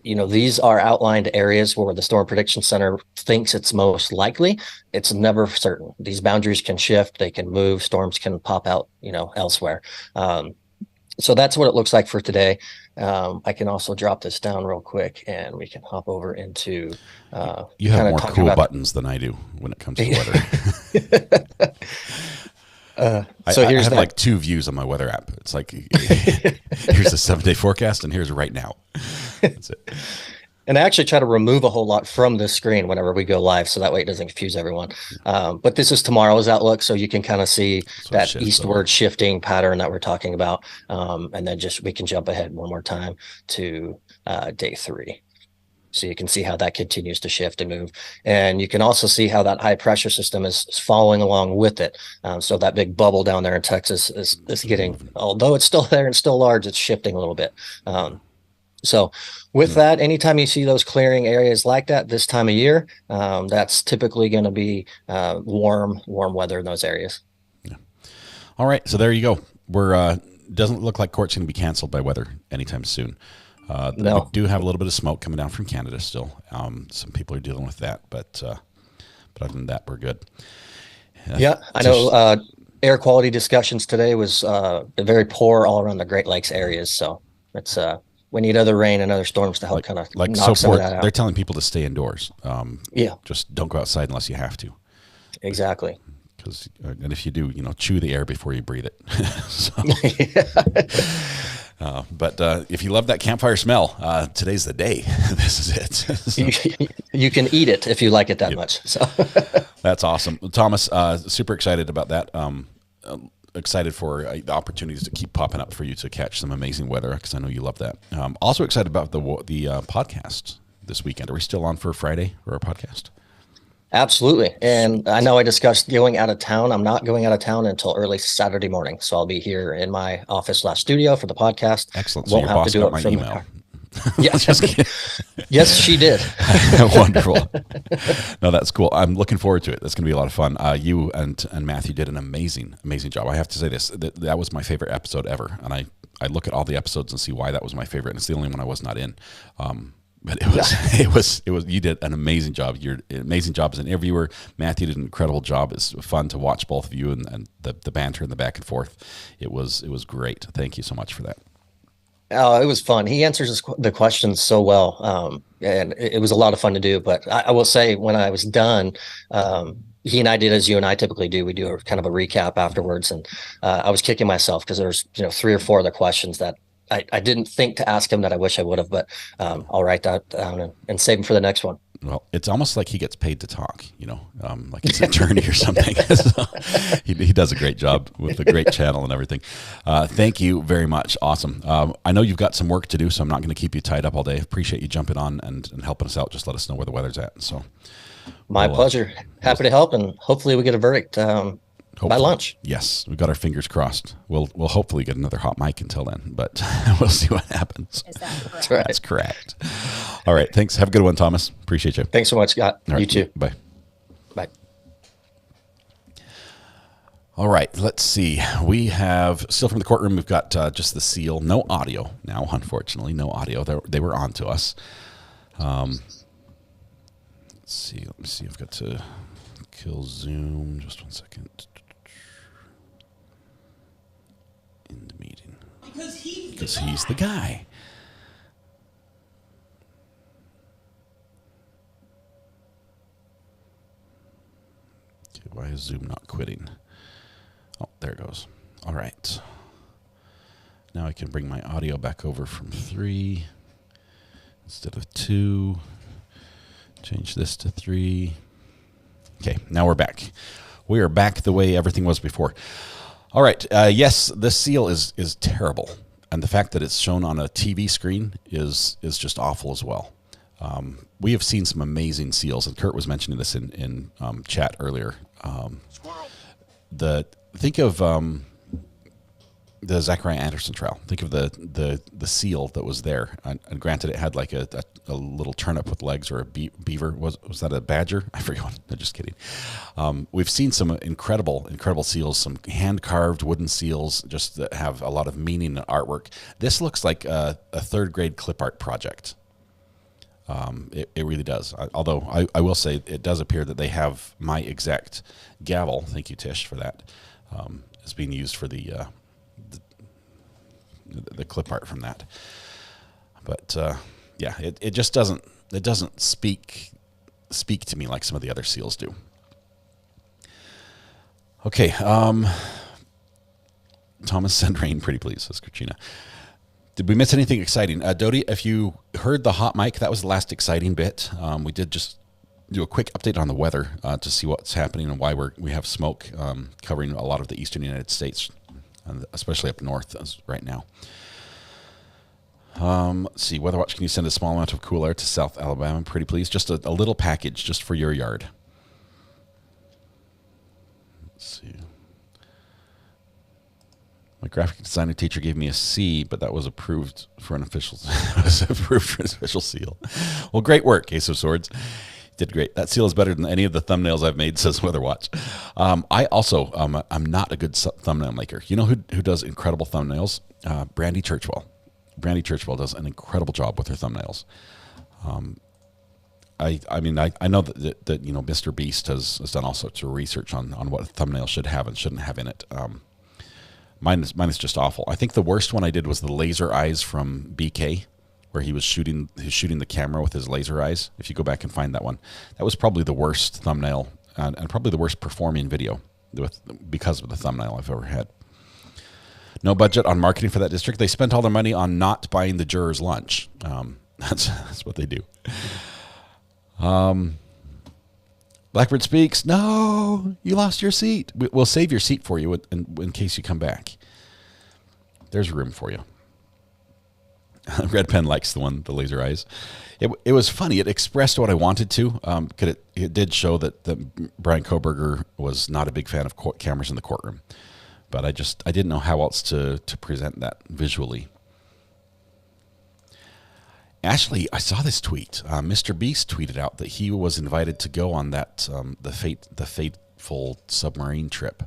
these are outlined areas where the Storm Prediction Center thinks it's most likely. It's never certain. These boundaries can shift, they can move, storms can pop out, elsewhere. So that's what it looks like for today. I can also drop this down real quick and we can hop over into. You have more cool buttons than I do when it comes to weather. So I have like 2 views on my weather app. It's like, here's the 7-day forecast and here's right now. That's it. And I actually try to remove a whole lot from this screen whenever we go live, so that way it doesn't confuse everyone. But this is tomorrow's outlook, so you can kind of see that eastward shifting pattern that we're talking about. And then we can jump ahead one more time to day 3. So you can see how that continues to shift and move. And you can also see how that high pressure system is following along with it. So that big bubble down there in Texas is getting, although it's still there and still large, it's shifting a little bit. So with that, anytime you see those clearing areas like that this time of year, that's typically going to be warm weather in those areas. Yeah. All right. So there you go. Doesn't look like court's going to be canceled by weather anytime soon. No. We do have a little bit of smoke coming down from Canada still. Some people are dealing with that, but other than that, we're good. Yeah, I know air quality discussions today was very poor all around the Great Lakes areas. So it's we need other rain and other storms to help kind of knock some of that out. They're telling people to stay indoors. Yeah. Just don't go outside unless you have to. Exactly. And if you do, chew the air before you breathe it. But if you love that campfire smell, today's the day. This is it. So, you can eat it if you like it that much. So that's awesome. Thomas, super excited about that. Excited for the opportunities to keep popping up for you to catch some amazing weather, because I know you love that. Also excited about the podcast this weekend. Are we still on for Friday for our podcast? Absolutely. And I know I discussed going out of town. I'm not going out of town until early Saturday morning. So I'll be here in my office/studio for the podcast. Excellent. So your boss got my email. Yeah. Yes, she did. Wonderful. No, that's cool. I'm looking forward to it. That's going to be a lot of fun. You and Matthew did an amazing job. I have to say this, that was my favorite episode ever. And I look at all the episodes and see why that was my favorite. And it's the only one I was not in. But it was you did an amazing job. You're amazing job as an interviewer. Matthew did an incredible job. It's fun to watch both of you and the banter and the back and forth. It was great. Thank you so much for that. Oh, it was fun. He answers the questions so well, and it was a lot of fun to do. But I will say, when I was done, he and I did as you and I typically do. We do a kind of a recap afterwards, and I was kicking myself because there's 3 or 4 other questions that I didn't think to ask him that I wish I would have, but I'll write that down and save him for the next one. Well, it's almost like he gets paid to talk, like he's an attorney or something. So he does a great job with a great channel and everything. Thank you very much. Awesome. I know you've got some work to do, so I'm not going to keep you tied up all day. Appreciate you jumping on and helping us out. Just let us know where the weather's at. So, my pleasure. Happy to help, and hopefully we get a verdict by lunch. Yes, we've got our fingers crossed. We'll hopefully get another hot mic until then, but we'll see what happens. Is that correct? That's right. That's correct. All right. Thanks. Have a good one, Thomas. Appreciate you. Thanks so much, Scott. All right, you too. Bye. Bye. All right. Let's see. We have still from the courtroom. We've got just the seal. No audio now, unfortunately. No audio. They were on to us. Let's see. Let me see. I've got to kill Zoom. Just 1 second. In the meeting. Because he's the guy. Okay, why is Zoom not quitting? Oh, there it goes. All right. Now I can bring my audio back over from 3 instead of 2. Change this to 3. Okay, now we're back. We are back the way everything was before. All right. Yes, this seal is terrible, and the fact that it's shown on a TV screen is just awful as well. We have seen some amazing seals, and Kurt was mentioning this in chat earlier. Think of the Zachariah Anderson trial. Think of the seal that was there, and granted, it had like a little turnip with legs, or a beaver. Was that a badger? I forget. No, just kidding. We've seen some incredible seals, some hand carved wooden seals, just that have a lot of meaning and artwork. This looks like a third grade clip art project. It really does. Although I will say it does appear that they have my exact gavel. Thank you, Tish, for that. Is being used for the clip art from that. But yeah, it just doesn't speak to me like some of the other seals do. Okay, Thomas, send rain, pretty please, says Katrina. Did we miss anything exciting? Dodie, if you heard the hot mic, that was the last exciting bit. We did just do a quick update on the weather to see what's happening and why we have smoke covering a lot of the eastern United States, especially up north right now. Let's see. Weather Watch, can you send a small amount of cool air to South Alabama? Pretty please. Just a little package just for your yard. Let's see. My graphic designer teacher gave me a C, but that was approved for an official seal. Well, great work, Ace of Swords. Did great. That seal is better than any of the thumbnails I've made, says Weather Watch. I also, I'm not a good thumbnail maker. You know who does incredible thumbnails? Brandy Churchwell. Brandy Churchwell does an incredible job with her thumbnails. I mean, I know that Mr. Beast has done all sorts of research on what a thumbnail should have and shouldn't have in it. Mine is just awful. I think the worst one I did was the laser eyes from BK, where he was shooting the camera with his laser eyes. If you go back and find that one, that was probably the worst thumbnail and probably the worst performing video because of the thumbnail I've ever had. No budget on marketing for that district. They spent all their money on not buying the jurors lunch. That's what they do. Blackbird speaks. No, you lost your seat. We'll save your seat for you in case you come back. There's room for you. Red Pen likes the laser eyes. It was funny. It expressed what I wanted to. Because it did show that Brian Koberger was not a big fan of cameras in the courtroom. But I didn't know how else to present that visually. Actually, I saw this tweet. Mr. Beast tweeted out that he was invited to go on that the fateful submarine trip,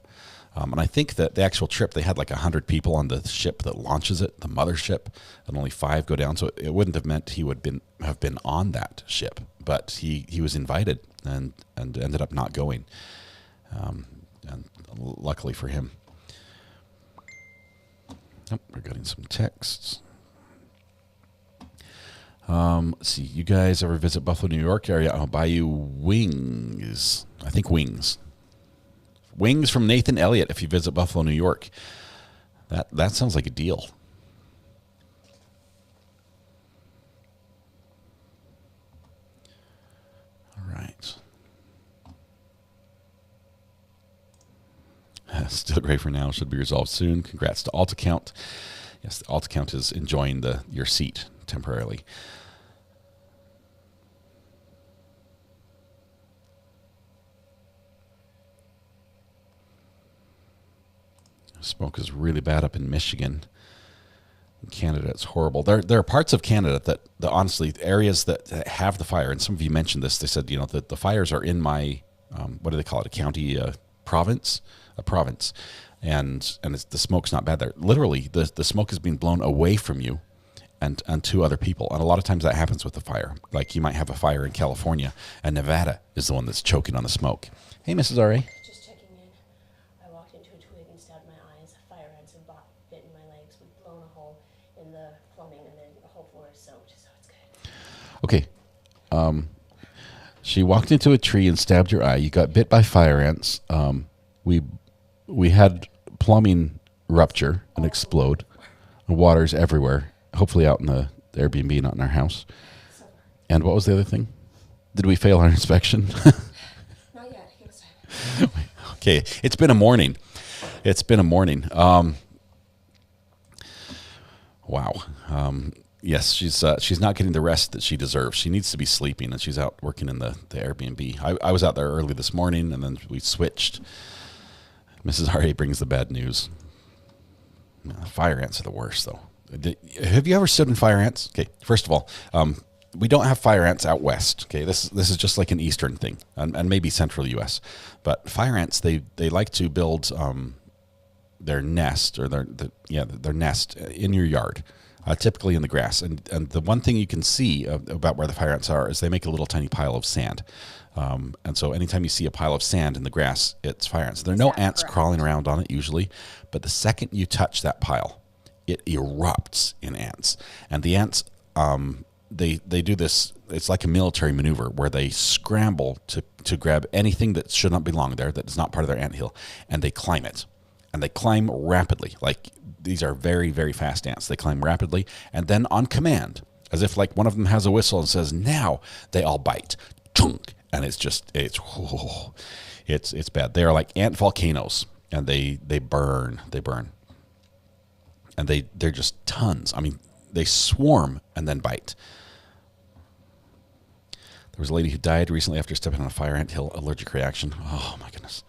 and I think that the actual trip, they had like 100 people on the ship that launches it, the mothership, and only 5 go down. So it wouldn't have meant he would have been on that ship, but he was invited and ended up not going, and luckily for him. Oh, we're getting some texts. Let's see. You guys ever visit Buffalo, New York area? I'll buy you wings. I think wings. Wings from Nathan Elliott if you visit Buffalo, New York. That sounds like a deal. right. Still gray for now. Should be resolved soon. Congrats to alt account. Yes, the alt account is enjoying your seat temporarily. Smoke is really bad up in Michigan. In Canada, it's horrible. There are parts of Canada that honestly, areas that have the fire, and some of you mentioned this, they said, that the fires are in my, what do they call it, a county, province? A province. And the smoke's not bad there. Literally, the smoke is being blown away from you and to other people. And a lot of times that happens with the fire. Like you might have a fire in California, and Nevada is the one that's choking on the smoke. Hey, Mrs. R.A. Just checking in. I walked into a twig and stabbed my eyes. Fire ants have bitten my legs. We've blown a hole in the plumbing, and then the whole floor is soaked, so it's good. Okay. She walked into a tree and stabbed your eye. You got bit by fire ants. We had plumbing rupture and explode. And water's everywhere. Hopefully out in the Airbnb, not in our house. And what was the other thing? Did we fail our inspection? Not yet. Give us time. Okay. It's been a morning. Wow. Yes, she's not getting the rest that she deserves. She needs to be sleeping, and she's out working in the Airbnb. I was out there early this morning, and then we switched. Mrs. R.A. brings the bad news. Fire ants are the worst, though. Have you ever stood in fire ants? Okay, first of all, we don't have fire ants out west. Okay, this is just like an eastern thing, and maybe central U.S. But fire ants, they like to build their nest or their nest in your yard. Typically in the grass. And the one thing you can see about where the fire ants are is they make a little tiny pile of sand. And so anytime you see a pile of sand in the grass, it's fire ants. There are no ants crawling around on it usually, but the second you touch that pile, it erupts in ants. And the ants, they do this, it's like a military maneuver where they scramble to grab anything that should not belong there, that is not part of their anthill, and they climb it. And they climb rapidly. Like, these are very, very fast ants. They climb rapidly, and then on command, as if like one of them has a whistle and says, now, they all bite. Chunk. And it's bad. They are like ant volcanoes, and they burn. And they're just tons. I mean, they swarm and then bite. There was a lady who died recently after stepping on a fire ant hill, allergic reaction. Oh my goodness.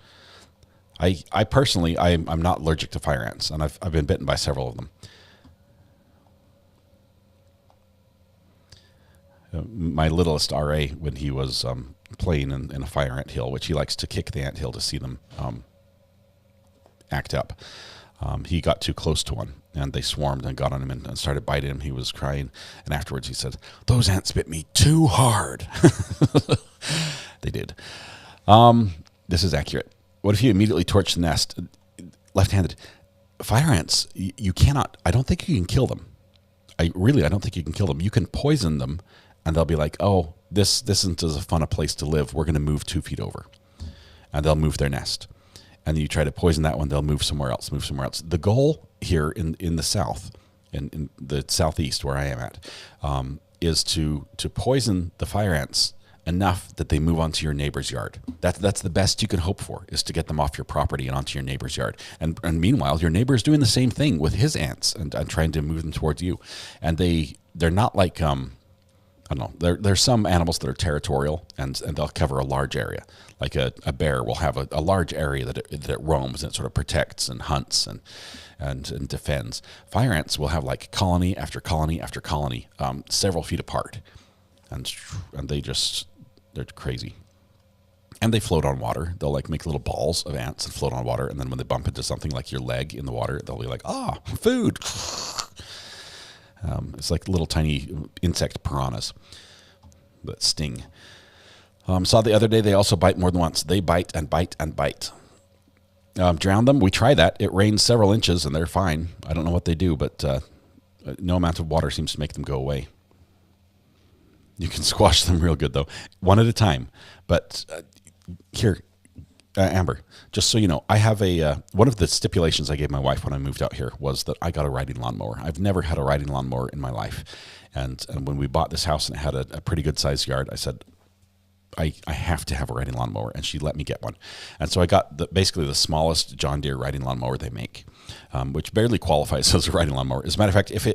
I personally, I'm not allergic to fire ants, and I've been bitten by several of them. My littlest RA, when he was playing in a fire ant hill, which he likes to kick the ant hill to see them act up, he got too close to one, and they swarmed and got on him and started biting him. He was crying, and afterwards he said, "Those ants bit me too hard." They did. This is accurate. What if you immediately torch the nest? Left-handed. Fire ants, you cannot, I don't think you can kill them. I don't think you can kill them. You can poison them, and they'll be like, oh, this isn't as fun a place to live. We're going to move 2 feet over. And they'll move their nest. And you try to poison that one, they'll move somewhere else. The goal here in the south, in the southeast where I am at, is to poison the fire ants enough that they move onto your neighbor's yard. That's the best you can hope for, is to get them off your property and onto your neighbor's yard. And meanwhile, your neighbor is doing the same thing with his ants and trying to move them towards you. And they're not like, I don't know, there's some animals that are territorial and they'll cover a large area. Like a bear will have a large area that it roams and it sort of protects and hunts and defends. Fire ants will have like colony after colony after colony, several feet apart. And they're crazy. And they float on water. They'll like make little balls of ants and float on water. And then when they bump into something like your leg in the water, they'll be like, food. It's like little tiny insect piranhas that sting. Saw the other day, they also bite more than once. They bite and bite and bite. Drown them. We try that. It rains several inches and they're fine. I don't know what they do, but no amount of water seems to make them go away. You can squash them real good, though, one at a time. But here, Amber, just so you know, I have one of the stipulations I gave my wife when I moved out here was that I got a riding lawnmower. I've never had a riding lawnmower in my life. And when we bought this house and it had a pretty good sized yard, I said, I have to have a riding lawnmower, and she let me get one. And so I got basically the smallest John Deere riding lawnmower they make, which barely qualifies as a riding lawnmower. As a matter of fact, if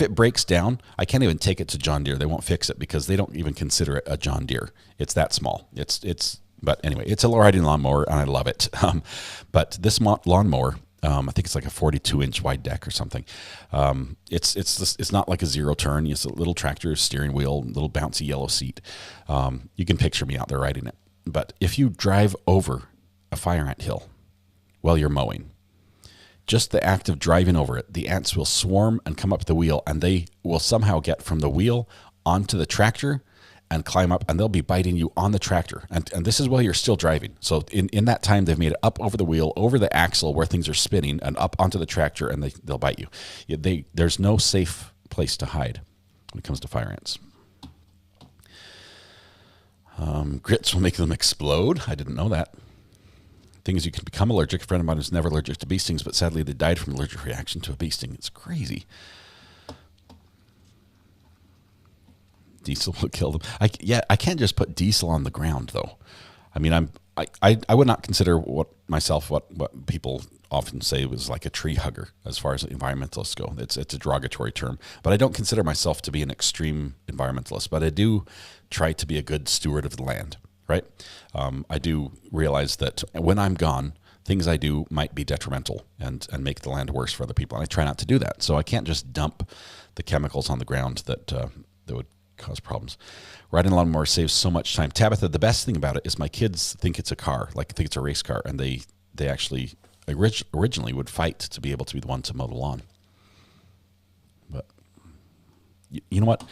it breaks down, I can't even take it to John Deere. They won't fix it because they don't even consider it a John Deere. It's that small. But anyway, it's a riding lawnmower, and I love it. But this lawnmower, I think it's like a 42-inch wide deck or something. It's not like a zero turn. It's a little tractor steering wheel, little bouncy yellow seat. You can picture me out there riding it. But if you drive over a fire ant hill while you're mowing, just the act of driving over it, the ants will swarm and come up the wheel, and they will somehow get from the wheel onto the tractor and climb up, and they'll be biting you on the tractor. And this is while you're still driving. So in that time, they've made it up over the wheel, over the axle where things are spinning, and up onto the tractor, and they'll bite you. There's no safe place to hide when it comes to fire ants. Grits will make them explode. I didn't know that. Thing is, you can become allergic. A friend of mine was never allergic to bee stings, but sadly they died from an allergic reaction to a bee sting. It's crazy. Diesel will kill them. I can't just put diesel on the ground though. I mean, I would not consider what people often say was like a tree hugger as far as environmentalists go. It's a derogatory term, but I don't consider myself to be an extreme environmentalist. But I do try to be a good steward of the land. Right? I do realize that when I'm gone, things I do might be detrimental and make the land worse for other people. And I try not to do that. So I can't just dump the chemicals on the ground that would cause problems. Riding a lawnmower saves so much time. Tabitha, the best thing about it is my kids think it's a car, like think it's a race car, and they actually originally would fight to be able to be the one to mow the lawn. But you know what?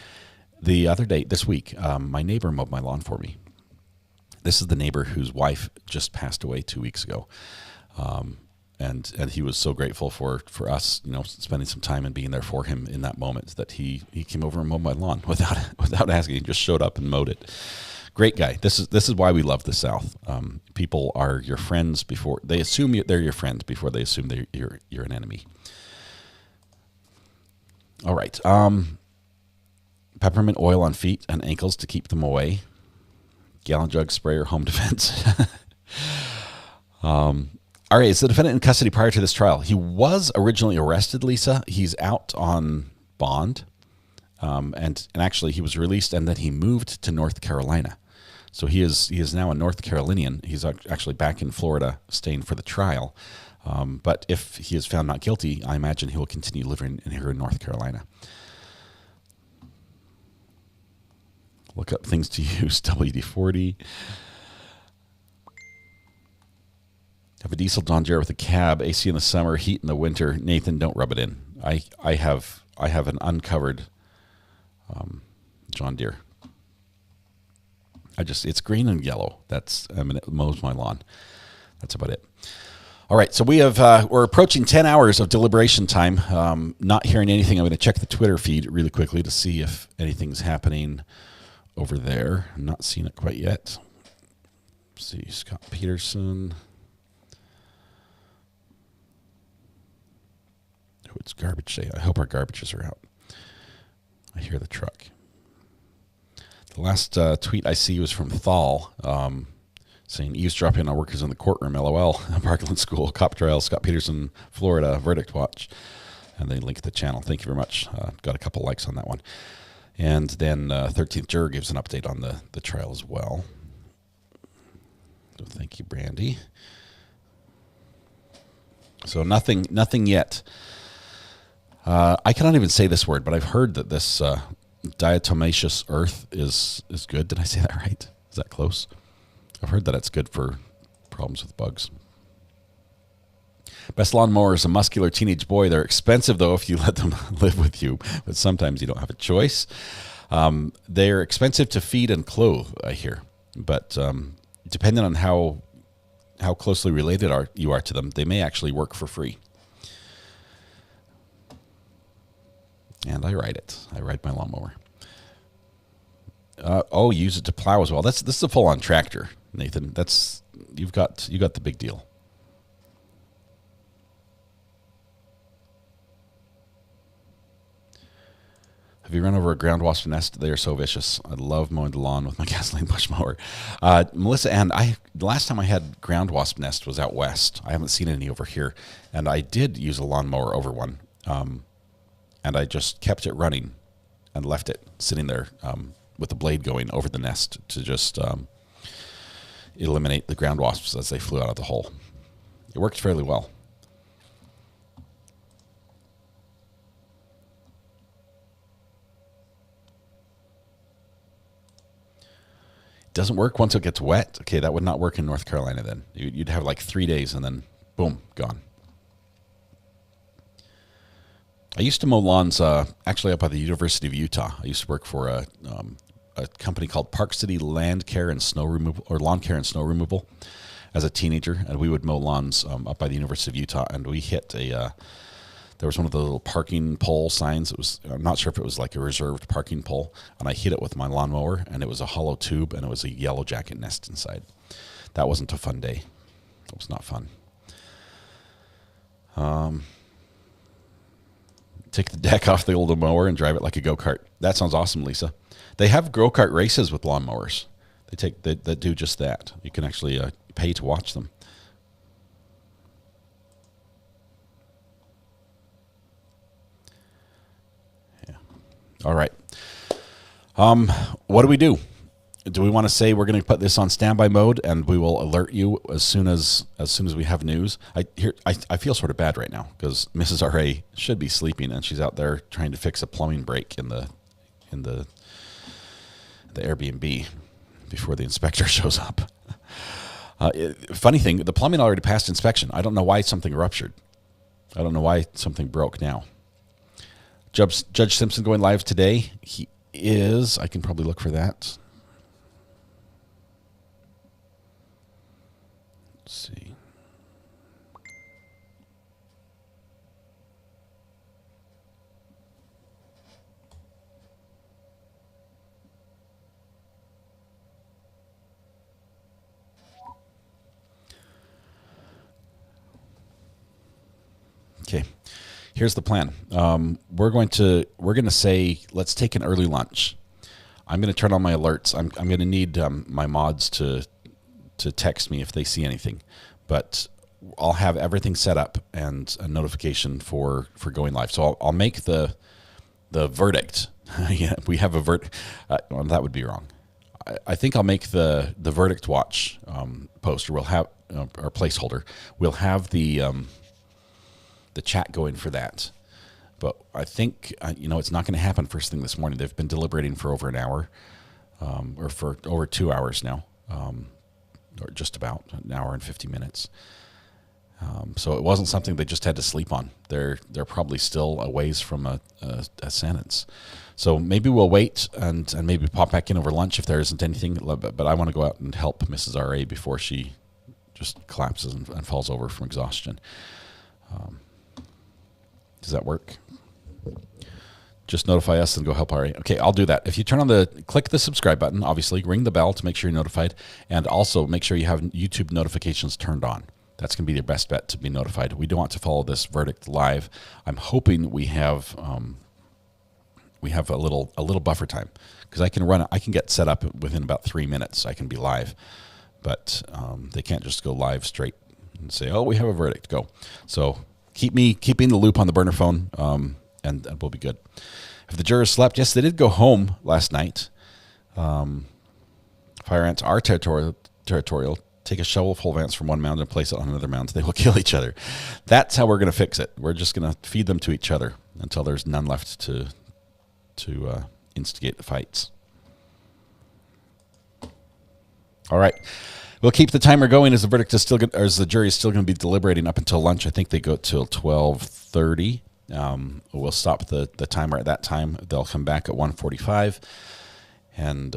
The other day, this week, my neighbor mowed my lawn for me. This is the neighbor whose wife just passed away 2 weeks ago. And he was so grateful for us, spending some time and being there for him in that moment that he came over and mowed my lawn without asking. He just showed up and mowed it. Great guy. This is why we love the South. People are your friends before they assume they're your friends before they assume you're an enemy. All right. Peppermint oil on feet and ankles to keep them away. Gallon jug sprayer, home defense. All right, is the defendant in custody prior to this trial? He was originally arrested, Lisa. He's out on bond, and actually he was released, and then he moved to North Carolina. So he is now a North Carolinian. He's actually back in Florida, staying for the trial. But if he is found not guilty, I imagine he will continue living here in North Carolina. Look up things to use, WD-40. Have a diesel John Deere with a cab, AC in the summer, heat in the winter. Nathan, don't rub it in. I have an uncovered John Deere. It's green and yellow. It mows my lawn. That's about it. All right, so we're approaching 10 hours of deliberation time. Not hearing anything. I'm going to check the Twitter feed really quickly to see if anything's happening over there. I'm not seeing it quite yet. Let's see, Scot Peterson. Oh, it's garbage day. I hope our garbages are out. I hear the truck. The last tweet I see was from Thal, saying eavesdropping on workers in the courtroom, LOL, Parkland School, cop trial, Scot Peterson, Florida, verdict watch. And they link the channel. Thank you very much. Got a couple likes on that one. And then 13th Juror gives an update on the trial as well. So thank you, Brandy. So nothing yet. I cannot even say this word, but I've heard that this diatomaceous earth is good. Did I say that right? Is that close? I've heard that it's good for problems with bugs. Best lawnmower is a muscular teenage boy. They're expensive, though, if you let them live with you. But sometimes you don't have a choice. They're expensive to feed and clothe, I hear. But depending on how closely related you are to them, they may actually work for free. And I ride it. I ride my lawnmower. Use it to plow as well. This is a full-on tractor, Nathan. You got the big deal. Have you run over a ground wasp nest? They are so vicious. I love mowing the lawn with my gasoline push mower. Melissa, and the last time I had ground wasp nest was out west. I haven't seen any over here. And I did use a lawnmower over one. And I just kept it running and left it sitting there with the blade going over the nest to just eliminate the ground wasps as they flew out of the hole. It worked fairly well. Doesn't work once it gets wet. Okay, that would not work in North Carolina then. You'd have like 3 days and then boom, gone. I used to mow lawns actually up at the University of Utah. I used to work for a company called Park City Land Care and Snow Removal, or Lawn Care and Snow Removal, as a teenager, and we would mow lawns up by the University of Utah, and we hit there was one of the little parking pole signs. It was, I'm not sure if it was like a reserved parking pole, and I hit it with my lawnmower, and it was a hollow tube, and it was a yellow jacket nest inside. That wasn't a fun day. It was not fun. Take the deck off the old mower and drive it like a go-kart. That sounds awesome, Lisa. They have go-kart races with lawnmowers. They do just that. You can actually pay to watch them. Yeah. All right. What do we do? Do we want to say we're going to put this on standby mode and we will alert you as soon as we have news? I feel sort of bad right now because Mrs. R.A. should be sleeping and she's out there trying to fix a plumbing break in the Airbnb before the inspector shows up. Funny thing, the plumbing already passed inspection. I don't know why something ruptured. I don't know why something broke now. Judge Simpson going live today. He is. I can probably look for that. Let's see. Okay, here's the plan. We're going to say let's take an early lunch. I'm going to turn on my alerts. I'm going to need my mods to text me if they see anything, but I'll have everything set up and a notification for going live. So I'll make the verdict. Yeah, we have a verdict. Well, that would be wrong. I think I'll make the verdict watch poster. We'll have our placeholder. We'll have the chat going for that. But I think, it's not going to happen first thing this morning. They've been deliberating for over an hour, or for over 2 hours now, or just about an hour and 50 minutes. So it wasn't something they just had to sleep on. They're probably still a ways from a sentence. So maybe we'll wait and maybe pop back in over lunch if there isn't anything. But I want to go out and help Mrs. R.A. before she just collapses and falls over from exhaustion. Does that work? Just notify us and go help RA. Okay, I'll do that. If you click the subscribe button, obviously, ring the bell to make sure you're notified, and also make sure you have YouTube notifications turned on. That's going to be your best bet to be notified. We do want to follow this verdict live. I'm hoping we have a little buffer time because I can get set up within about 3 minutes. I can be live, but they can't just go live straight and say, "Oh, we have a verdict." Go. So keep in the loop on the burner phone, and we'll be good. If the jurors slept, yes, they did go home last night. Fire ants are territorial. Take a shovel full of ants from one mound and place it on another mound. They will kill each other. That's how we're going to fix it. We're just going to feed them to each other until there's none left to instigate the fights. All right. We'll keep the timer going as the verdict is as the jury is still going to be deliberating up until lunch. I think they go till 12:30. We'll stop the timer at that time. They'll come back at 1:45, and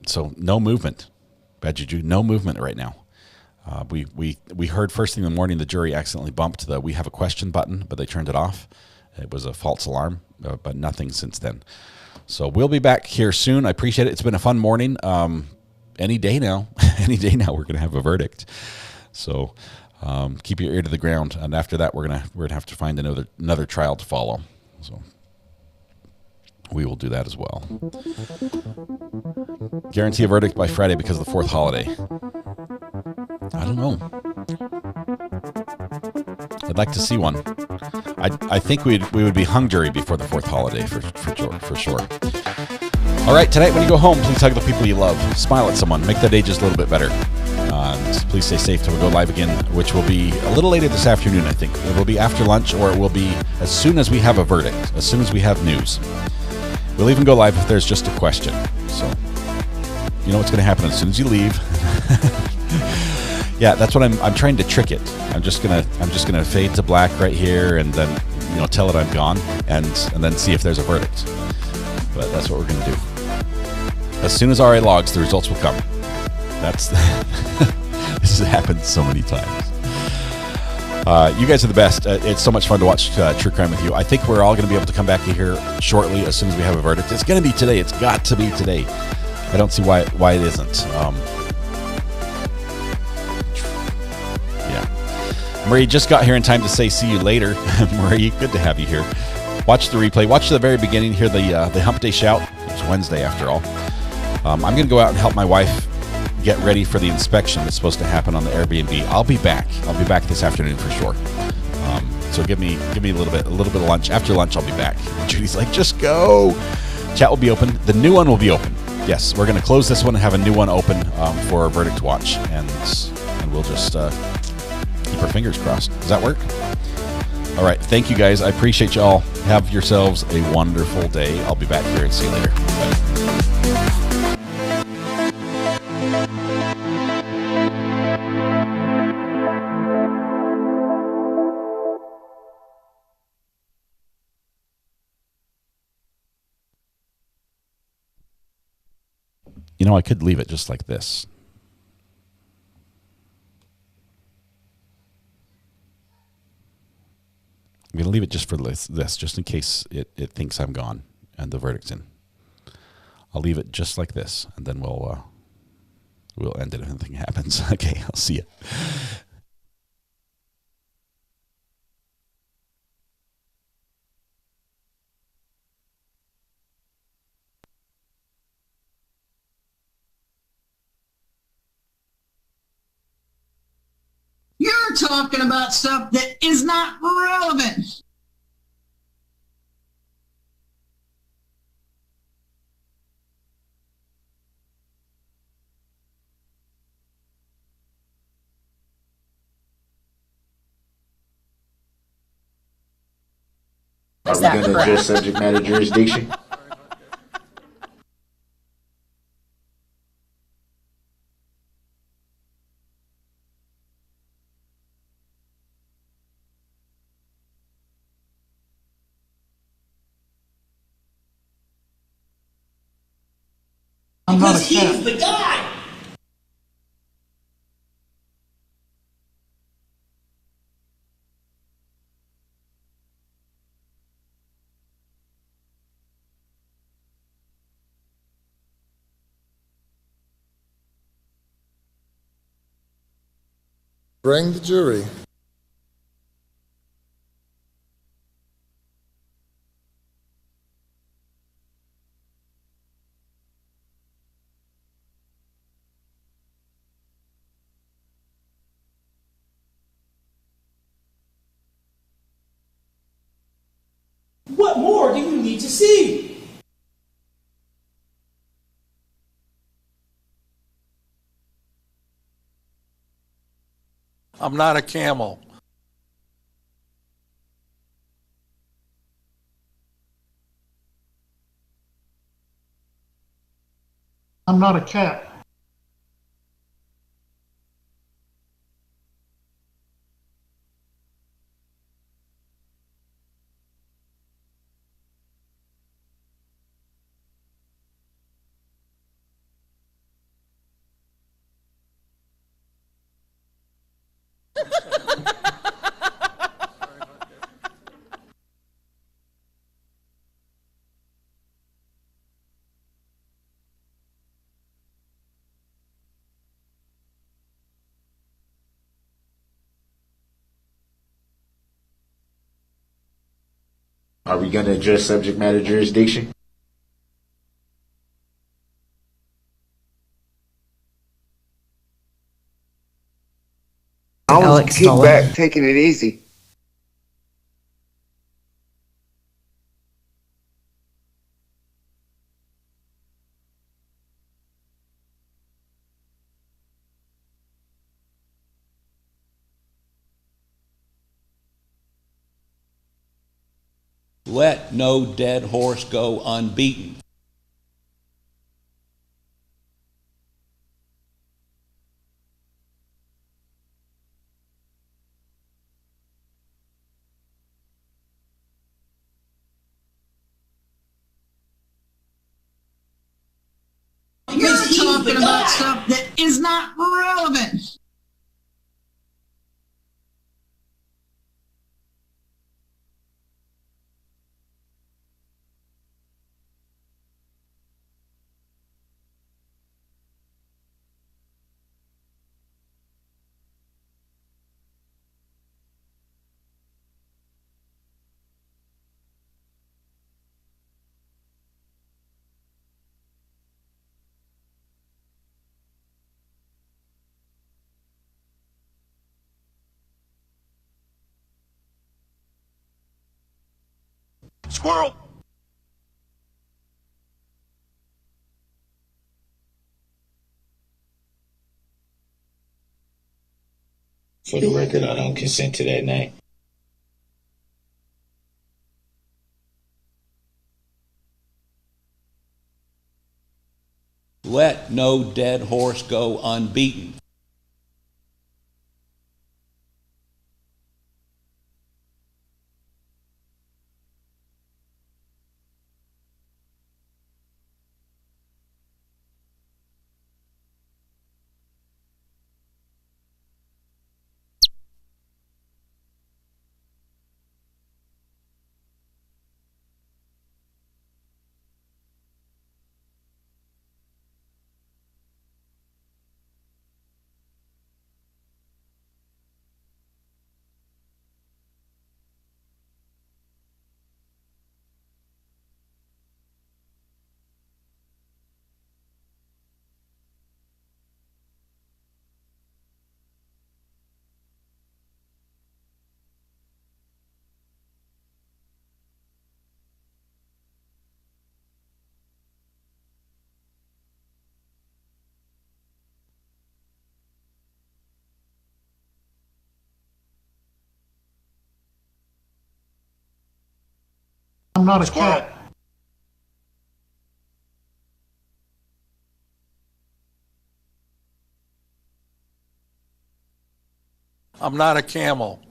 so no movement. Bad juju, no movement right now. We heard first thing in the morning the jury accidentally bumped the "we have a question" button, but they turned it off. It was a false alarm, but nothing since then. So we'll be back here soon. I appreciate it. It's been a fun morning. Any day now we're going to have a verdict. So keep your ear to the ground, and after that we're gonna have to find another trial to follow. So we will do that as well. Guarantee a verdict by Friday because of the 4th holiday. I don't know. I'd like to see one. I think we would be hung jury before the 4th holiday for sure. All right, tonight when you go home, please hug the people you love. Smile at someone. Make their day just a little bit better. And please stay safe till we go live again, which will be a little later this afternoon, I think. It will be after lunch, or it will be as soon as we have a verdict, as soon as we have news. We'll even go live if there's just a question. So, you know what's going to happen as soon as you leave. Yeah, that's what I'm trying to trick it. I'm just gonna fade to black right here, and then tell it I'm gone, and then see if there's a verdict. But that's what we're gonna do. As soon as RA logs, the results will come. That's this has happened so many times. You guys are the best. It's so much fun to watch True Crime with you. I think we're all going to be able to come back here shortly as soon as we have a verdict. It's going to be today. It's got to be today. I don't see why it isn't. Yeah. Marie just got here in time to say see you later. Marie, good to have you here. Watch the replay. Watch the very beginning. Hear the Hump Day shout. It's Wednesday after all. I'm going to go out and help my wife get ready for the inspection that's supposed to happen on the Airbnb. I'll be back this afternoon for sure. So give me a little bit of lunch. After lunch, I'll be back. And Judy's like, just go. Chat will be open. The new one will be open. Yes, we're going to close this one and have a new one open for a verdict watch, and we'll just keep our fingers crossed. Does that work? All right. Thank you guys. I appreciate you all. Have yourselves a wonderful day. I'll be back here and see you later. Bye. I could leave it just like this. I'm going to leave it just for this, just in case it thinks I'm gone and the verdict's in. I'll leave it just like this, and then we'll end it if anything happens. Okay, I'll see you. You're talking about stuff that is not relevant. Are we going to address subject matter jurisdiction? Because he's the guy. Bring the jury. What more do you need to see? I'm not a camel. I'm not a cat. Are we going to address subject matter jurisdiction? I was Alex kicked Stoller. back, taking it easy. Let no dead horse go unbeaten. You're talking about stuff that is not relevant. Squirrel! For the record, I don't consent to that name. Let no dead horse go unbeaten. I'm not a cat. I'm not a camel.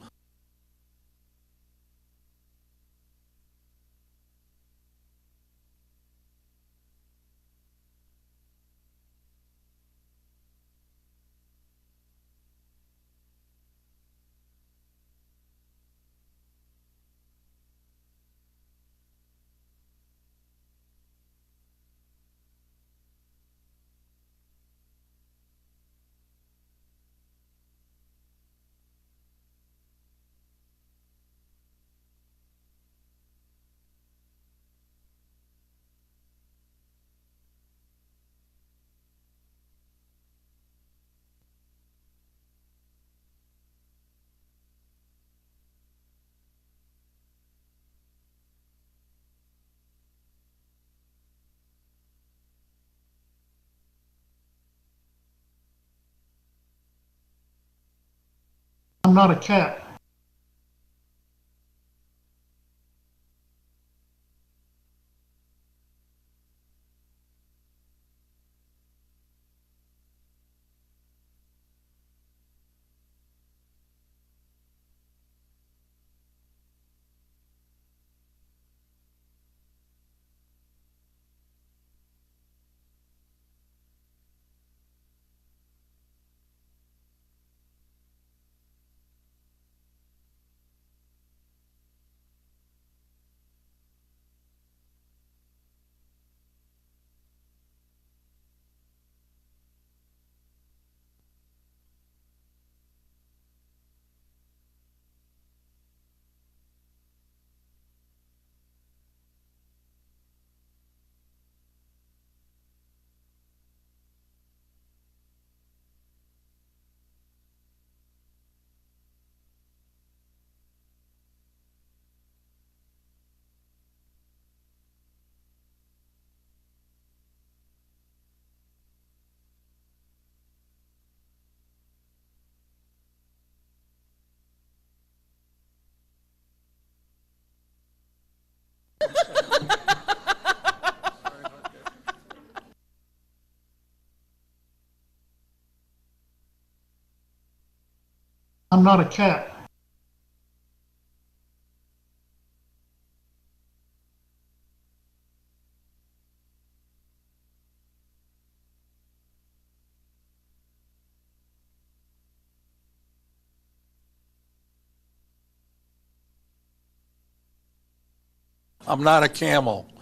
I'm not a cat. I'm not a cat. I'm not a camel.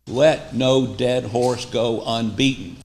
Let no dead horse go unbeaten.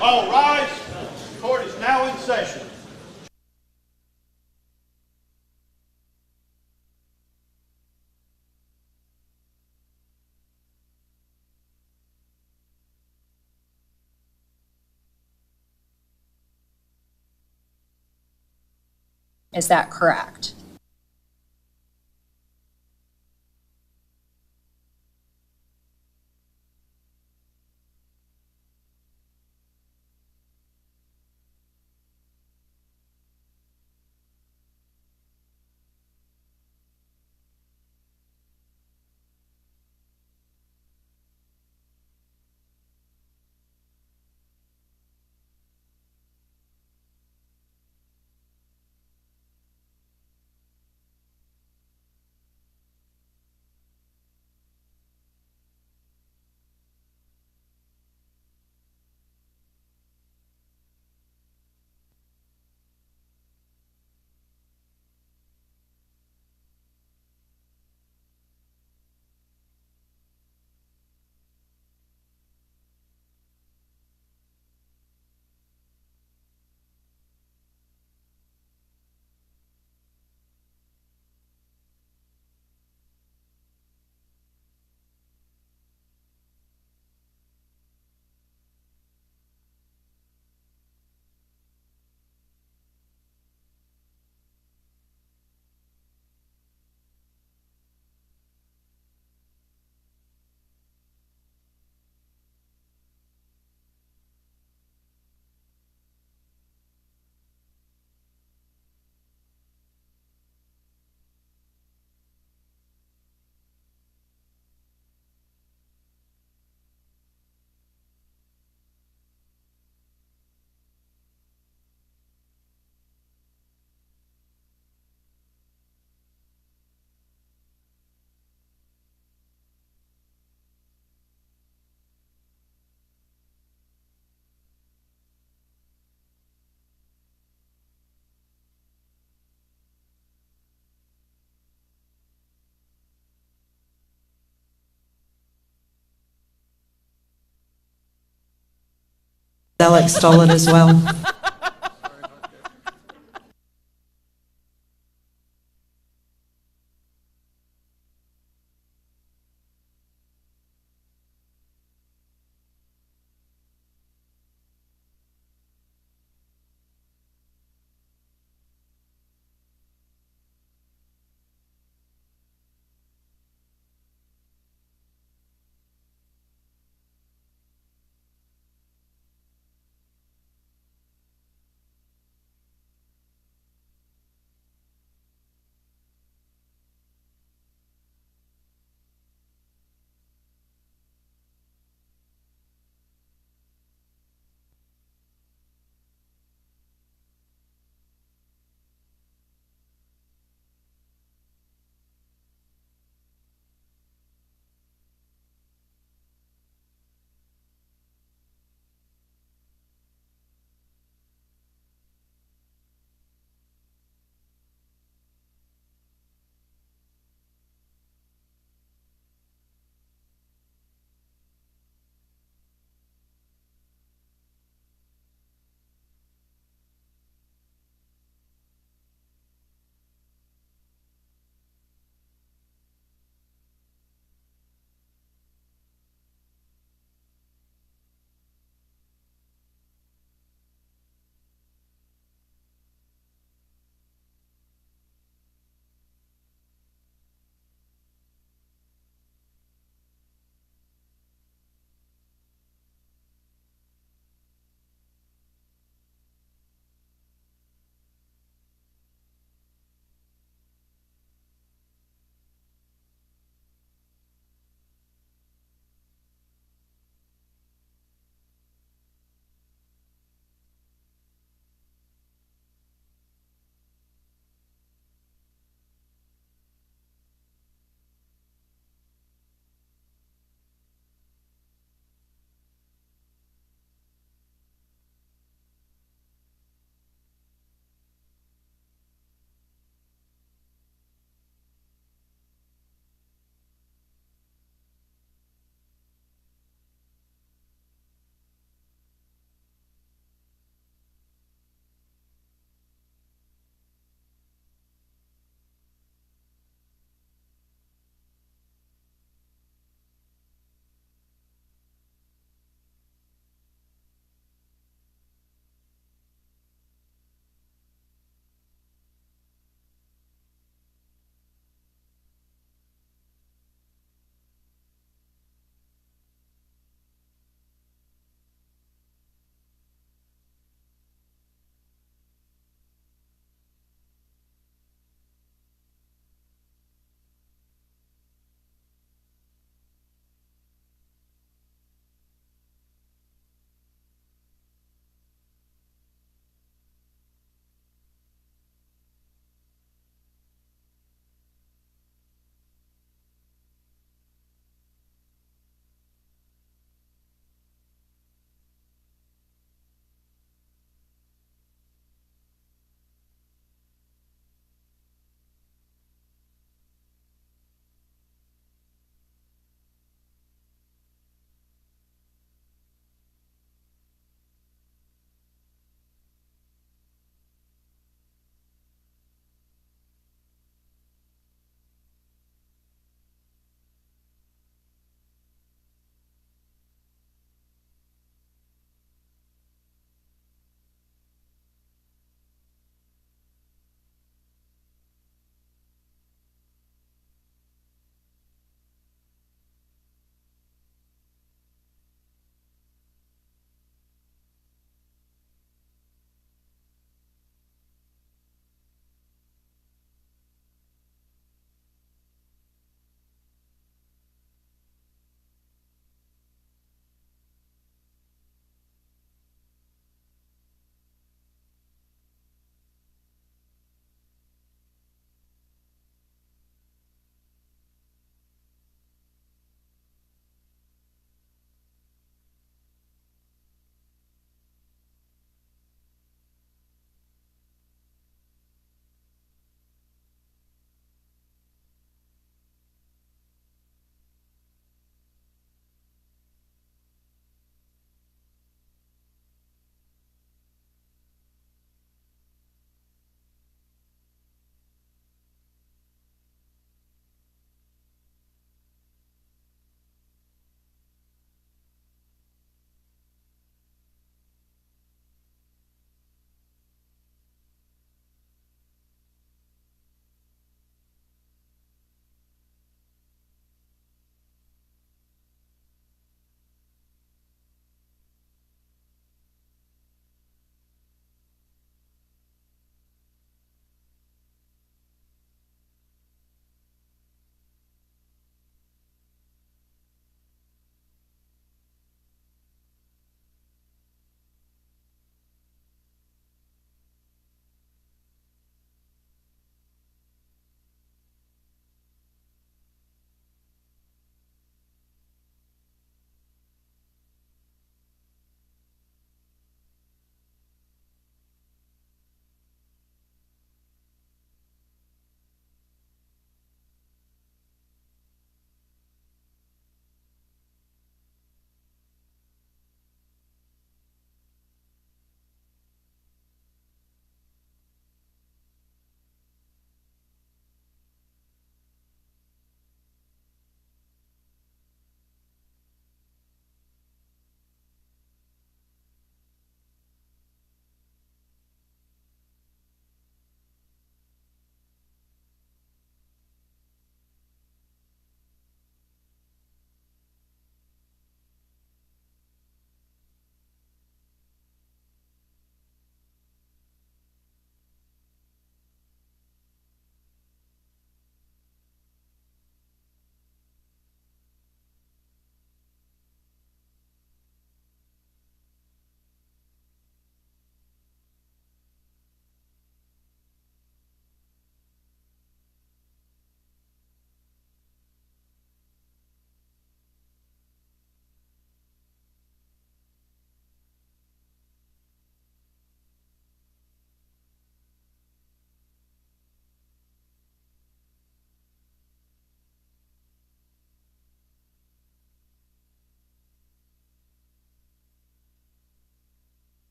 All rise. Court is now in session. Is that correct? Alex stole it as well.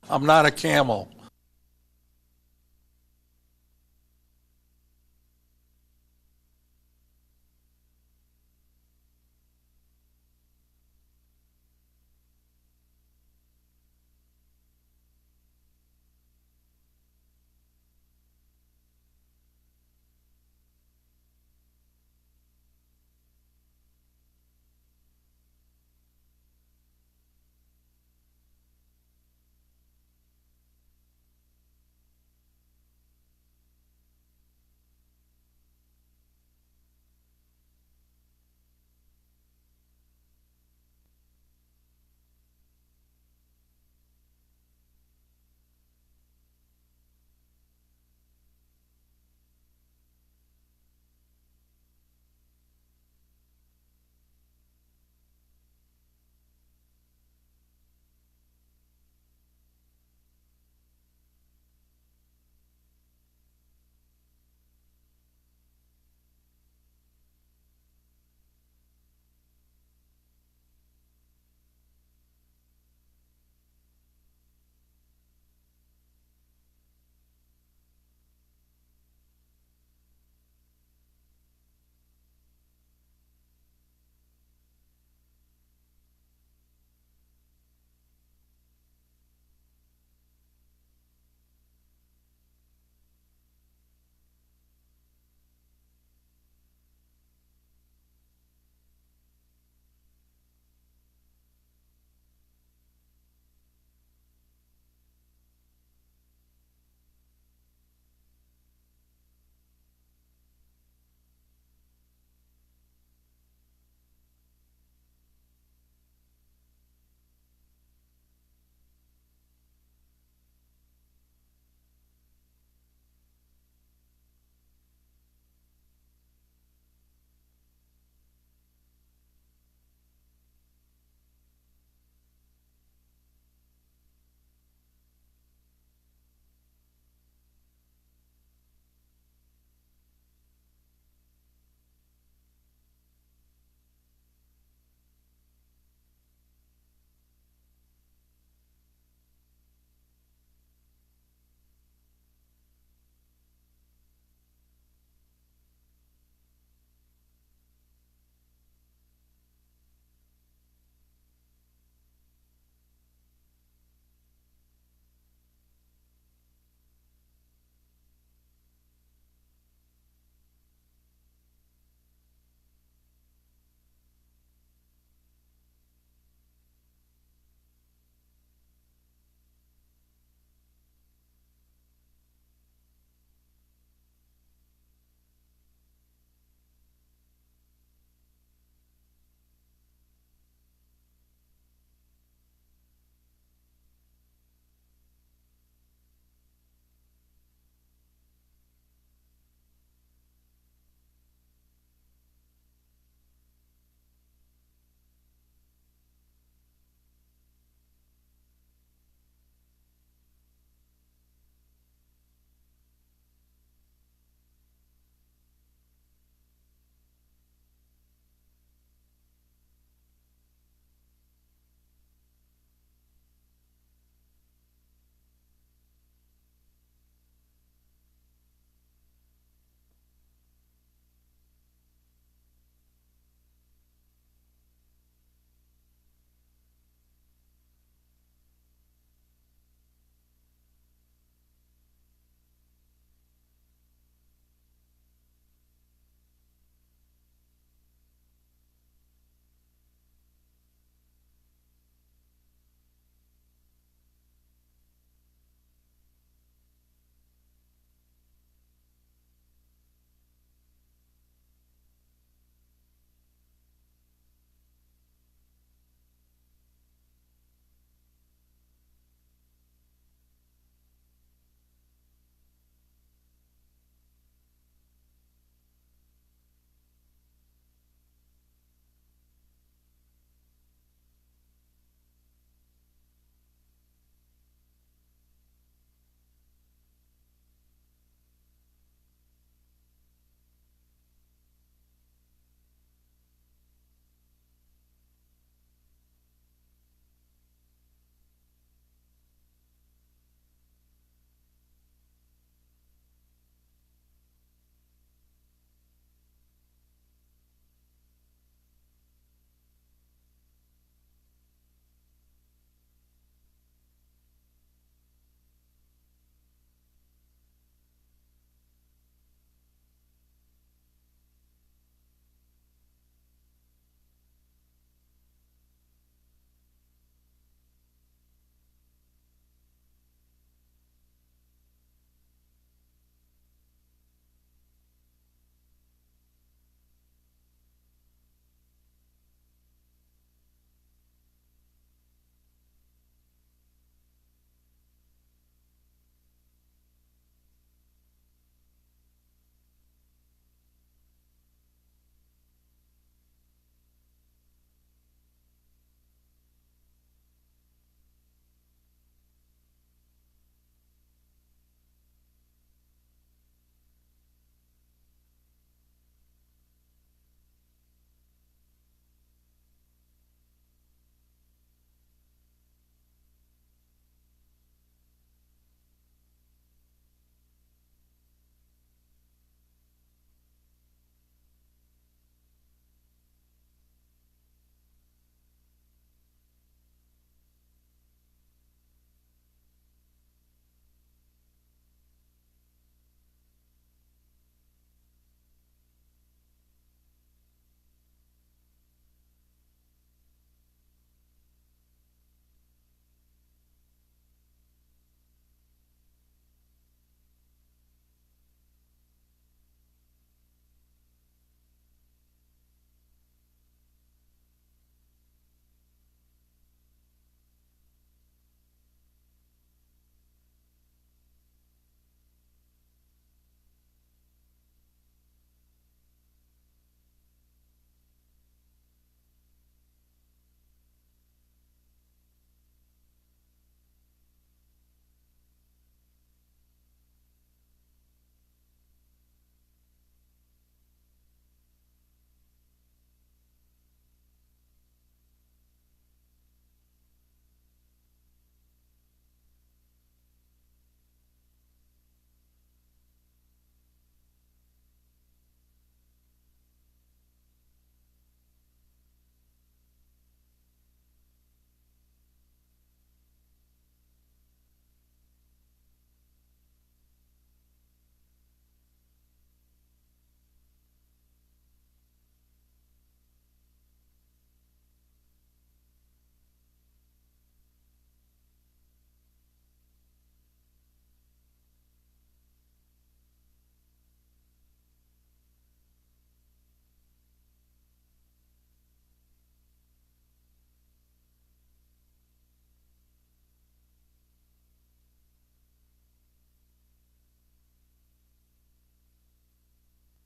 I'm not a camel.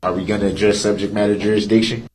Are we going to address subject matter jurisdiction?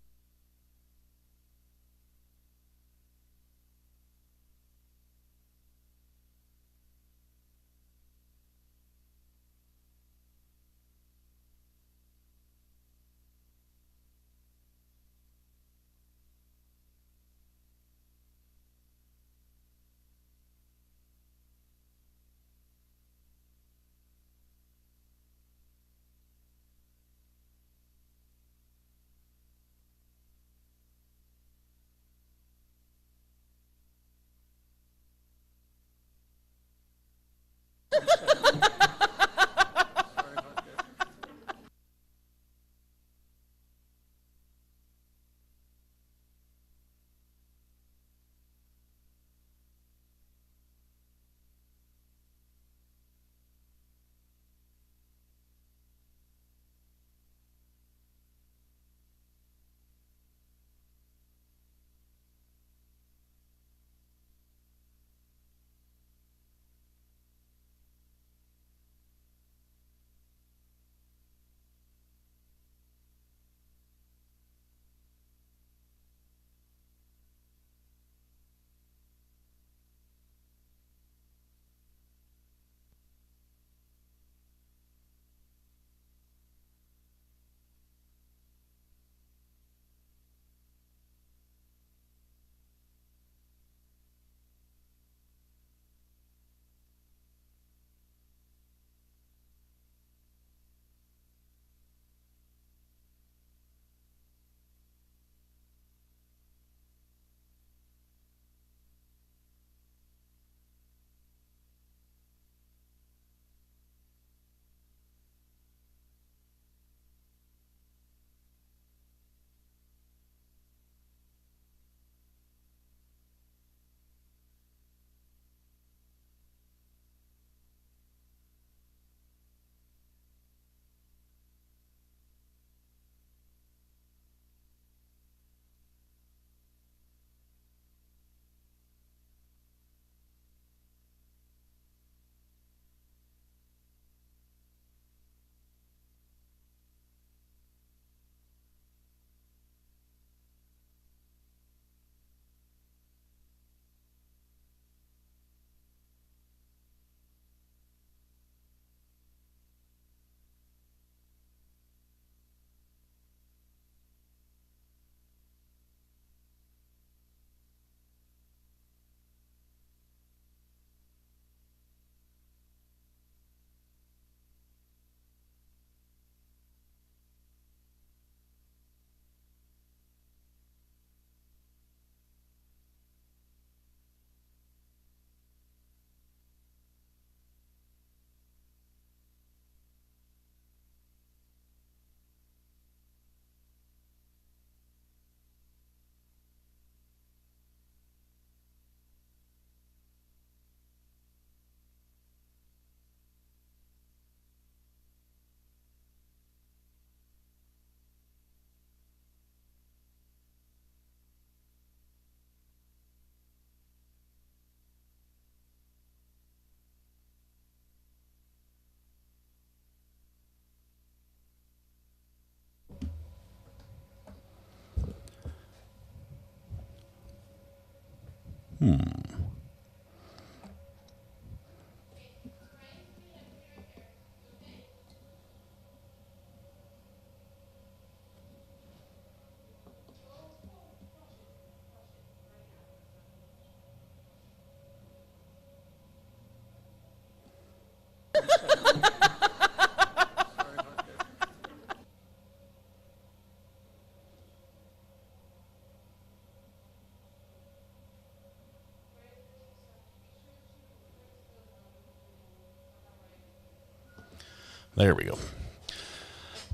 There we go.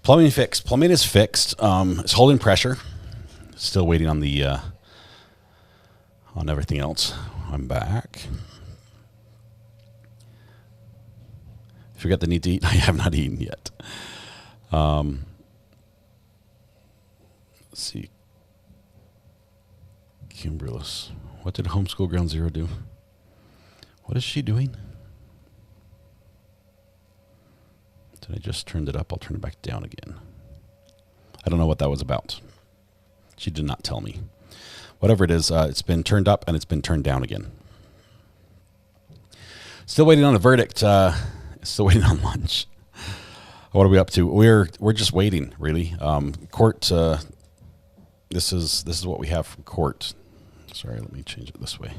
Plumbing fixed. Plumbing is fixed. It's holding pressure. Still waiting on the on everything else. I'm back. Forget the need to eat. I have not eaten yet. Let's see. Kimberless. What did Homeschool Ground Zero do? What is she doing? Did I just turn it up? I'll turn it back down again. I don't know what that was about. She did not tell me. Whatever it is, it's been turned up and it's been turned down again. Still waiting on a verdict. Still waiting on lunch. What are we up to? We're just waiting, really. Court. This is what we have from court. Sorry, let me change it this way.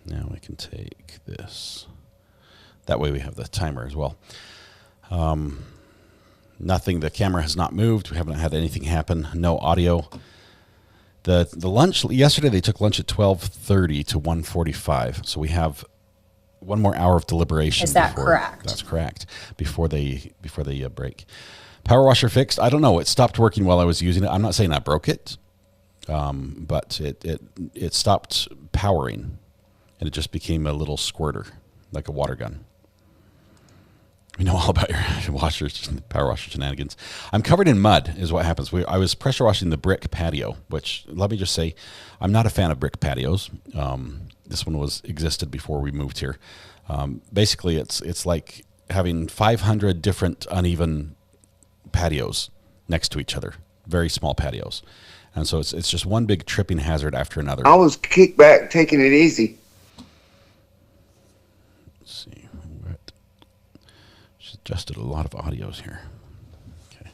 Now we can take this. That way we have the timer as well. Nothing. The camera has not moved. We haven't had anything happen. No audio. The lunch yesterday, they took lunch at 12:30 to 1:45. So we have one more hour of deliberation. Is that correct? That's correct. Before they break. Power washer fixed. I don't know. It stopped working while I was using it. I'm not saying I broke it, but it stopped powering, and it just became a little squirter, like a water gun. We know all about your power washer shenanigans. I'm covered in mud is what happens. I was pressure washing the brick patio, which, let me just say, I'm not a fan of brick patios. This one existed before we moved here. Basically, it's like having 500 different uneven patios next to each other, very small patios. And so it's just one big tripping hazard after another. I was kicked back, taking it easy. Let's see. She's adjusted a lot of audios here. Okay.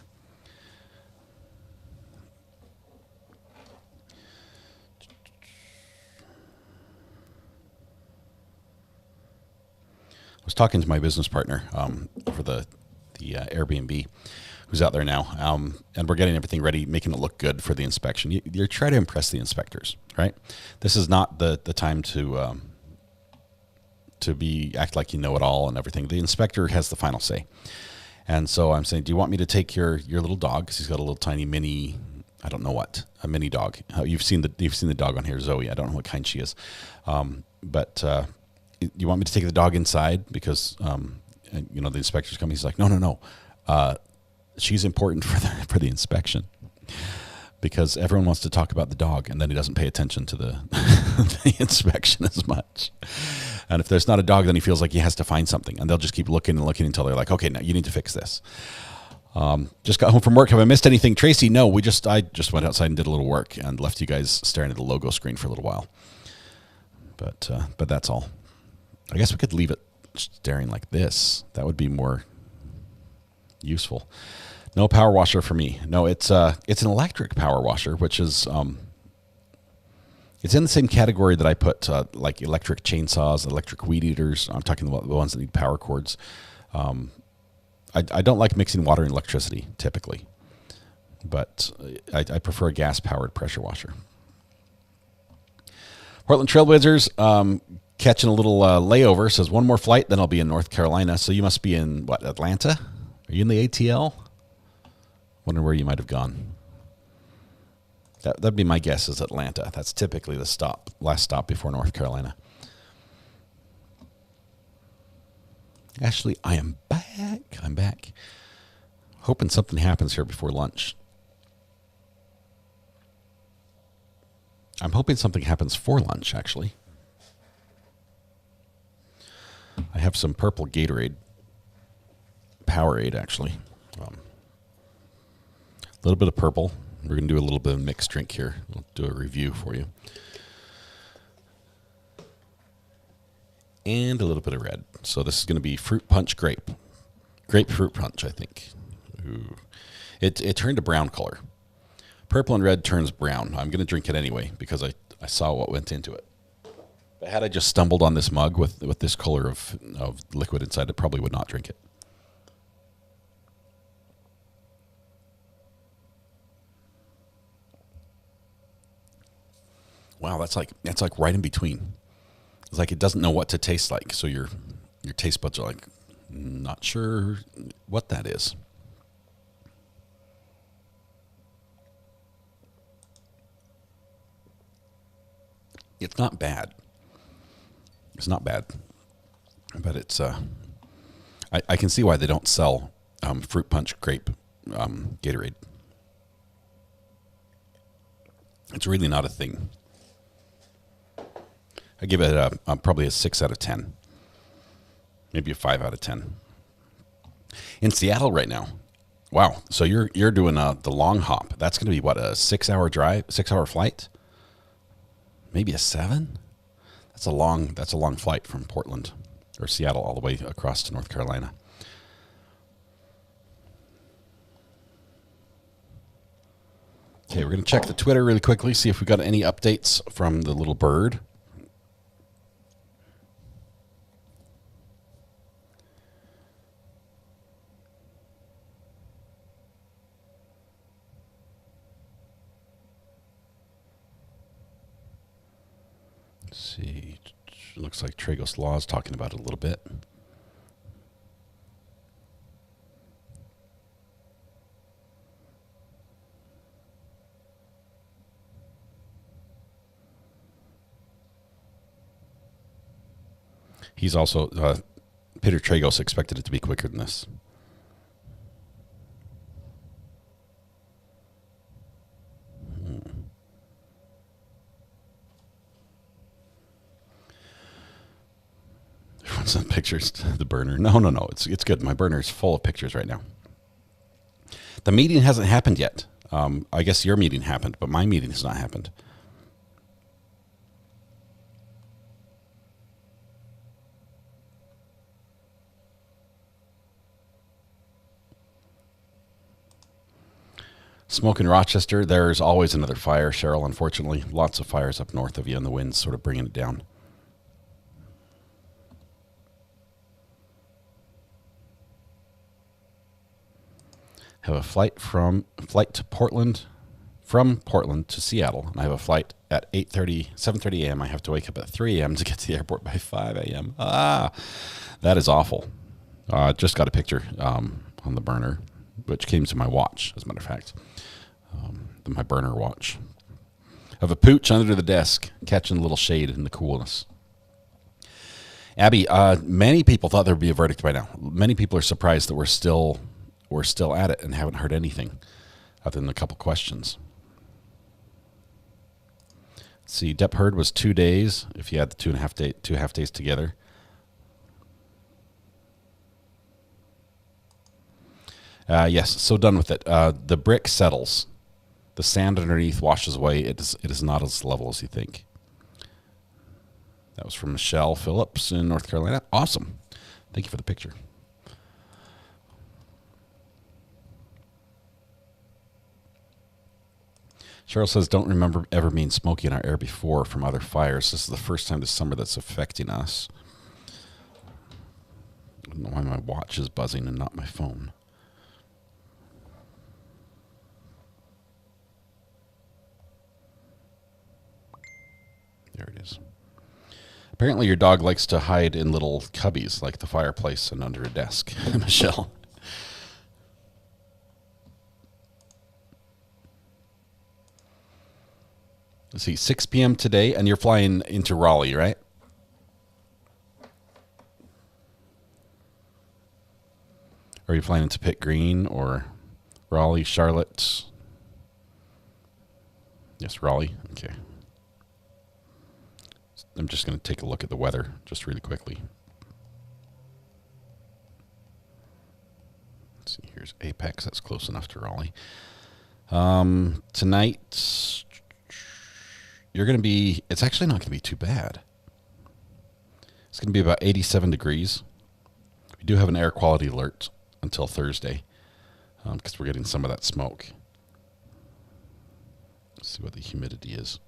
I was talking to my business partner for the Airbnb, who's out there now, and we're getting everything ready, making it look good for the inspection. You're trying to impress the inspectors, right? This is not the time to act like you know it all and everything. The inspector has the final say. And so I'm saying, do you want me to take your little dog? Because he's got a little tiny mini, I don't know what, a mini dog. You've seen the dog on here, Zoe. I don't know what kind she is, but you want me to take the dog inside because the inspector's coming. He's like, no. She's important for the inspection because everyone wants to talk about the dog, and then he doesn't pay attention to the inspection as much. And if there's not a dog, then he feels like he has to find something, and they'll just keep looking and looking until they're like, okay, now you need to fix this. Just got home from work. Have I missed anything, Tracy? No, I just went outside and did a little work and left you guys staring at the logo screen for a little while. But that's all. I guess we could leave it staring like this. That would be more useful. No power washer for me. No, it's an electric power washer, which is it's in the same category that I put like electric chainsaws, electric weed eaters. I'm talking about the ones that need power cords. I don't like mixing water and electricity typically, but I prefer a gas-powered pressure washer. Portland Trailblazers catching a little layover. Says one more flight, then I'll be in North Carolina. So you must be in what, Atlanta? Are you in the ATL? Wonder where you might have gone. That'd be my guess, is Atlanta. That's typically the last stop before North Carolina. Ashley, I am back. I'm back. Hoping something happens here before lunch. I'm hoping something happens for lunch, actually. I have some purple Gatorade. Powerade, actually. A little bit of purple. We're going to do a little bit of mixed drink here. We'll do a review for you. And a little bit of red. So this is going to be fruit punch grape. Grapefruit punch, I think. Ooh. It turned a brown color. Purple and red turns brown. I'm going to drink it anyway because I saw what went into it. But had I just stumbled on this mug with this color of liquid inside, I probably would not drink it. Wow, that's like right in between. It's like it doesn't know what to taste like, so your taste buds are like not sure what that is. It's not bad. It's not bad, but it's I can see why they don't sell fruit punch grape Gatorade. It's really not a thing. I give it probably a 6 out of 10. Maybe a 5 out of 10. In Seattle right now, Wow. So you're doing the long hop. That's going to be what, a 6-hour drive, 6-hour flight? Maybe a 7? That's a long flight from Portland or Seattle all the way across to North Carolina. Okay, we're going to check the Twitter really quickly, see if we got any updates from the little bird. Let's see. It looks like Tragos Law is talking about it a little bit. He's also, Peter Tragos expected it to be quicker than this. Everyone sent pictures to the burner. No. It's good. My burner is full of pictures right now. The meeting hasn't happened yet. I guess your meeting happened, but my meeting has not happened. Smoke in Rochester, there's always another fire, Cheryl, unfortunately. Lots of fires up north of you, and the wind's sort of bringing it down. Have a flight to Portland, from Portland to Seattle, and I have a flight at 7:30 a.m. I have to wake up at 3 a.m. to get to the airport by 5 a.m. That is awful. Just got a picture on the burner, which came to my watch, as a matter of fact. My burner watch. I have a pooch under the desk, catching a little shade in the coolness. Abby, many people thought there would be a verdict by now. Many people are surprised that we're still at it and haven't heard anything other than a couple questions. Let's see, Depp heard was 2 days if you had the 2 half days together. Yes, so done with it. The brick settles. The sand underneath washes away. It is not as level as you think. That was from Michelle Phillips in North Carolina. Awesome. Thank you for the picture. Cheryl says, don't remember ever being smoky in our air before from other fires. This is the first time this summer that's affecting us. I don't know why my watch is buzzing and not my phone. There it is. Apparently your dog likes to hide in little cubbies like the fireplace and under a desk. Michelle. Let's see, 6 p.m. today, and you're flying into Raleigh, right? Or are you flying into Pitt Green or Raleigh, Charlotte? Yes, Raleigh. Okay. I'm just going to take a look at the weather just really quickly. Let's see, here's Apex. That's close enough to Raleigh. Tonight, you're going to be, it's actually not going to be too bad. It's going to be about 87 degrees. We do have an air quality alert until Thursday because we're getting some of that smoke. Let's see what the humidity is.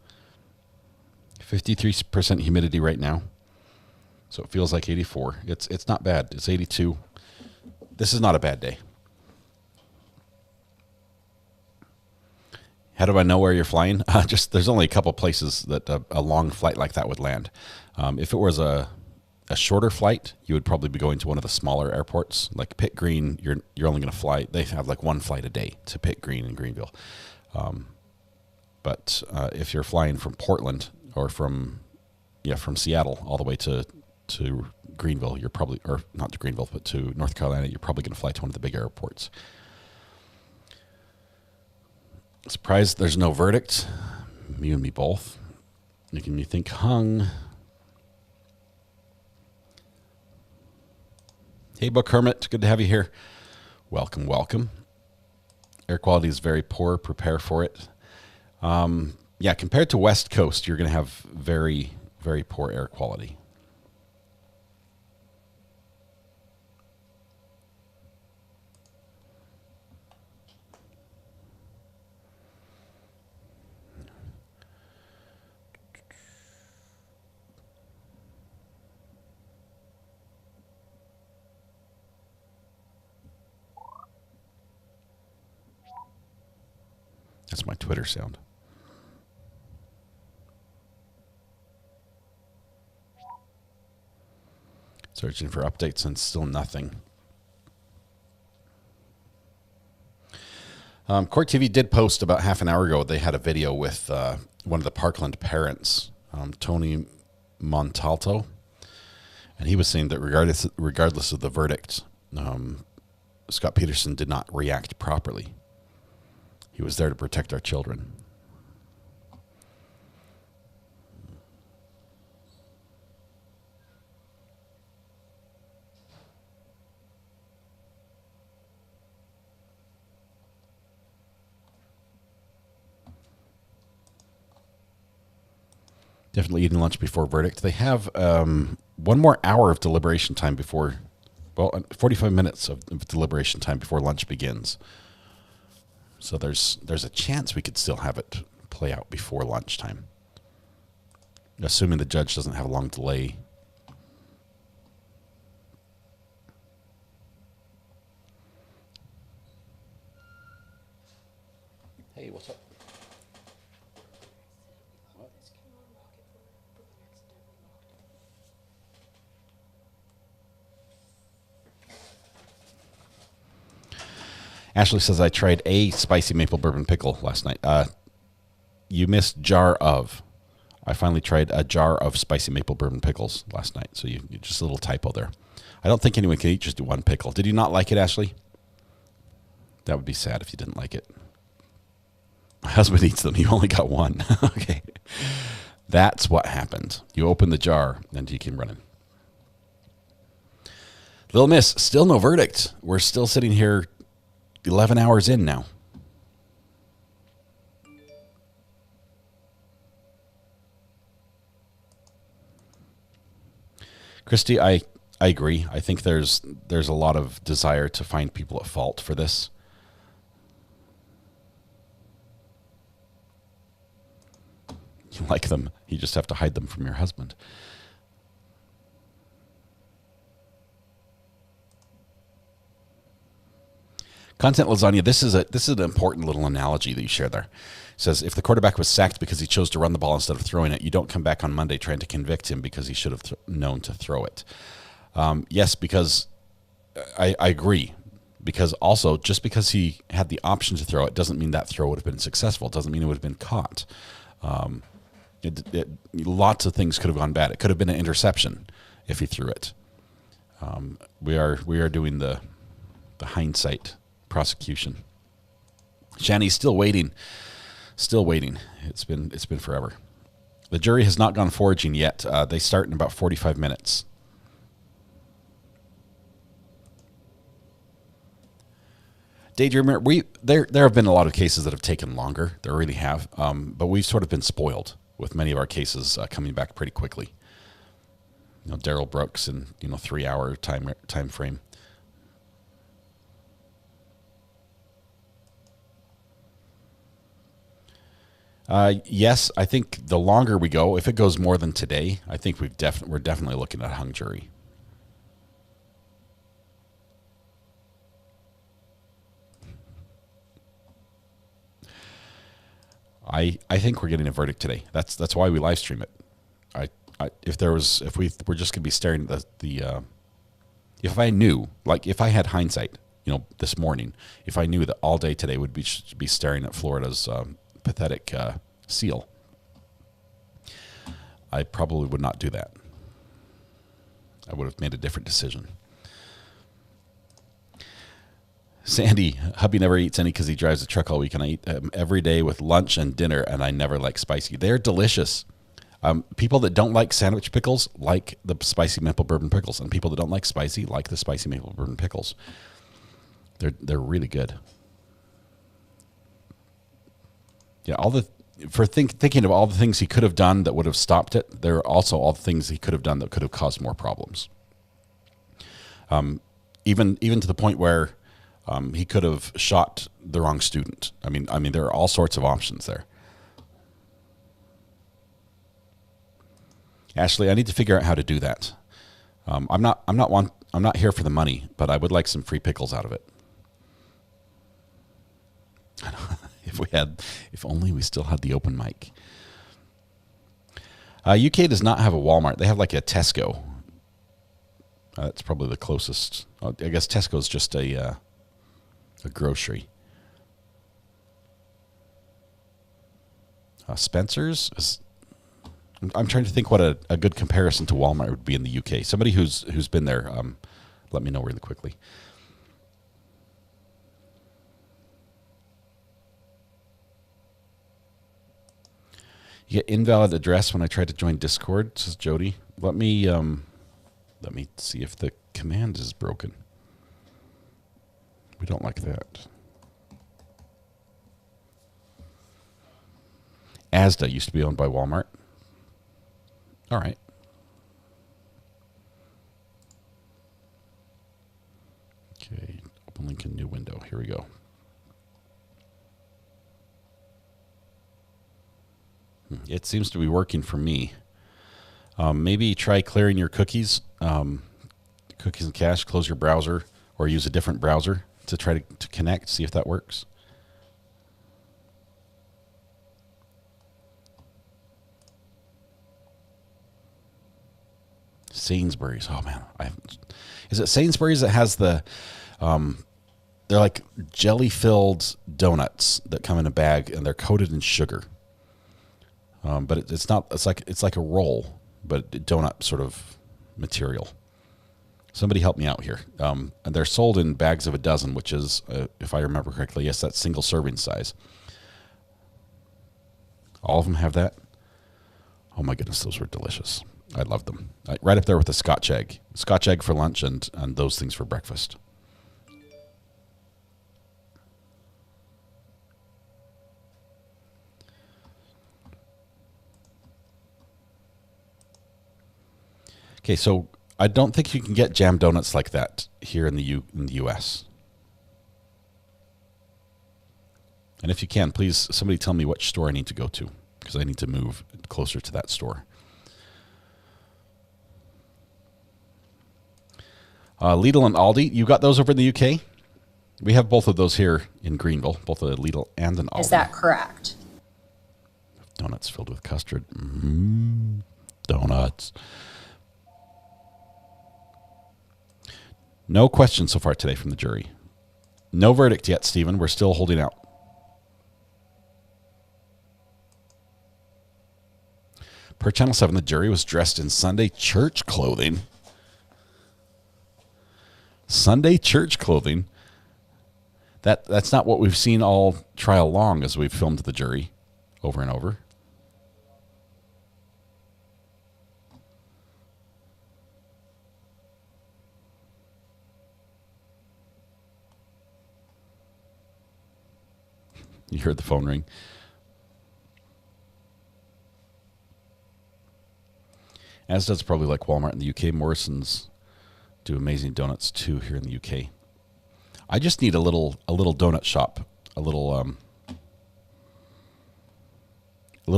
53% humidity right now. So it feels like 84. It's not bad. It's 82. This is not a bad day. How do I know where you're flying? Just there's only a couple places that a long flight like that would land. If it was a shorter flight, you would probably be going to one of the smaller airports. Like Pitt Green, you're only going to fly. They have like one flight a day to Pitt Green in Greenville. But if you're flying from Portland or from Seattle all the way to Greenville, you're probably, or not to Greenville, but to North Carolina, you're probably going to fly to one of the big airports. Surprised there's no verdict. You and me both. Making me think hung. Hey, Book Hermit. Good to have you here. Welcome, welcome. Air quality is very poor. Prepare for it. Yeah, compared to West Coast, you're going to have very, very poor air quality. That's my Twitter sound. Searching for updates and still nothing. Court TV did post about half an hour ago. They had a video with one of the Parkland parents, Tony Montalto, and he was saying that regardless of the verdict, Scot Peterson did not react properly. He was there to protect our children. Definitely eating lunch before verdict. They have one more hour of deliberation time before, 45 minutes of deliberation time before lunch begins. So there's a chance we could still have it play out before lunchtime, assuming the judge doesn't have a long delay. Hey, what's up? Ashley says, I tried a spicy maple bourbon pickle last night. You missed jar of. I finally tried a jar of spicy maple bourbon pickles last night. So you just a little typo there. I don't think anyone can eat just do one pickle. Did you not like it, Ashley? That would be sad if you didn't like it. My husband eats them. You only got one. Okay. That's what happened. You opened the jar and you came running. Little Miss, still no verdict. We're still sitting here 11 hours in now. Christy, I agree. I think there's a lot of desire to find people at fault for this. You like them. You just have to hide them from your husband. Content Lasagna, this is an important little analogy that you shared there. It says, if the quarterback was sacked because he chose to run the ball instead of throwing it, you don't come back on Monday trying to convict him because he should have known to throw it. Yes, because I agree. Because also, just because he had the option to throw it doesn't mean that throw would have been successful. It doesn't mean it would have been caught. Lots of things could have gone bad. It could have been an interception if he threw it. We are doing the hindsight prosecution. Shani's still waiting. Still waiting. It's been forever. The jury has not gone foraging yet. They start in about 45 minutes. Dave, do you remember there have been a lot of cases that have taken longer. There really have. But we've sort of been spoiled with many of our cases coming back pretty quickly. You know, Daryl Brooks in 3-hour time frame. Yes, I think the longer we go, if it goes more than today, I think we're definitely looking at a hung jury. I think we're getting a verdict today. That's why we live stream it. If we were just gonna be staring at if I knew, like if I had hindsight, this morning, if I knew that all day today would be staring at Florida's pathetic seal, I probably would not do that. I would have made a different decision. Sandy, hubby never eats any because he drives the truck all week, and I eat them every day with lunch and dinner, and I never like spicy. They're delicious. People that don't like sandwich pickles like the spicy maple bourbon pickles, and people that don't like spicy like the spicy maple bourbon pickles. They're really good. Yeah, thinking of all the things he could have done that would have stopped it, there are also all the things he could have done that could have caused more problems. Even to the point where he could have shot the wrong student. I mean, there are all sorts of options there. Ashley, I need to figure out how to do that. I'm not here for the money, but I would like some free pickles out of it. If only we still had the open mic. UK does not have a Walmart. They have like a Tesco. That's probably the closest. I guess Tesco's just a grocery. Spencer's. I'm trying to think what a good comparison to Walmart would be in the UK. Somebody who's been there, let me know really quickly. You get invalid address when I tried to join Discord, says Jody. Let me see if the command is broken. We don't like that. Asda used to be owned by Walmart. All right. Okay, open link in new window. Here we go. It seems to be working for me. Maybe try clearing your cookies, cookies and cache, close your browser, or use a different browser to try to connect, see if that works. Sainsbury's. Oh man, is it Sainsbury's that has the? They're like jelly-filled donuts that come in a bag and they're coated in sugar. But it's not. It's like a roll, but donut sort of material. Somebody help me out here. And they're sold in bags of a dozen, which is, if I remember correctly, yes, that's single serving size. All of them have that. Oh my goodness, those were delicious. I love them. Right up there with the Scotch egg. Scotch egg for lunch and those things for breakfast. Okay, so I don't think you can get jam donuts like that here in the U.S. And if you can, please, somebody tell me which store I need to go to, because I need to move closer to that store. Lidl and Aldi, you got those over in the UK? We have both of those here in Greenville, both a Lidl and an Aldi. Is that correct? Donuts filled with custard. Donuts. No questions so far today from the jury. No verdict yet, Stephen. We're still holding out. Per Channel 7, the jury was dressed in Sunday church clothing. Sunday church clothing. That's not what we've seen all trial long as we've filmed the jury over and over. You heard the phone ring. As does probably like Walmart in the UK. Morrison's do amazing donuts too here in the UK. I just need a little donut shop, a little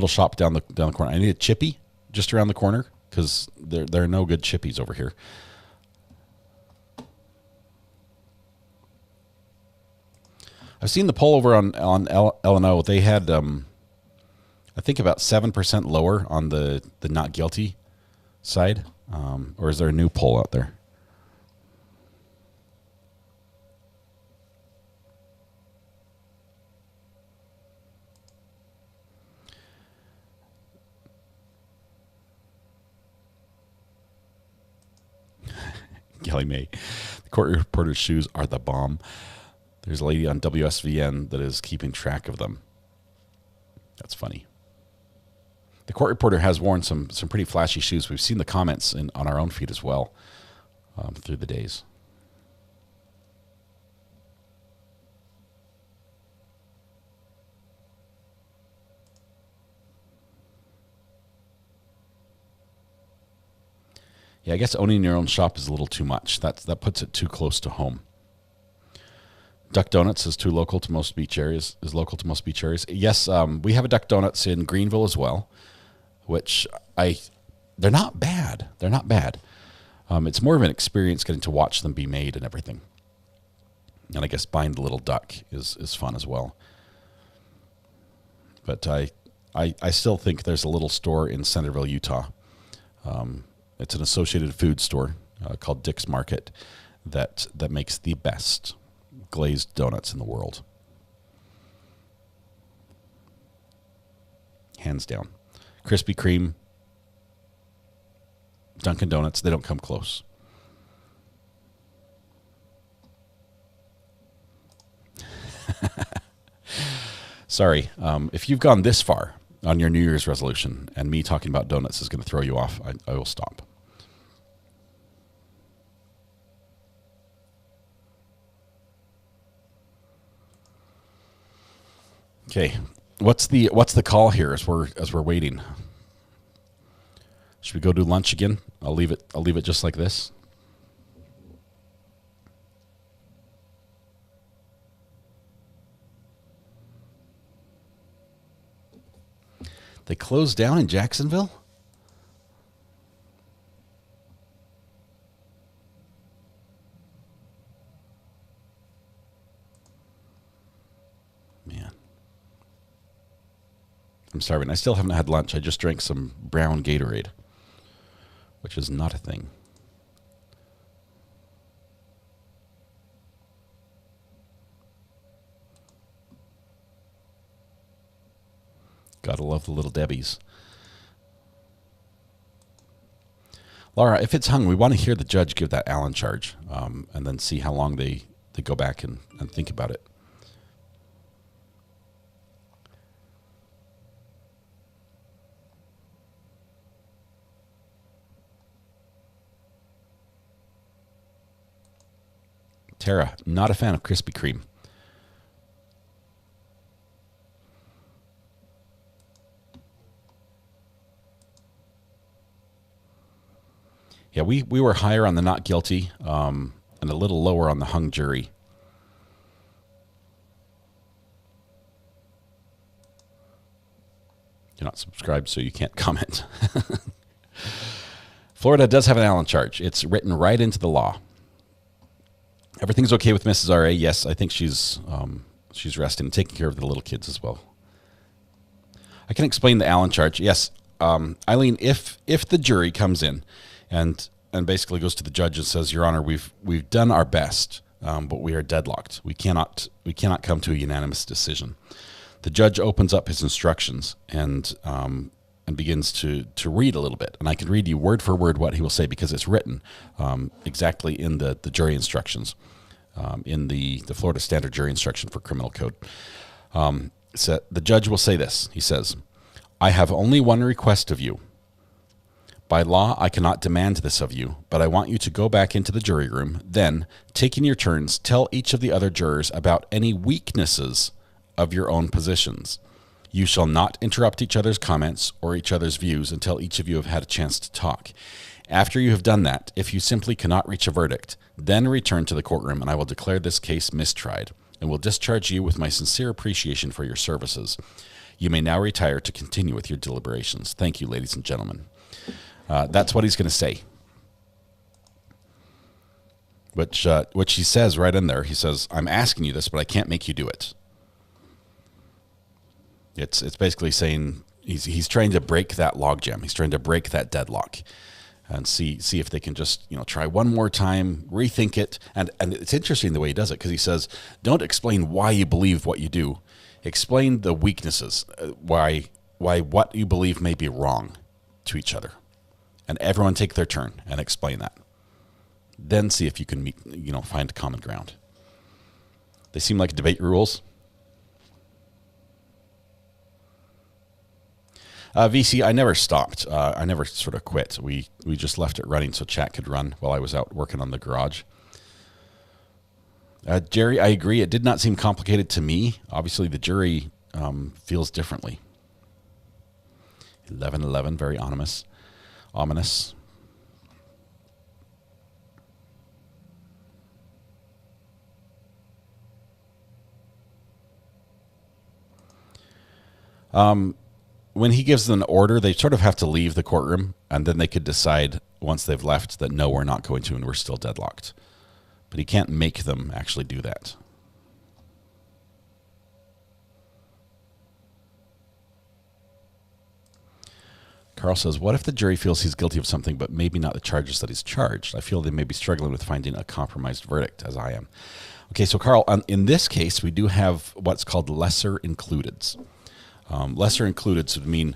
shop down the corner. I need a Chippy just around the corner because there are no good Chippies over here. I've seen the poll over on L&O. They had, I think, about 7% lower on the not guilty side. Or is there a new poll out there? Kelly May. The court reporter's shoes are the bomb. There's a lady on WSVN that is keeping track of them. That's funny. The court reporter has worn some pretty flashy shoes. We've seen the comments on our own feed as well through the days. Yeah, I guess owning your own shop is a little too much. That puts it too close to home. Duck Donuts is local to most beach areas. Yes, we have a Duck Donuts in Greenville as well, which they're not bad. They're not bad. It's more of an experience getting to watch them be made and everything. And I guess buying the little duck is fun as well. But I still think there's a little store in Centerville, Utah. It's an Associated Food store called Dick's Market that makes the best glazed donuts in the world. Hands down. Krispy Kreme, Dunkin' Donuts, they don't come close. Sorry, if you've gone this far on your New Year's resolution and me talking about donuts is going to throw you off, I will stop. Okay, what's the call here as we're waiting? Should we go do lunch again? I'll leave it just like this. They closed down in Jacksonville? Man. I'm starving. I still haven't had lunch. I just drank some brown Gatorade, which is not a thing. Gotta love the Little Debbies. Laura, if it's hung, we want to hear the judge give that Allen charge, and then see how long they go back and think about it. Tara, not a fan of Krispy Kreme. Yeah, we were higher on the not guilty and a little lower on the hung jury. You're not subscribed, so you can't comment. Florida does have an Allen charge. It's written right into the law. Everything's okay with Mrs. R.A. Yes, I think she's resting and taking care of the little kids as well. I can explain the Allen charge. Yes, Eileen, if the jury comes in and basically goes to the judge and says, Your Honor, we've done our best, but we are deadlocked. We cannot come to a unanimous decision. The judge opens up his instructions and begins to read a little bit. And I can read you word for word what he will say because it's written exactly in the jury instructions, in the Florida Standard Jury Instruction for Criminal Code. So the judge will say this. He says, I have only one request of you. By law, I cannot demand this of you, but I want you to go back into the jury room. Then, taking your turns, tell each of the other jurors about any weaknesses of your own positions. You shall not interrupt each other's comments or each other's views until each of you have had a chance to talk. After you have done that, if you simply cannot reach a verdict, then return to the courtroom and I will declare this case mistried and will discharge you with my sincere appreciation for your services. You may now retire to continue with your deliberations. Thank you, ladies and gentlemen. That's what he's going to say. Which he says right in there. He says, I'm asking you this, but I can't make you do it. It's basically saying he's trying to break that logjam. He's trying to break that deadlock and see if they can just, try one more time, rethink it. And it's interesting the way he does it because he says, don't explain why you believe what you do. Explain the weaknesses, why what you believe may be wrong to each other. And everyone take their turn and explain that. Then see if you can meet, find common ground. They seem like debate rules. VC, I never stopped. I never sort of quit. We just left it running so chat could run while I was out working on the garage. Jerry, I agree. It did not seem complicated to me. Obviously, the jury feels differently. 11-11, very ominous. When he gives an order, they sort of have to leave the courtroom, and then they could decide once they've left that no, we're not going to, and we're still deadlocked. But he can't make them actually do that. Carl says, what if the jury feels he's guilty of something, but maybe not the charges that he's charged? I feel they may be struggling with finding a compromised verdict, as I am. Okay, so Carl, in this case, we do have what's called lesser includeds. Lesser includeds would mean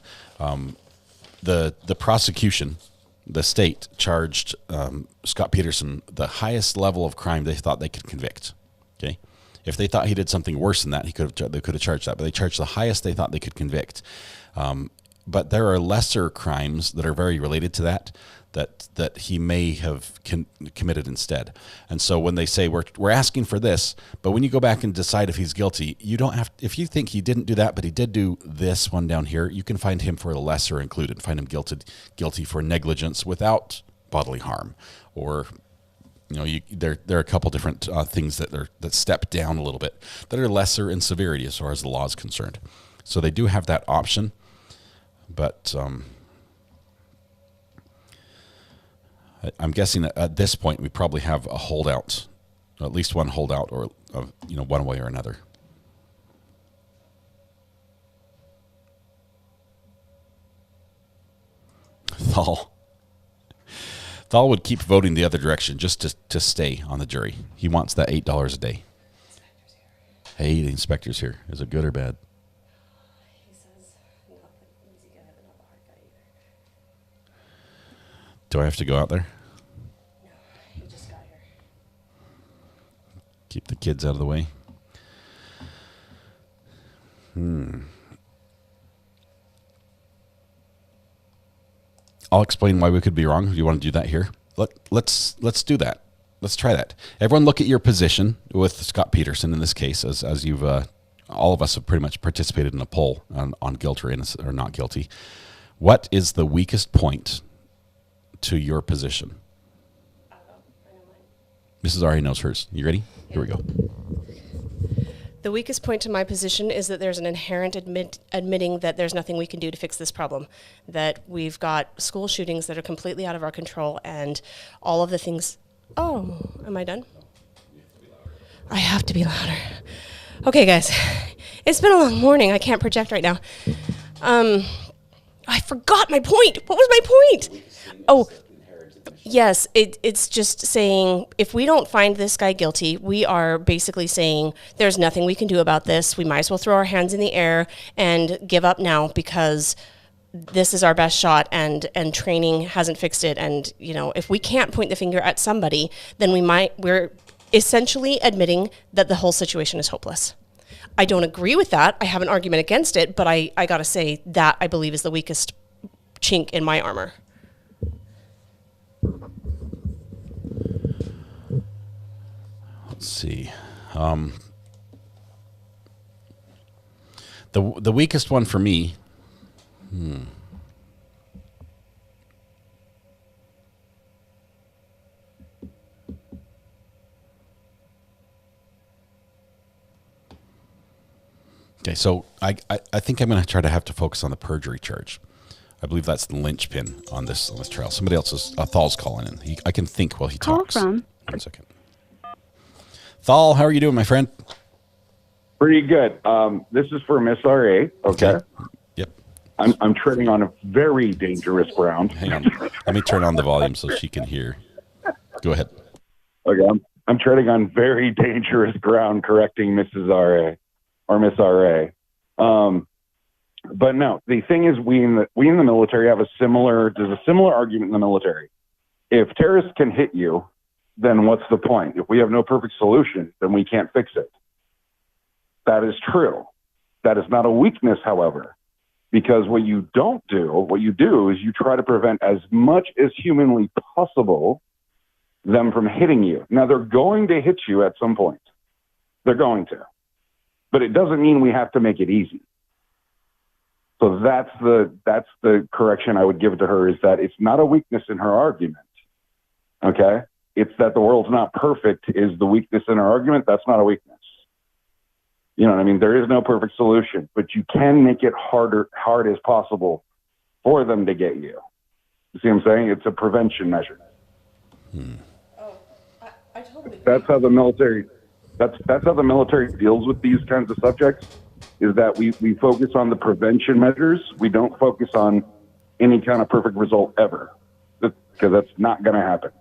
the prosecution, the state, charged Scot Peterson the highest level of crime they thought they could convict. Okay, if they thought he did something worse than that, they could have charged that, but they charged the highest they thought they could convict. But there are lesser crimes that are very related to that he may have committed instead. And so when they say we're asking for this, but when you go back and decide if he's guilty, you don't have. If you think he didn't do that, but he did do this one down here, you can find him for the lesser included. Find him guilty for negligence without bodily harm, or there are a couple different things that step down a little bit that are lesser in severity as far as the law is concerned. So they do have that option. But I'm guessing at this point we probably have a holdout, at least one holdout, or one way or another. Thal would keep voting the other direction just to stay on the jury. He wants that $8 a day. Hey, the inspector's here. Is it good or bad? Do I have to go out there? No, you just got here. Keep the kids out of the way. I'll explain why we could be wrong. Do you want to do that here? Let's do that. Let's try that. Everyone look at your position with Scot Peterson in this case, as you've all of us have pretty much participated in a poll on guilt or not guilty. What is the weakest point to your position? Mrs. already knows hers. You ready? Here we go. The weakest point to my position is that there's an inherent admitting that there's nothing we can do to fix this problem, that we've got school shootings that are completely out of our control, and all of the things. Oh, am I done? I have to be louder. Okay, guys. It's been a long morning. I can't project right now. I forgot my point. What was my point? Oh, yes, it's just saying if we don't find this guy guilty, we are basically saying there's nothing we can do about this. We might as well throw our hands in the air and give up now because this is our best shot and training hasn't fixed it. And, if we can't point the finger at somebody, then we're essentially admitting that the whole situation is hopeless. I don't agree with that. I have an argument against it, but I got to say that I believe is the weakest chink in my armor. Let's see. The weakest one for me. Okay, so I think I'm going to try to have to focus on the perjury charge. I believe that's the linchpin on this trial. Somebody else's Thal's calling in. I can think while he talks. Call from. 1 second. Thal, how are you doing, my friend? Pretty good. This is for Miss RA. Okay. Yep. I'm treading on a very dangerous ground. Hang on. Let me turn on the volume so she can hear. Go ahead. Okay. I'm treading on very dangerous ground correcting Mrs. RA or Miss RA. But no, the thing is we in the military have there's a similar argument in the military. If terrorists can hit you, then what's the point? If we have no perfect solution, then we can't fix it. That is true. That is not a weakness, however, because what you do is you try to prevent as much as humanly possible them from hitting you. Now, they're going to hit you at some point. They're going to. But it doesn't mean we have to make it easy. So that's the correction I would give to her, is that it's not a weakness in her argument. Okay? It's that the world's not perfect is the weakness in her argument. That's not a weakness. You know what I mean? There is no perfect solution, but you can make it hard as possible for them to get you. You see what I'm saying? It's a prevention measure. I totally agree. That's how the military. That's how the military deals with these kinds of subjects. Is that we focus on the prevention measures. We don't focus on any kind of perfect result ever, because that's not going to happen.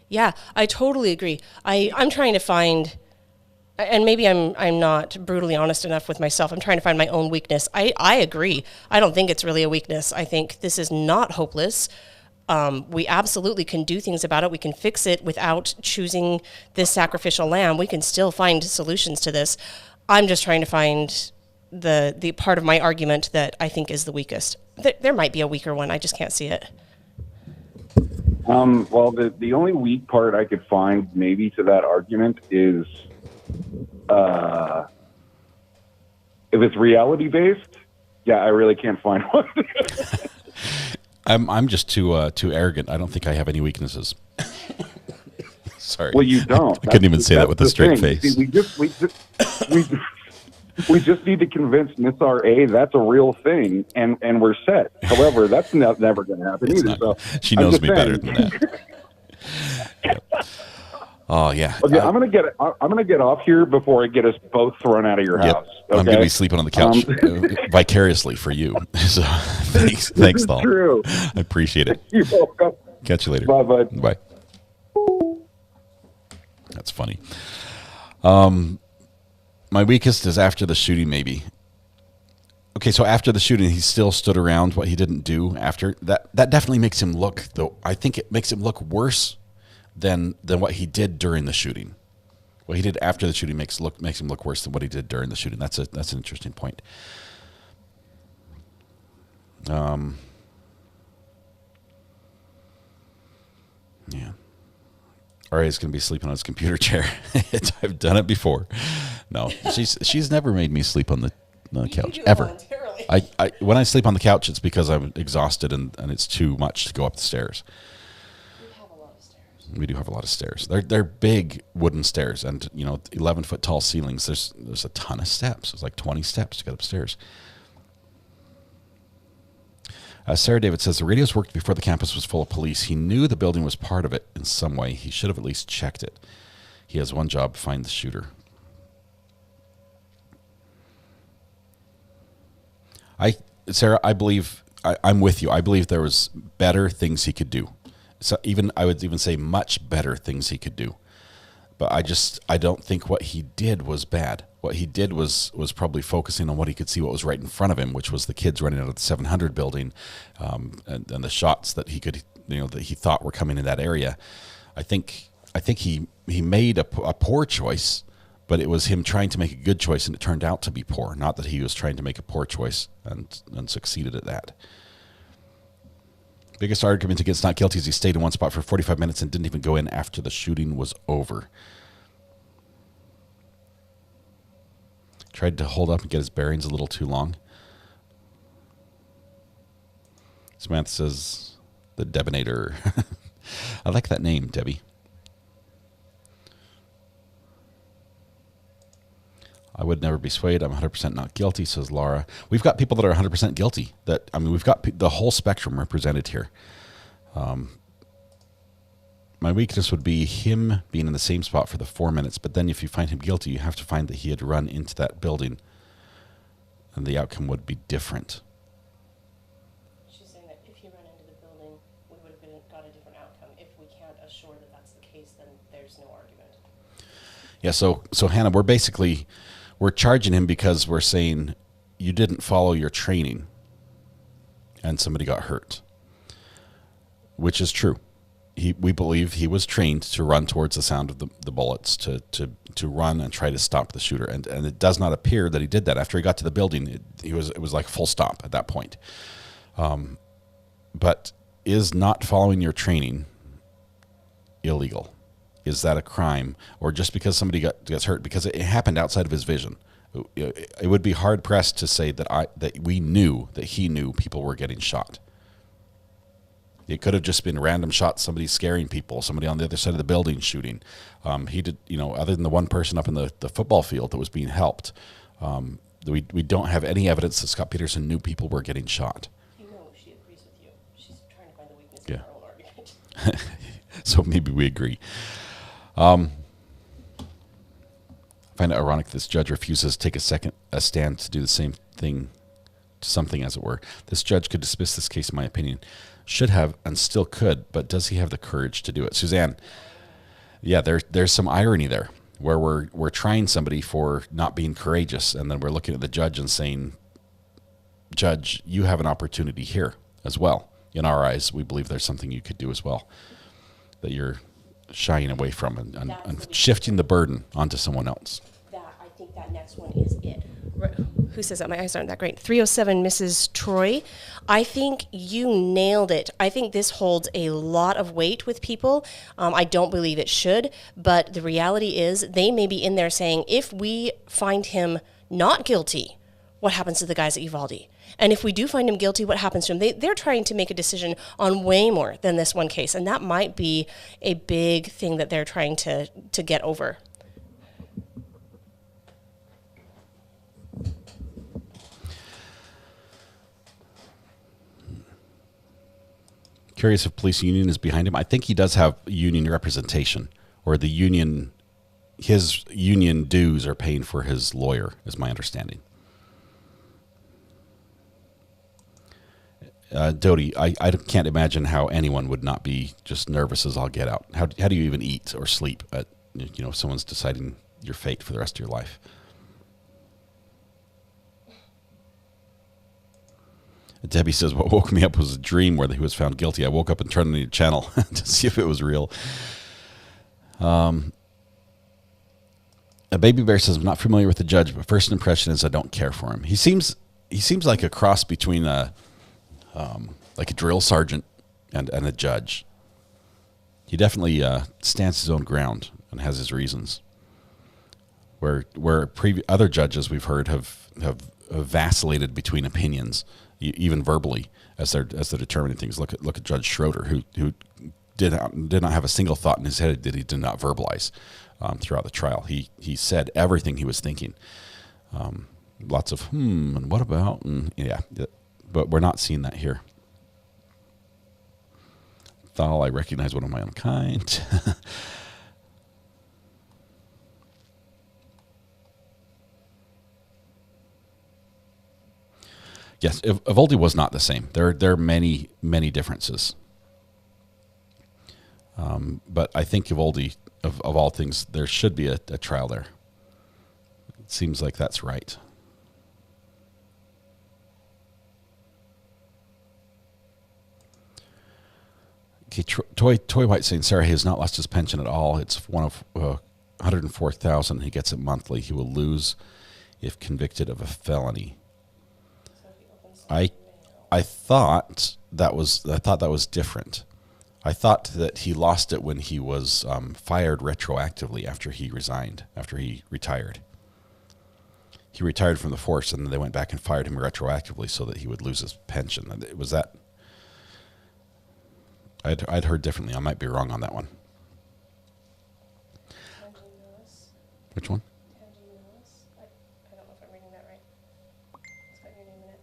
Yeah, I totally agree. I'm trying to find, and maybe I'm not brutally honest enough with myself. I'm trying to find my own weakness. I agree. I don't think it's really a weakness. I think this is not hopeless. We absolutely can do things about it. We can fix it without choosing this sacrificial lamb. We can still find solutions to this. I'm just trying to find the part of my argument that I think is the weakest. There might be a weaker one. I just can't see it. Well, the only weak part I could find maybe to that argument is if it's reality based. Yeah, I really can't find one. I'm just too arrogant. I don't think I have any weaknesses. Sorry. Well, you don't. I couldn't even say that with a straight face. See, we just need to convince Miss R.A. that's a real thing, and we're set. However, that's never going to happen either. So she knows me better than that. Yep. Oh yeah. Okay, I'm gonna get off here before I get us both thrown out of your house. Okay? I'm gonna be sleeping on the couch vicariously for you. So thanks, Thal. True. I appreciate it. You're welcome. Catch you later. Bye, bud. Bye. That's funny. My weakest is after the shooting, maybe. Okay, so after the shooting, he still stood around. What he didn't do after that definitely makes him look, though. I think it makes him look worse than what he did during the shooting. What he did after the shooting makes him look worse than what he did during the shooting. That's an interesting point. Yeah. Aria's going to be sleeping on his computer chair. I've done it before. No, she's never made me sleep on the couch ever. I when I sleep on the couch, it's because I'm exhausted and it's too much to go up the stairs. We do have a lot of stairs. They're big wooden stairs, and 11-foot tall ceilings. There's a ton of steps. There's like 20 steps to get upstairs. Sarah David says the radios worked before the campus was full of police. He knew the building was part of it in some way. He should have at least checked it. He has one job: find the shooter. Sarah, I believe I'm with you. I believe there was better things he could do. So I would even say much better things he could do. But I don't think what he did was bad. What he did was probably focusing on what he could see, what was right in front of him, which was the kids running out of the 700 building, and the shots that he could, that he thought were coming in that area. I think he made a poor choice, but it was him trying to make a good choice, and it turned out to be poor. Not that he was trying to make a poor choice and succeeded at that. Biggest argument against not guilty is he stayed in one spot for 45 minutes and didn't even go in after the shooting was over. Tried to hold up and get his bearings a little too long. Samantha says, the Debonator. I like that name, Debbie. I would never be swayed. I'm 100% not guilty, says Laura. We've got people that are 100% guilty. We've got the whole spectrum represented here. My weakness would be him being in the same spot for the 4 minutes, but then if you find him guilty, you have to find that he had run into that building, and the outcome would be different. She's saying that if he ran into the building, we would have got a different outcome. If we can't assure that that's the case, then there's no argument. Yeah, so Hannah, we're charging him because we're saying you didn't follow your training and somebody got hurt, which is true. We believe he was trained to run towards the sound of the bullets, to run and try to stop the shooter. And it does not appear that he did that. After he got to the building, it was like full stop at that point. But is not following your training illegal? Is that a crime? Or just because somebody gets hurt? Because it happened outside of his vision. It would be hard pressed to say that we knew, that he knew people were getting shot. It could have just been random shots, somebody scaring people, somebody on the other side of the building shooting. He did, other than the one person up in the football field that was being helped. We don't have any evidence that Scot Peterson knew people were getting shot. You know she agrees with you. She's trying to find the weakness in her own argument. So maybe we agree. I find it ironic this judge refuses to take a stand to do the same thing to something, as it were. This judge could dismiss this case, in my opinion. Should have and still could, but does he have the courage to do it? Suzanne, yeah, there's some irony there, where we're trying somebody for not being courageous, and then we're looking at the judge and saying, Judge, you have an opportunity here as well. In our eyes, we believe there's something you could do as well that you're shying away from and shifting the burden onto someone else. I think that next one is it. Who says that? My eyes aren't that great. 307, Mrs. Troy. I think you nailed it. I think this holds a lot of weight with people. I don't believe it should, but the reality is they may be in there saying, if we find him not guilty, what happens to the guys at Uvalde? And if we do find him guilty, what happens to him? They're trying to make a decision on way more than this one case, and that might be a big thing that they're trying to get over. Curious if police union is behind him. I think he does have union representation, or the union, his union dues are paying for his lawyer, is my understanding. Dodie, I can't imagine how anyone would not be just nervous as all get out. How do you even eat or sleep at, if someone's deciding your fate for the rest of your life? Debbie says, what woke me up was a dream where he was found guilty. I woke up and turned on the channel to see if it was real. A Baby Bear says, I'm not familiar with the judge, but first impression is I don't care for him. He seems like a cross between like a drill sergeant and a judge. He definitely stands his own ground and has his reasons. Where other judges we've heard have vacillated between opinions, even verbally, as they're determining things. Look at Judge Schroeder, who did not have a single thought in his head that he did not verbalize throughout the trial. He said everything he was thinking. Lots of and what about, and yeah, but we're not seeing that here. Thal, I recognize one of my own kind. Yes, Uvalde was not the same. There are many differences. But I think Uvalde, of all things, there should be a trial there. It seems like that's right. Okay, Toy White saying Sarah has not lost his pension at all. It's one of $104,000. He gets it monthly. He will lose if convicted of a felony. I thought that was different. I thought that he lost it when he was fired retroactively after he retired. He retired from the force, and then they went back and fired him retroactively so that he would lose his pension. And it was that. I'd heard differently. I might be wrong on that one. Which one? I don't know if I'm reading that right. It's got your name in it.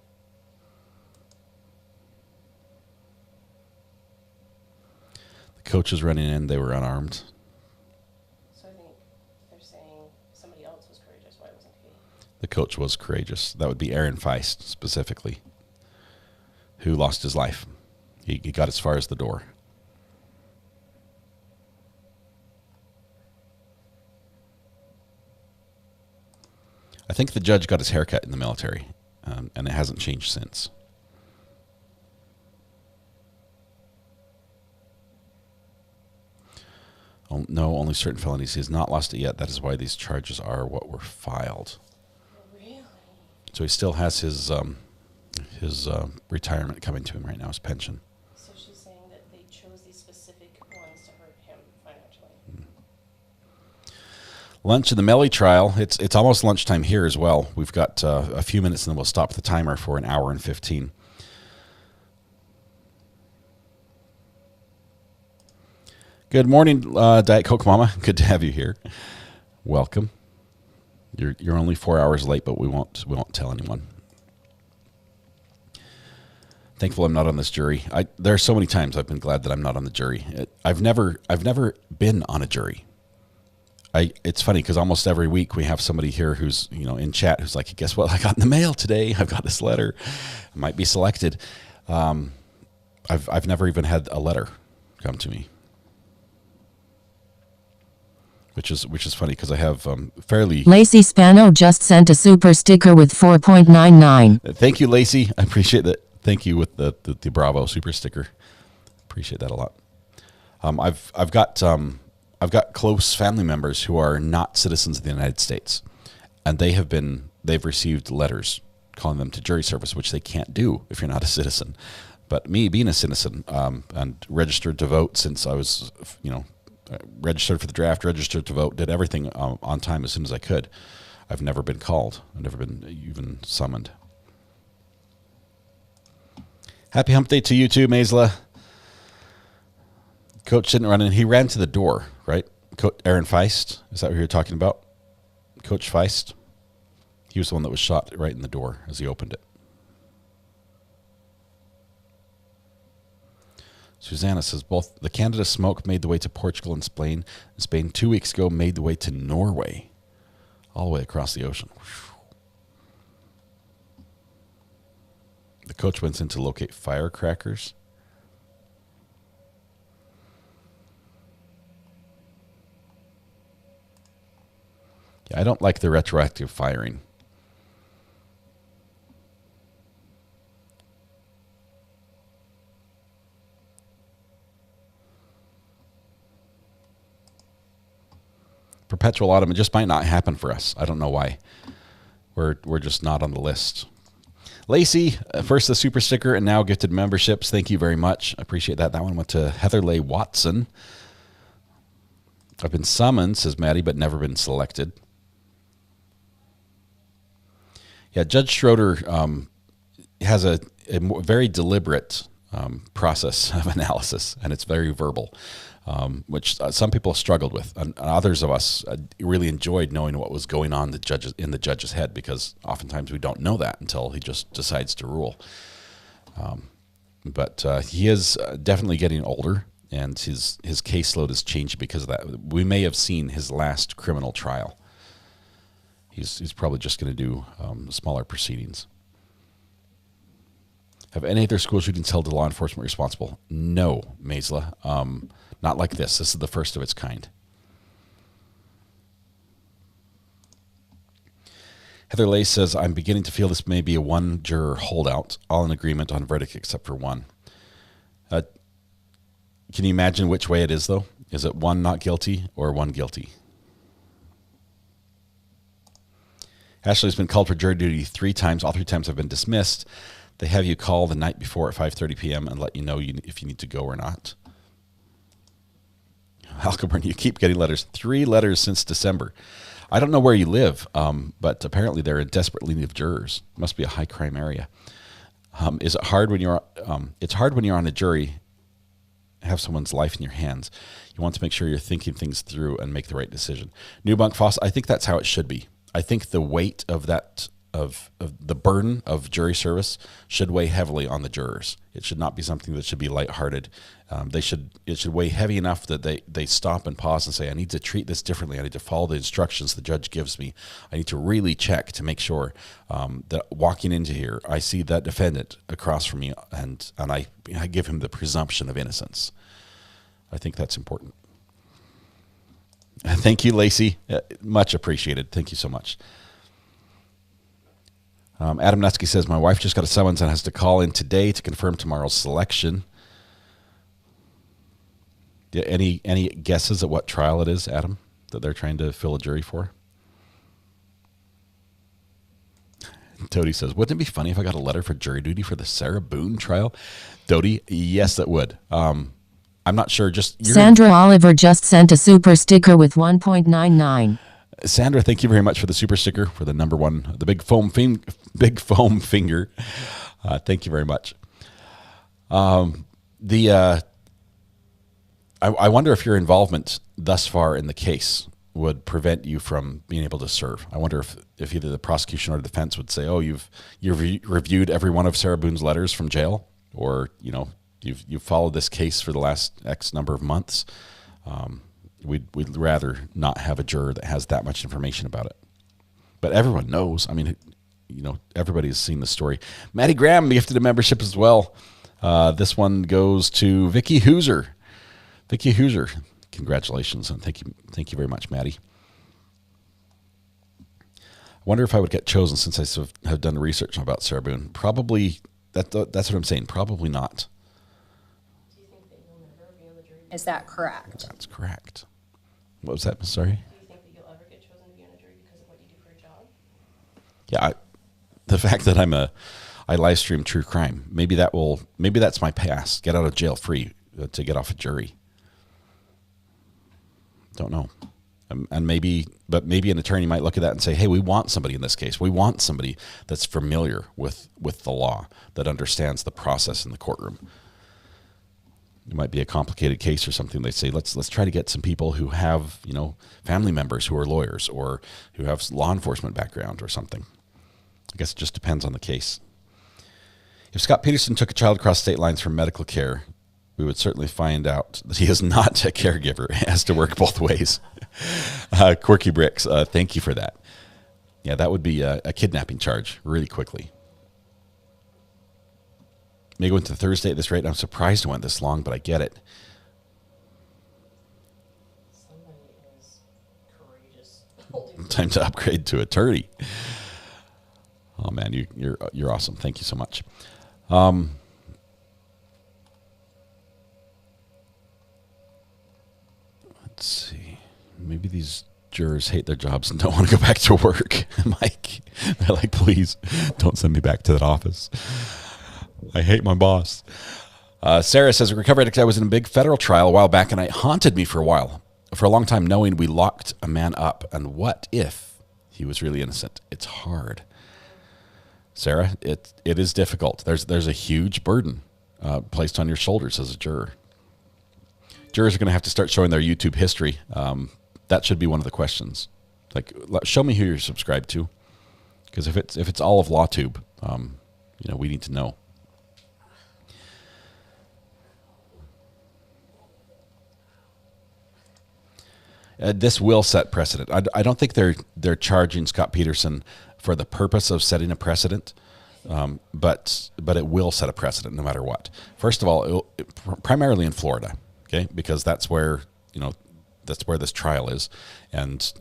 The coaches running in, they were unarmed. So I think they're saying somebody else was courageous. Why wasn't he? The coach was courageous. That would be Aaron Feist, specifically, who lost his life. He got as far as the door. I think the judge got his haircut in the military, and it hasn't changed since. Oh, no, only certain felonies. He has not lost it yet. That is why these charges are what were filed. Really? So he still has his retirement coming to him right now, his pension. So she's saying that they chose these specific ones to hurt him financially. Lunch in the Melly trial. It's almost lunchtime here as well. We've got a few minutes, and then we'll stop the timer for an hour and 15. Good morning, Diet Coke Mama. Good to have you here. Welcome. You're only 4 hours late, but we won't tell anyone. Thankful I'm not on this jury. There are so many times I've been glad that I'm not on the jury. I've never been on a jury. It's funny because almost every week we have somebody here who's in chat who's like, guess what? I got in the mail today. I've got this letter. I might be selected. I've never even had a letter come to me, which is funny because I have fairly. Lacey Spano just sent a super sticker with 4.99. Thank you, Lacey. I appreciate that. Thank you with the Bravo super sticker. Appreciate that a lot. I've got close family members who are not citizens of the United States, and they've received letters calling them to jury service, which they can't do if you're not a citizen. But me being a citizen and registered to vote since I was, registered for the draft, registered to vote, did everything on time as soon as I could. I've never been called. I've never been even summoned. Happy hump day to you too, Maisla. Coach didn't run in. He ran to the door, right? Aaron Feist, is that what you're talking about? Coach Feist? He was the one that was shot right in the door as he opened it. Susanna says, both the Canada smoke made the way to Portugal and Spain. 2 weeks ago made the way to Norway, all the way across the ocean. The coach went in to locate firecrackers. Yeah, I don't like the retroactive firing. Perpetual autumn, it just might not happen for us. I don't know why. We're just not on the list. Lacey, first the super sticker and now gifted memberships. Thank you very much. I appreciate that. That one went to Heatherley Watson. I've been summoned, says Maddie, but never been selected. Yeah, Judge Schroeder has a very deliberate process of analysis, and it's very verbal, which some people struggled with, and others of us really enjoyed knowing what was going on in the judge's head, because oftentimes we don't know that until he just decides to rule. But he is definitely getting older, and his caseload is changing because of that. We may have seen his last criminal trial. He's probably just going to do smaller proceedings. Have any other school shootings held the law enforcement responsible? No, Maisla. Not like this. This is the first of its kind. Heather Lay says, I'm beginning to feel this may be a one-juror holdout, all in agreement on verdict except for one. Can you imagine which way it is, though? Is it one not guilty or one guilty? Ashley's been called for jury duty 3 times. All 3 times have been dismissed. They have you call the night before at 5:30 p.m. and let you know if you need to go or not. Alcoburn, you keep getting letters. 3 letters since December. I don't know where you live, but apparently they're in desperate need of jurors. Must be a high crime area. Is it hard when you're? It's hard when you're on a jury, have someone's life in your hands. You want to make sure you're thinking things through and make the right decision. New Bunk Foss, I think that's how it should be. I think the weight of that, of the burden of jury service should weigh heavily on the jurors. It should not be something that should be lighthearted. It should weigh heavy enough that they stop and pause and say, I need to treat this differently. I need to follow the instructions the judge gives me. I need to really check to make sure that walking into here, I see that defendant across from me and I give him the presumption of innocence. I think that's important. Thank you, Lacey. Much appreciated. Thank you so much. Adam Nutsky says, my wife just got a summons and has to call in today to confirm tomorrow's selection. Any guesses at what trial it is, Adam, that they're trying to fill a jury for? Dodie says, wouldn't it be funny if I got a letter for jury duty for the Sarah Boone trial? Dodie, yes, it would. I'm not sure. Sandra Oliver just sent a super sticker with 1.99. Sandra, thank you very much for the super sticker, for the number one, the big foam finger. Thank you very much. I wonder if your involvement thus far in the case would prevent you from being able to serve. I wonder if either the prosecution or the defense would say, "Oh, you've reviewed every one of Sarah Boone's letters from jail, or you've followed this case for the last X number of months." We'd rather not have a juror that has that much information about it. But everyone knows. I mean, everybody's seen the story. Maddie Graham gifted a membership as well. This one goes to Vicky Hooser. Vicky Hooser, congratulations, and thank you very much, Maddie. I wonder if I would get chosen since I sort of have done the research about Sarah Boone. Probably, that's what I'm saying. Probably not. Is that correct? That's correct. What was that? Sorry? Do you think that you'll ever get chosen to be on a jury because of what you do for a job? Yeah, the fact that I live stream true crime, maybe that's my pass. Get out of jail free to get off a jury. Don't know. And maybe an attorney might look at that and say, hey, we want somebody in this case. We want somebody that's familiar with the law, that understands the process in the courtroom. It might be a complicated case or something. They say, let's try to get some people who have, family members who are lawyers or who have law enforcement background or something. I guess it just depends on the case. If Scot Peterson took a child across state lines for medical care, we would certainly find out that he is not a caregiver. It has to work both ways. Quirky Bricks, thank you for that. Yeah, that would be a kidnapping charge really quickly. May go into Thursday at this rate. I'm surprised it went this long, but I get it. Somebody is courageous. Time to upgrade to attorney. Oh man, you're awesome. Thank you so much. Let's see. Maybe these jurors hate their jobs and don't want to go back to work. Mike, they're like, please don't send me back to that office. I hate my boss. Sarah says, a recovery addict, I was in a big federal trial a while back, and it haunted me for a long time, knowing we locked a man up. And what if he was really innocent? It's hard. Sarah, it is difficult. There's a huge burden placed on your shoulders as a juror. Jurors are going to have to start showing their YouTube history. That should be one of the questions. Like, show me who you're subscribed to, because if it's all of LawTube, we need to know. This will set precedent. I don't think they're charging Scot Peterson for the purpose of setting a precedent, but it will set a precedent no matter what. First of all, primarily in Florida, okay, because that's where this trial is, and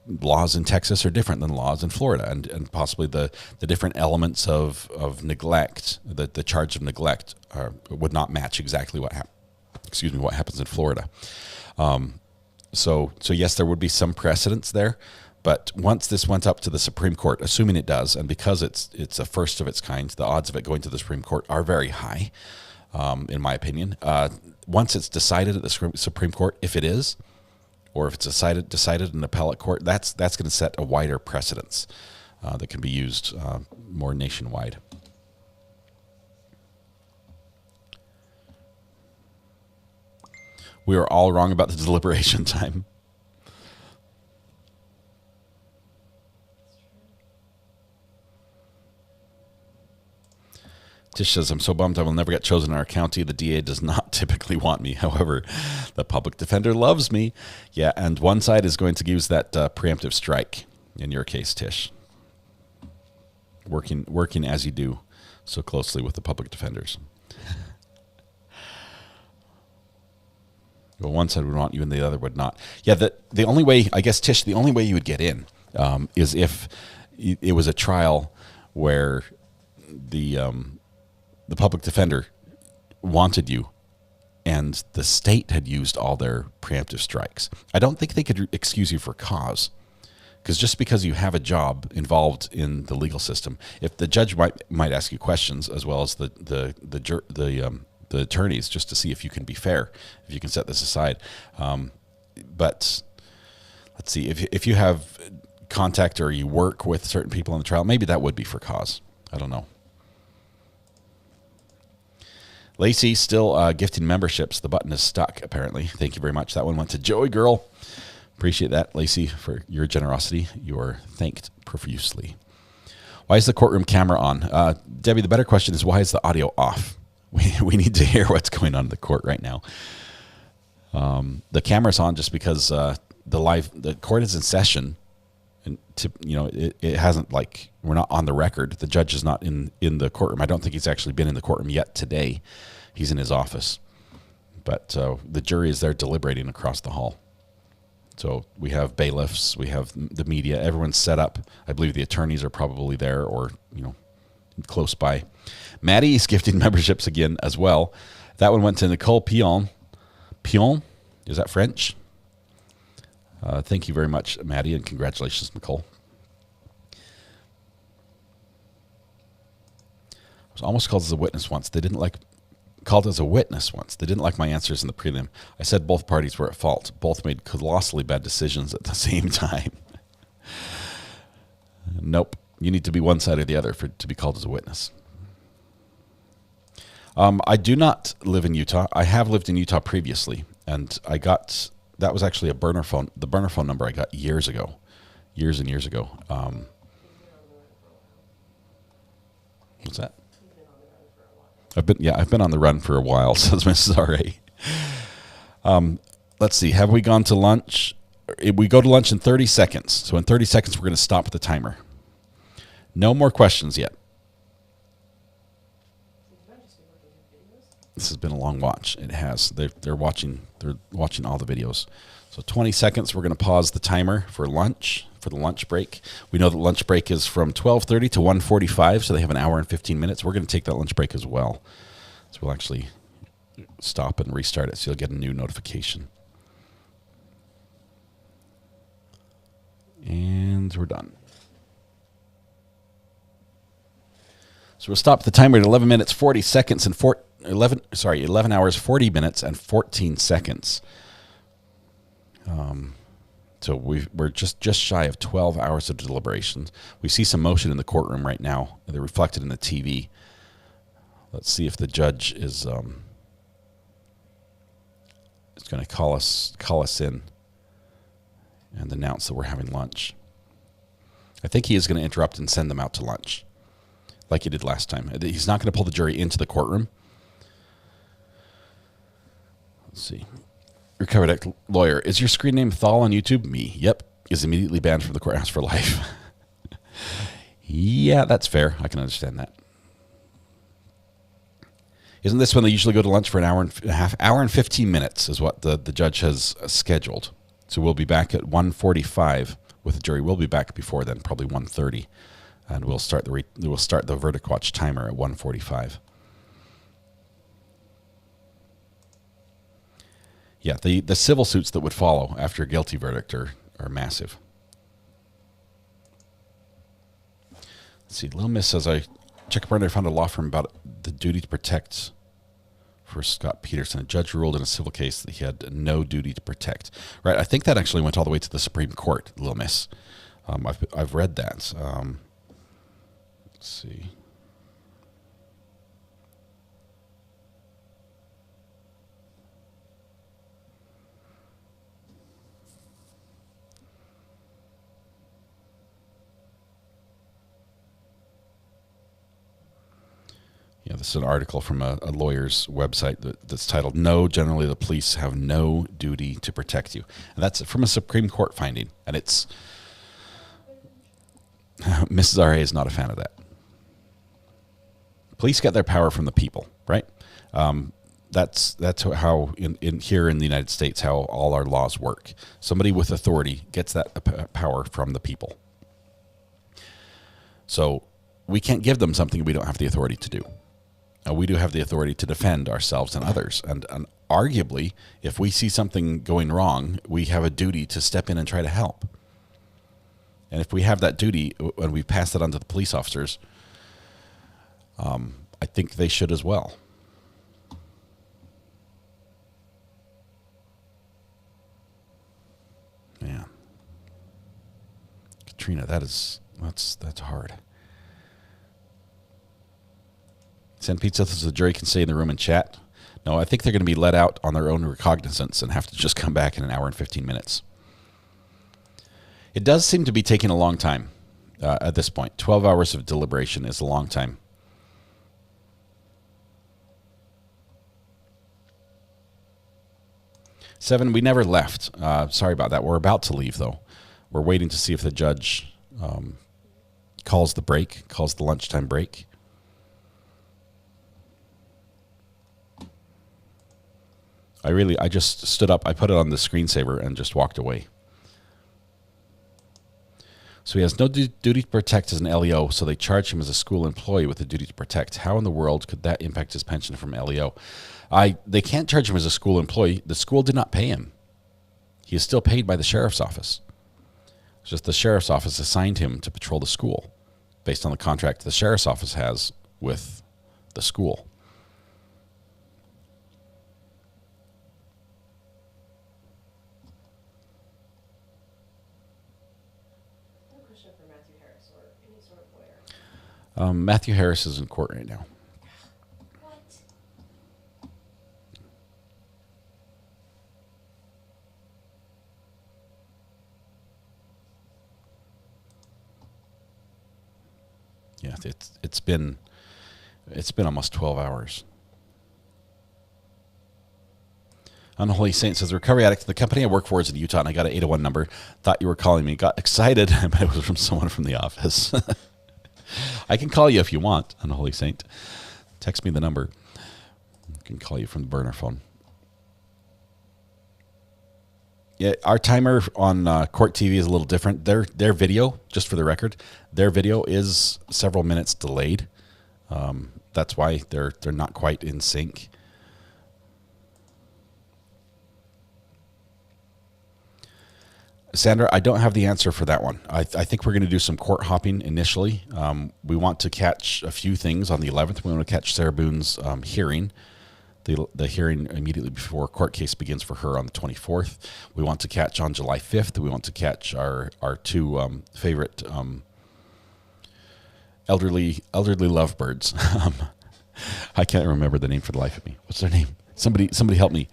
laws in Texas are different than laws in Florida, and possibly the different elements of neglect, the charge of neglect would not match exactly what happens in Florida. So yes, there would be some precedents there, but once this went up to the Supreme Court, assuming it does, and because it's a first of its kind, the odds of it going to the Supreme Court are very high, in my opinion. Once it's decided at the Supreme Court, if it is, or if it's decided in appellate court, that's going to set a wider precedence that can be used more nationwide. We are all wrong about the deliberation time. Tish says, I'm so bummed I will never get chosen in our county. The DA does not typically want me. However, the public defender loves me. Yeah, and one side is going to use that preemptive strike in your case, Tish. Working as you do so closely with the public defenders. Well, one side would want you and the other would not. Yeah, the only way, I guess, Tish, the only way you would get in is if it was a trial where the public defender wanted you and the state had used all their preemptive strikes. I don't think they could excuse you for cause, because just because you have a job involved in the legal system, if the judge might ask you questions as well as the attorneys, just to see if you can be fair, if you can set this aside. But let's see, if you have contact or you work with certain people in the trial, maybe that would be for cause. I don't know. Lacey still gifting memberships. The button is stuck, apparently. Thank you very much. That one went to Joey Girl. Appreciate that, Lacey, for your generosity. You are thanked profusely. Why is the courtroom camera on? Debbie, the better question is, why is the audio off? We need to hear what's going on in the court right now. The camera's on just because the court is in session, and it hasn't, like, we're not on the record. The judge is not in the courtroom. I don't think he's actually been in the courtroom yet today. He's in his office, but the jury is there deliberating across the hall. So we have bailiffs, we have the media, everyone's set up. I believe the attorneys are probably there or, close by. Maddie's gifting memberships again as well. That one went to Nicole Pion. Pion? Is that French? Thank you very much, Maddie, and congratulations, Nicole. I was almost called as a witness once. They didn't like my answers in the prelim. I said both parties were at fault. Both made colossally bad decisions at the same time. Nope. You need to be one side or the other to be called as a witness. I do not live in Utah. I have lived in Utah previously, and that was actually a burner phone. The burner phone number I got years and years ago. What's that? I've been on the run for a while, says Mrs. R.A. Let's see. Have we gone to lunch? We go to lunch in 30 seconds. So in 30 seconds, we're going to stop the timer. No more questions yet. This has been a long watch. It has. They're watching all the videos. So 20 seconds, we're going to pause the timer for lunch, for the lunch break. We know that lunch break is from 12:30 to 1:45, so they have an hour and 15 minutes. We're going to take that lunch break as well. So we'll actually stop and restart it, so you'll get a new notification. And we're done. So we'll stop the timer at 11 minutes, 40 seconds, and 11 hours, 40 minutes, and 14 seconds. So we're just shy of 12 hours of deliberations. We see some motion in the courtroom right now. They're reflected in the TV. Let's see if the judge is going to call us in and announce that we're having lunch. I think he is going to interrupt and send them out to lunch, like he did last time. He's not going to pull the jury into the courtroom. Let's see. Recovered Act lawyer. Is your screen name Thal on YouTube? Me. Yep. Is immediately banned from the courthouse for life. Yeah, that's fair. I can understand that. Isn't this when they usually go to lunch for an hour and a half? Hour and 15 minutes is what the judge has scheduled. So we'll be back at 1:45 with the jury. We'll be back before then, probably 1:30. And we'll start the verdict watch timer at 1:45. Yeah, the civil suits that would follow after a guilty verdict are massive. Let's see. Little Miss says, I found a law firm about the duty to protect for Scot Peterson. A judge ruled in a civil case that he had no duty to protect. Right. I think that actually went all the way to the Supreme Court, Little Miss. I've read that. Let's see. Yeah, this is an article from a lawyer's website that's titled, No, generally the police have no duty to protect you. And that's from a Supreme Court finding. And it's, Mrs. R.A. is not a fan of that. Police get their power from the people, right? That's how, in here in the United States, how all our laws work. Somebody with authority gets that power from the people. So we can't give them something we don't have the authority to do. We do have the authority to defend ourselves and others. And arguably, if we see something going wrong, we have a duty to step in and try to help. And if we have that duty and we pass that on to the police officers, I think they should as well. Yeah. Katrina, that's hard. Send pizza so the jury can stay in the room and chat. No, I think they're going to be let out on their own recognizance and have to just come back in an hour and 15 minutes. It does seem to be taking a long time at this point. 12 hours of deliberation is a long time. Seven, we never left. Sorry about that. We're about to leave, though. We're waiting to see if the judge calls the lunchtime break. I just stood up. I put it on the screensaver and just walked away. So he has no duty to protect as an LEO, so they charge him as a school employee with a duty to protect. How in the world could that impact his pension from LEO? They can't charge him as a school employee. The school did not pay him. He is still paid by the sheriff's office. It's just the sheriff's office assigned him to patrol the school based on the contract the sheriff's office has with the school. Matthew Harris is in court right now. Yeah, it's been almost 12 hours. Unholy Saint says, recovery addict. The company I work for is in Utah, and I got an 801 number. Thought you were calling me. Got excited, but it was from someone from the office. I can call you if you want, Unholy Saint. Text me the number. I can call you from the burner phone. Yeah, our timer on Court TV is a little different. Their video, just for the record, their video is several minutes delayed. That's why they're not quite in sync. Sandra, I don't have the answer for that one. I think we're going to do some court hopping initially. We want to catch a few things on the 11th. We want to catch Sarah Boone's hearing, the hearing immediately before court case begins for her on the 24th. We want to catch on July 5th. We want to catch our two favorite elderly lovebirds. I can't remember the name for the life of me. What's their name? Somebody help me.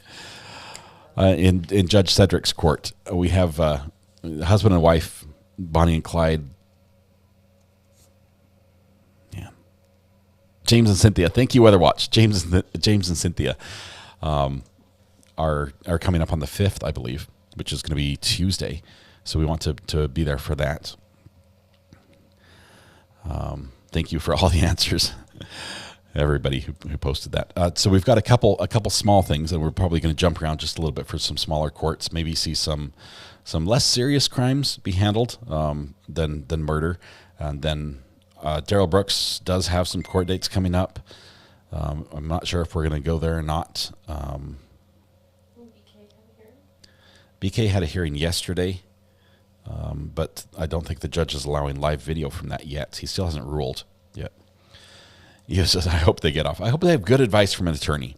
In Judge Cedric's court, we have husband and wife, Bonnie and Clyde. Yeah, James and Cynthia. Thank you, Weather Watch. James and Cynthia are coming up on the 5th, I believe, which is going to be Tuesday. So we want to be there for that. Thank you for all the answers. Everybody who posted that. So we've got a couple small things, and we're probably going to jump around just a little bit for some smaller courts. Maybe see some less serious crimes be handled than murder. And then Daryl Brooks does have some court dates coming up. I'm not sure if we're going to go there or not. BK had a hearing yesterday, but I don't think the judge is allowing live video from that yet. He still hasn't ruled yet. He says, I hope they get off. I hope they have good advice from an attorney,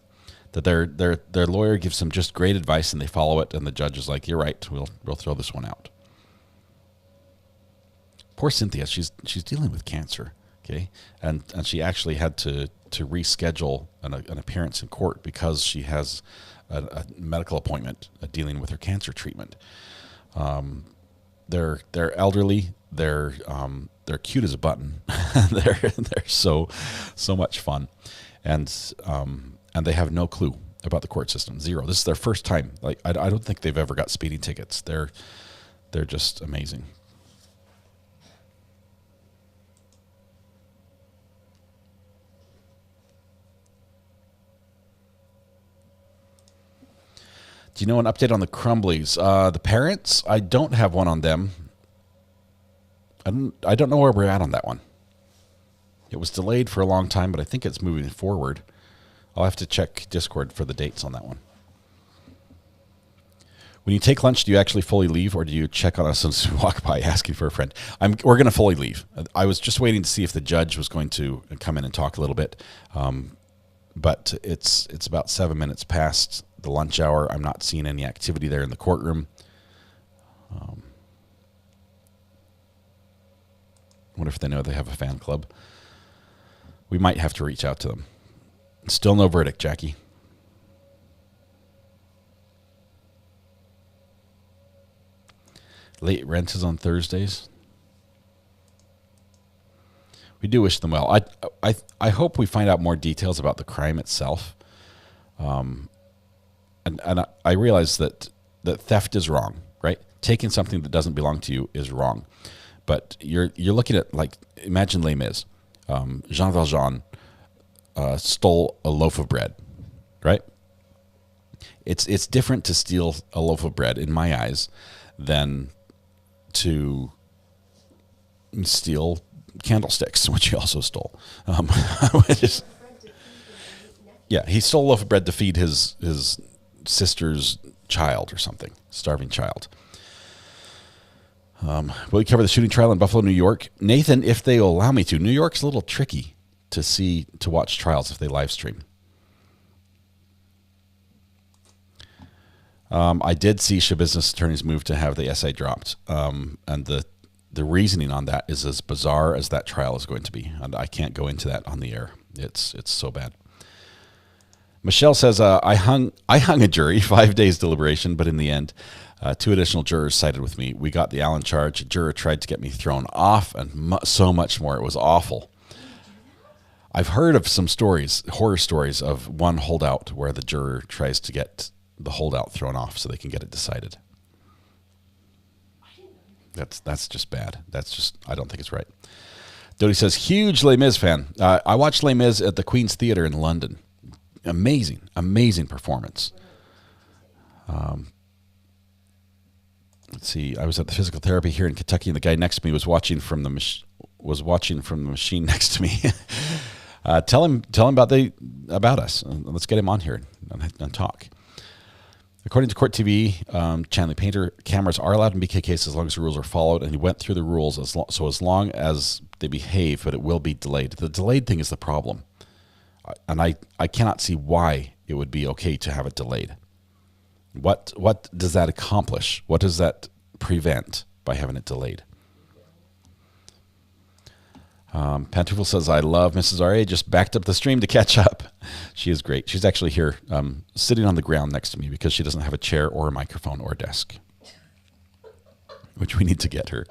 that their lawyer gives them just great advice and they follow it, and the judge is like, you're right, we'll throw this one out. Poor Cynthia, she's dealing with cancer, okay? And she actually had to reschedule an appearance in court because she has a medical appointment dealing with her cancer treatment. They're elderly, they're cute as a button. they're so much fun, and they have no clue about the court system. Zero. This is their first time. Like I don't think they've ever got speeding tickets. They're just amazing. Do you know an update on the Crumblies? The parents, I don't have one on them. I don't know where we're at on that one. It was delayed for a long time, but I think it's moving forward. I'll have to check Discord for the dates on that one. When you take lunch, do you actually fully leave, or do you check on us as we walk by asking for a friend? We're going to fully leave. I was just waiting to see if the judge was going to come in and talk a little bit, but it's about 7 minutes past the lunch hour. I'm not seeing any activity there in the courtroom. I wonder if they know they have a fan club. We might have to reach out to them. Still no verdict, Jackie. Late rent is on Thursdays. We do wish them well. I hope we find out more details about the crime itself. And I realize that theft is wrong, right? Taking something that doesn't belong to you is wrong. But you're looking at, like, imagine Les Mis. Jean Valjean stole a loaf of bread, right? It's different to steal a loaf of bread, in my eyes, than to steal candlesticks, which he also stole. Yeah, he stole a loaf of bread to feed his sister's child or something, starving child. Will you cover the shooting trial in Buffalo, New York? Nathan, if they will allow me to. New York's a little tricky to watch trials if they live stream. I did see Should Business Attorneys move to have the essay dropped, and the reasoning on that is as bizarre as that trial is going to be, and I can't go into that on the air. It's so bad. Michelle says, I hung a jury, 5 days deliberation, but in the end, 2 additional jurors sided with me. We got the Allen charge. A juror tried to get me thrown off, and so much more. It was awful. I've heard of some stories, horror stories, of one holdout where the juror tries to get the holdout thrown off so they can get it decided. That's just bad. I don't think it's right. Dodie says, huge Les Mis fan. I watched Les Mis at the Queen's Theatre in London. Amazing performance. Let's see. I was at the physical therapy here in Kentucky, and the guy next to me was watching from the machine next to me. Tell him about us. Let's get him on here and talk. According to Court TV, Chanley Painter, cameras are allowed in BKKs as long as the rules are followed, and he went through the rules as long as they behave, but it will be delayed. The delayed thing is the problem, and I cannot see why it would be okay to have it delayed. What does that accomplish? What does that prevent by having it delayed? Pantoufle says, I love Mrs. R.A. Just backed up the stream to catch up. She is great. She's actually here sitting on the ground next to me because she doesn't have a chair or a microphone or a desk, which we need to get her.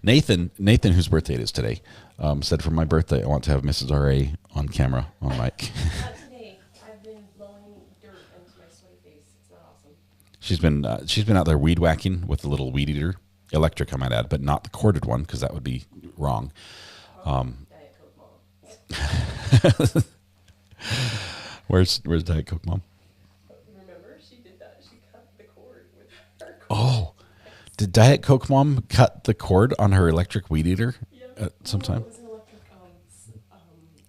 Nathan, whose birthday it is today, said for my birthday, I want to have Mrs. R.A. on camera, on mic. Today. I've been blowing dirt into my sweaty face. It's not awesome. She's been out there weed whacking with the little weed eater, electric I might add, but not the corded one because that would be wrong. Diet Coke Mom. Where's Diet Coke Mom? Remember, she did that. She cut the cord with her cord. Oh, did Diet Coke Mom cut the cord on her electric weed eater at some time? It was an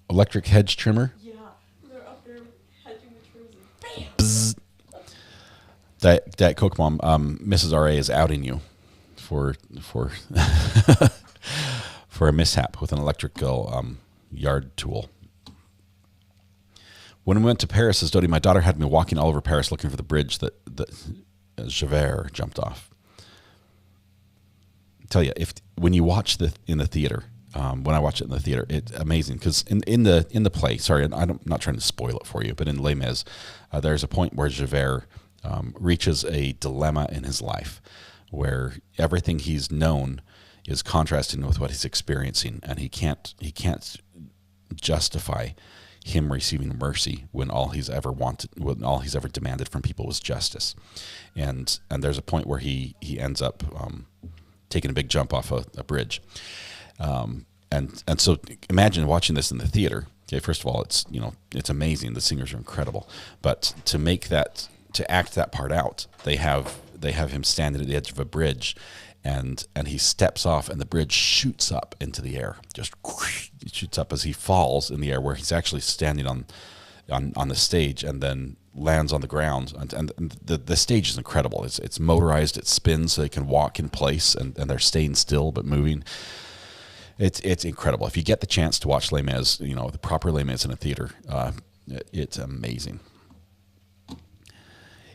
Electric hedge trimmer? Yeah, they're up there hedging the trims. Diet Coke Mom, Mrs. R.A. is outing you for for a mishap with an electrical yard tool. When we went to Paris, says Dodie, my daughter had me walking all over Paris looking for the bridge that Javert jumped off. I tell you, when you watch in the theater, when I watch it in the theater, it's amazing because in the play, sorry, I'm not trying to spoil it for you, but in Les Mis, there's a point where Javert reaches a dilemma in his life where everything he's known is contrasting with what he's experiencing, and he can't justify him receiving mercy when all he's ever wanted, when all he's ever demanded from people was justice. And there's a point where he ends up taking a big jump off a bridge. And so imagine watching this in the theater. Okay, first of all, it's amazing. The singers are incredible, but to act that part out, they have him standing at the edge of a bridge, and he steps off, and the bridge shoots up into the air. Just it shoots up as he falls in the air, where he's actually standing on the stage, and then lands on the ground. And the stage is incredible. It's motorized. It spins so they can walk in place, and they're staying still but moving. It's incredible. If you get the chance to watch Les Mis, the proper Les Mis in a theater, it's amazing.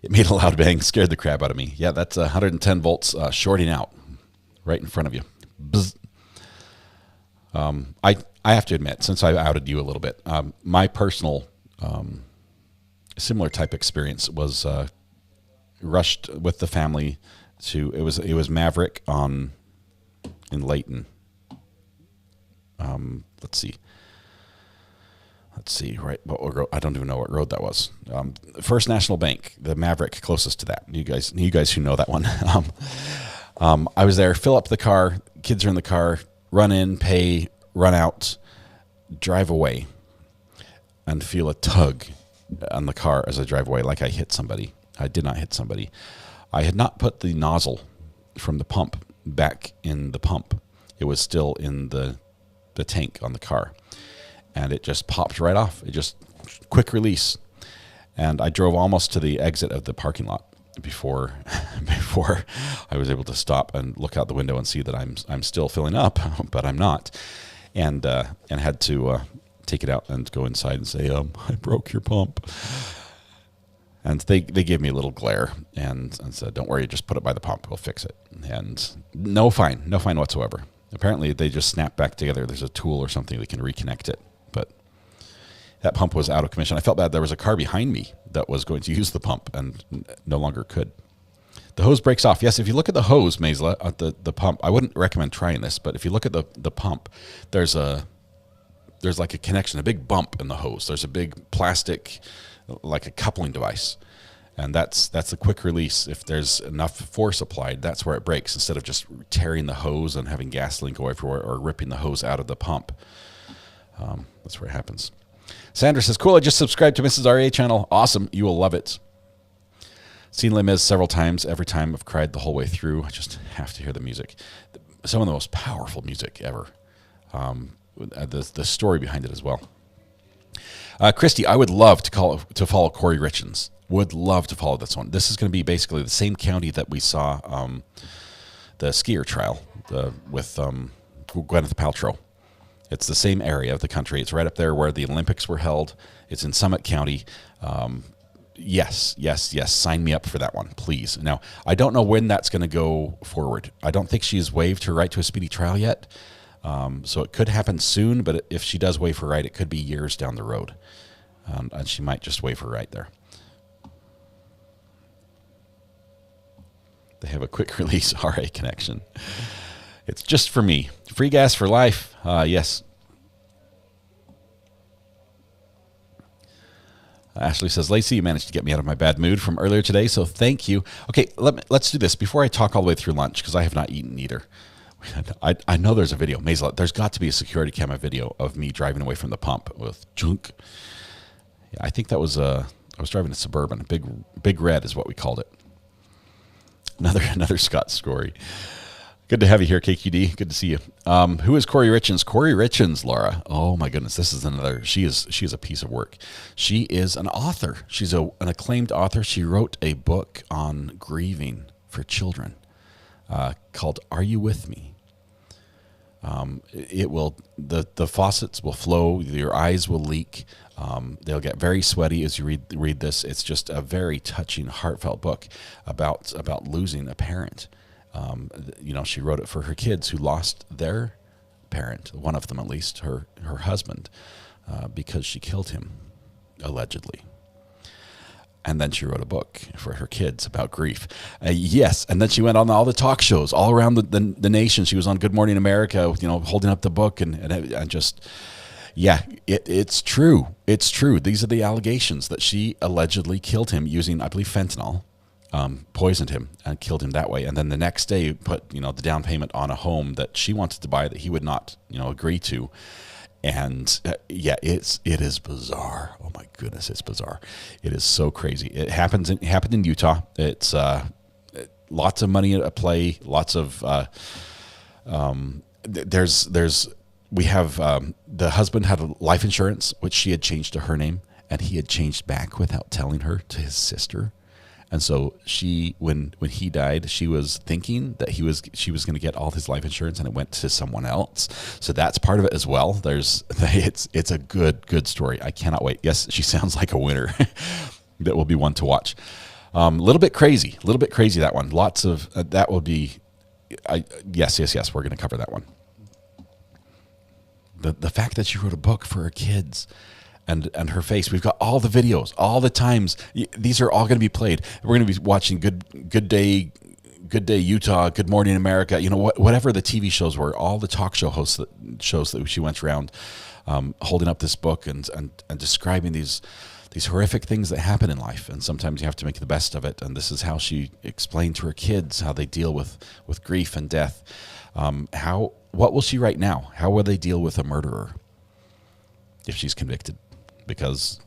It made a loud bang, scared the crap out of me. Yeah, that's 110 volts shorting out right in front of you. Bzz. I have to admit, since I outed you a little bit, my personal similar type experience was rushed with the family it was Maverick in Layton. Let's see, right? What road? I don't even know what road that was. First National Bank, the Maverick closest to that. You guys who know that one. I was there, fill up the car, kids are in the car, run in, pay, run out, drive away, and feel a tug on the car as I drive away, like I hit somebody. I did not hit somebody. I had not put the nozzle from the pump back in the pump. It was still in the tank on the car. And it just popped right off. It just quick release. And I drove almost to the exit of the parking lot before I was able to stop and look out the window and see that I'm still filling up, but I'm not. And had to take it out and go inside and say, I broke your pump. And they gave me a little glare and said, don't worry, just put it by the pump. We'll fix it. And no fine whatsoever. Apparently they just snap back together. There's a tool or something that can reconnect it. But that pump was out of commission. I felt bad. There was a car behind me that was going to use the pump and no longer could. The hose breaks off. Yes, if you look at the hose, Maisla, at the pump, I wouldn't recommend trying this, but if you look at the pump, there's like a connection, a big bump in the hose. There's a big plastic, like a coupling device. And that's a quick release. If there's enough force applied, that's where it breaks, instead of just tearing the hose and having gasoline go everywhere or ripping the hose out of the pump. That's where it happens. Sandra says, cool, I just subscribed to Mrs. RA channel. Awesome, you will love it. Seen Les Mis several times. Every time I've cried the whole way through. I just have to hear the music. Some of the most powerful music ever. The story behind it as well. Christy, I would love to follow Corey Richins. Would love to follow this one. This is going to be basically the same county that we saw the skier trial with Gwyneth Paltrow. It's the same area of the country. It's right up there where the Olympics were held. It's in Summit County. Yes. Sign me up for that one, please. Now, I don't know when that's going to go forward. I don't think she's waived her right to a speedy trial yet. So it could happen soon, but if she does waive her right, it could be years down the road. And she might just waive her right there. They have a quick release RA connection. It's just for me. Free gas for life. Yes. Ashley says, Lacey, you managed to get me out of my bad mood from earlier today, so thank you. Okay, let's do this before I talk all the way through lunch, because I have not eaten either. I know there's a video. Maisla, there's got to be a security camera video of me driving away from the pump with junk. Yeah, I think that was I was driving a Suburban. Big Red is what we called it. Another Scott story. Good to have you here, KQD. Good to see you. Who is Corey Richins? Corey Richins, Laura. Oh my goodness, this is another. She is a piece of work. She is an author. She's an acclaimed author. She wrote a book on grieving for children called "Are You With Me?" The faucets will flow. Your eyes will leak. They'll get very sweaty as you read this. It's just a very touching, heartfelt book about losing a parent. She wrote it for her kids who lost their parent, one of them at least, her husband, because she killed him, allegedly. And then she wrote a book for her kids about grief. Yes, and then she went on all the talk shows all around the nation. She was on Good Morning America, holding up the book and just, yeah, it's true. It's true. These are the allegations that she allegedly killed him using, I believe, fentanyl. Poisoned him and killed him that way. And then the next day put, the down payment on a home that she wanted to buy that he would not, agree to. And it is bizarre. Oh my goodness, it's bizarre. It is so crazy. It happened in Utah. It's lots of money at play. Lots of we have the husband had life insurance, which she had changed to her name, and he had changed back without telling her to his sister. And so when he died, she was thinking that she was going to get all his life insurance, and it went to someone else. So that's part of it as well. It's a good story. I cannot wait. Yes, she sounds like a winner. That will be one to watch. A little bit crazy, that one. Lots of that will be. Yes. We're going to cover that one. The fact that she wrote a book for her kids. And her face. We've got all the videos, all the times. These are all going to be played. We're going to be watching Good Day Good Day Utah, Good Morning America, whatever the TV shows were, all the talk show shows that she went around holding up this book and describing these horrific things that happen in life, and sometimes you have to make the best of it. And this is how she explained to her kids how they deal with grief and death. What will she write now? How will they deal with a murderer if she's convicted? Because,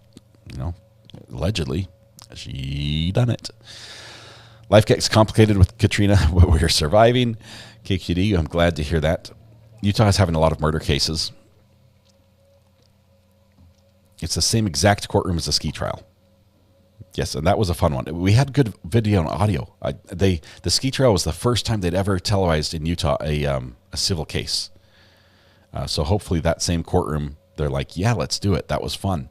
allegedly, she done it. Life gets complicated with Katrina, but we're surviving. KQD, I'm glad to hear that. Utah is having a lot of murder cases. It's the same exact courtroom as the ski trial. Yes, and that was a fun one. We had good video and audio. The ski trial was the first time they'd ever televised in Utah a civil case. So hopefully that same courtroom, they're like, yeah, let's do it. That was fun.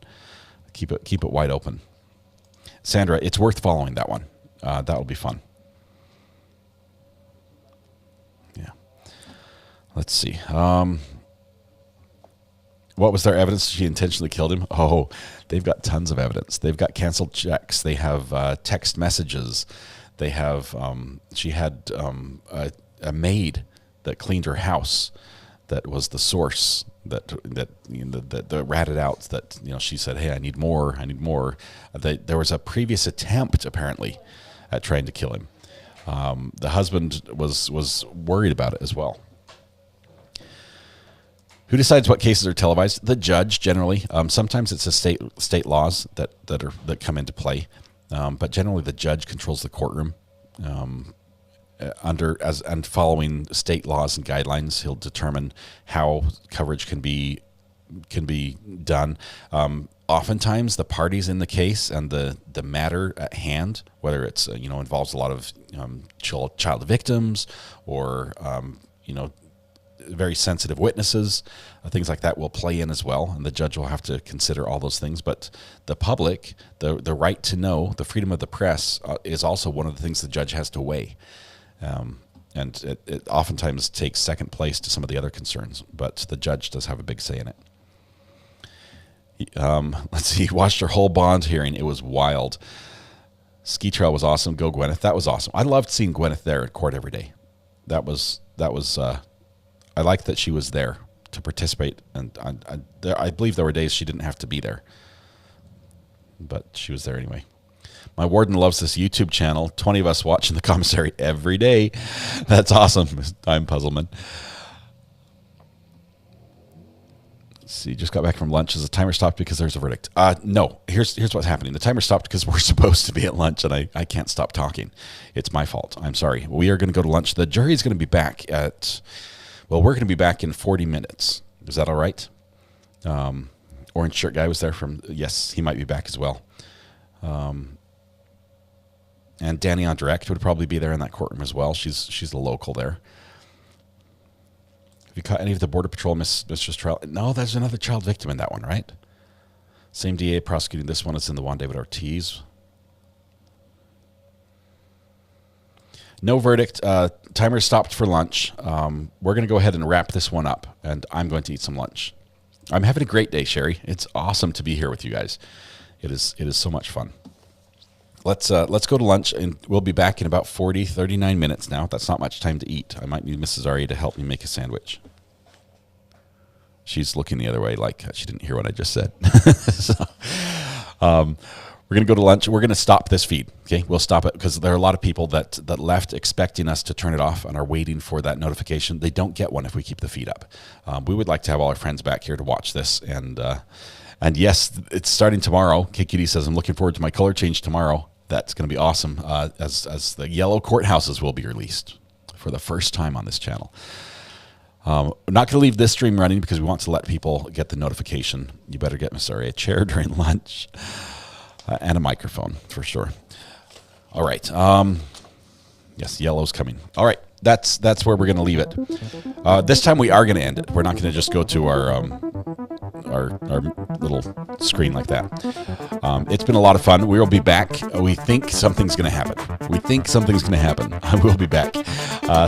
Keep it wide open. Sandra, it's worth following that one. That'll be fun. Yeah. Let's see. What was their evidence? She intentionally killed him? Oh, they've got tons of evidence. They've got canceled checks. They have text messages. They have. She had a maid that cleaned her house. That was the source that ratted out that she said, "Hey, I need more. I need more." There was a previous attempt apparently at trying to kill him. The husband was worried about it as well. Who decides what cases are televised? The judge, generally. Sometimes it's the state laws that come into play, but generally the judge controls the courtroom. And following state laws and guidelines, he'll determine how coverage can be done. Oftentimes, the parties in the case and the matter at hand, whether it's involves a lot of child victims or very sensitive witnesses, things like that will play in as well, and the judge will have to consider all those things. But the public, the right to know, the freedom of the press is also one of the things the judge has to weigh, and it oftentimes takes second place to some of the other concerns, but the judge does have a big say in it. Let's see, he watched her whole bond hearing. It was wild. Ski trail was awesome. Go Gwyneth. That was awesome. I loved seeing Gwyneth there in court every day. That was I liked that she was there to participate, and I believe there were days she didn't have to be there, but she was there anyway. My warden loves this YouTube channel. 20 of us watching the commissary every day. That's awesome. I'm Puzzleman. Let's see, just got back from lunch. Is the timer stopped because there's a verdict? No. Here's what's happening. The timer stopped because we're supposed to be at lunch, and I can't stop talking. It's my fault. I'm sorry. We are going to go to lunch. The jury is going to be back we're going to be back in 40 minutes. Is that all right? Orange shirt guy was there yes, he might be back as well. And Danny on Direct would probably be there in that courtroom as well. She's the local there. Have you caught any of the Border Patrol mistress trial? No, there's another child victim in that one, right? Same DA prosecuting this one as in the Juan David Ortiz. No verdict. Timer stopped for lunch. We're going to go ahead and wrap this one up, and I'm going to eat some lunch. I'm having a great day, Sherry. It's awesome to be here with you guys. It is so much fun. Let's go to lunch, and we'll be back in about 39 minutes now. That's not much time to eat. I might need Mrs. Aria to help me make a sandwich. She's looking the other way like she didn't hear what I just said. We're going to go to lunch. We're going to stop this feed. Okay, we'll stop it because there are a lot of people that left expecting us to turn it off and are waiting for that notification. They don't get one if we keep the feed up. We would like to have all our friends back here to watch this. And yes, it's starting tomorrow. KQD says, I'm looking forward to my color change tomorrow. That's going to be awesome as the yellow courthouses will be released for the first time on this channel. I'm not going to leave this stream running because we want to let people get the notification. You better get Miss Aria a chair during lunch. And a microphone, for sure. All right. Yes, yellow's coming. All right. That's where we're going to leave it. This time we are going to end it. We're not going to just go to our little screen like that. It's been a lot of fun. We will be back. We think something's going to happen. I will be back.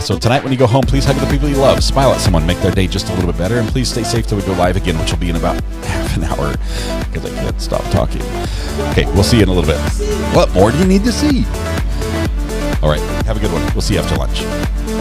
So tonight when you go home, please hug the people you love. Smile at someone. Make their day just a little bit better. And please stay safe till we go live again, which will be in about half an hour because I can't stop talking. Okay, we'll see you in a little bit. What more do you need to see? All right. Have a good one. We'll see you after lunch.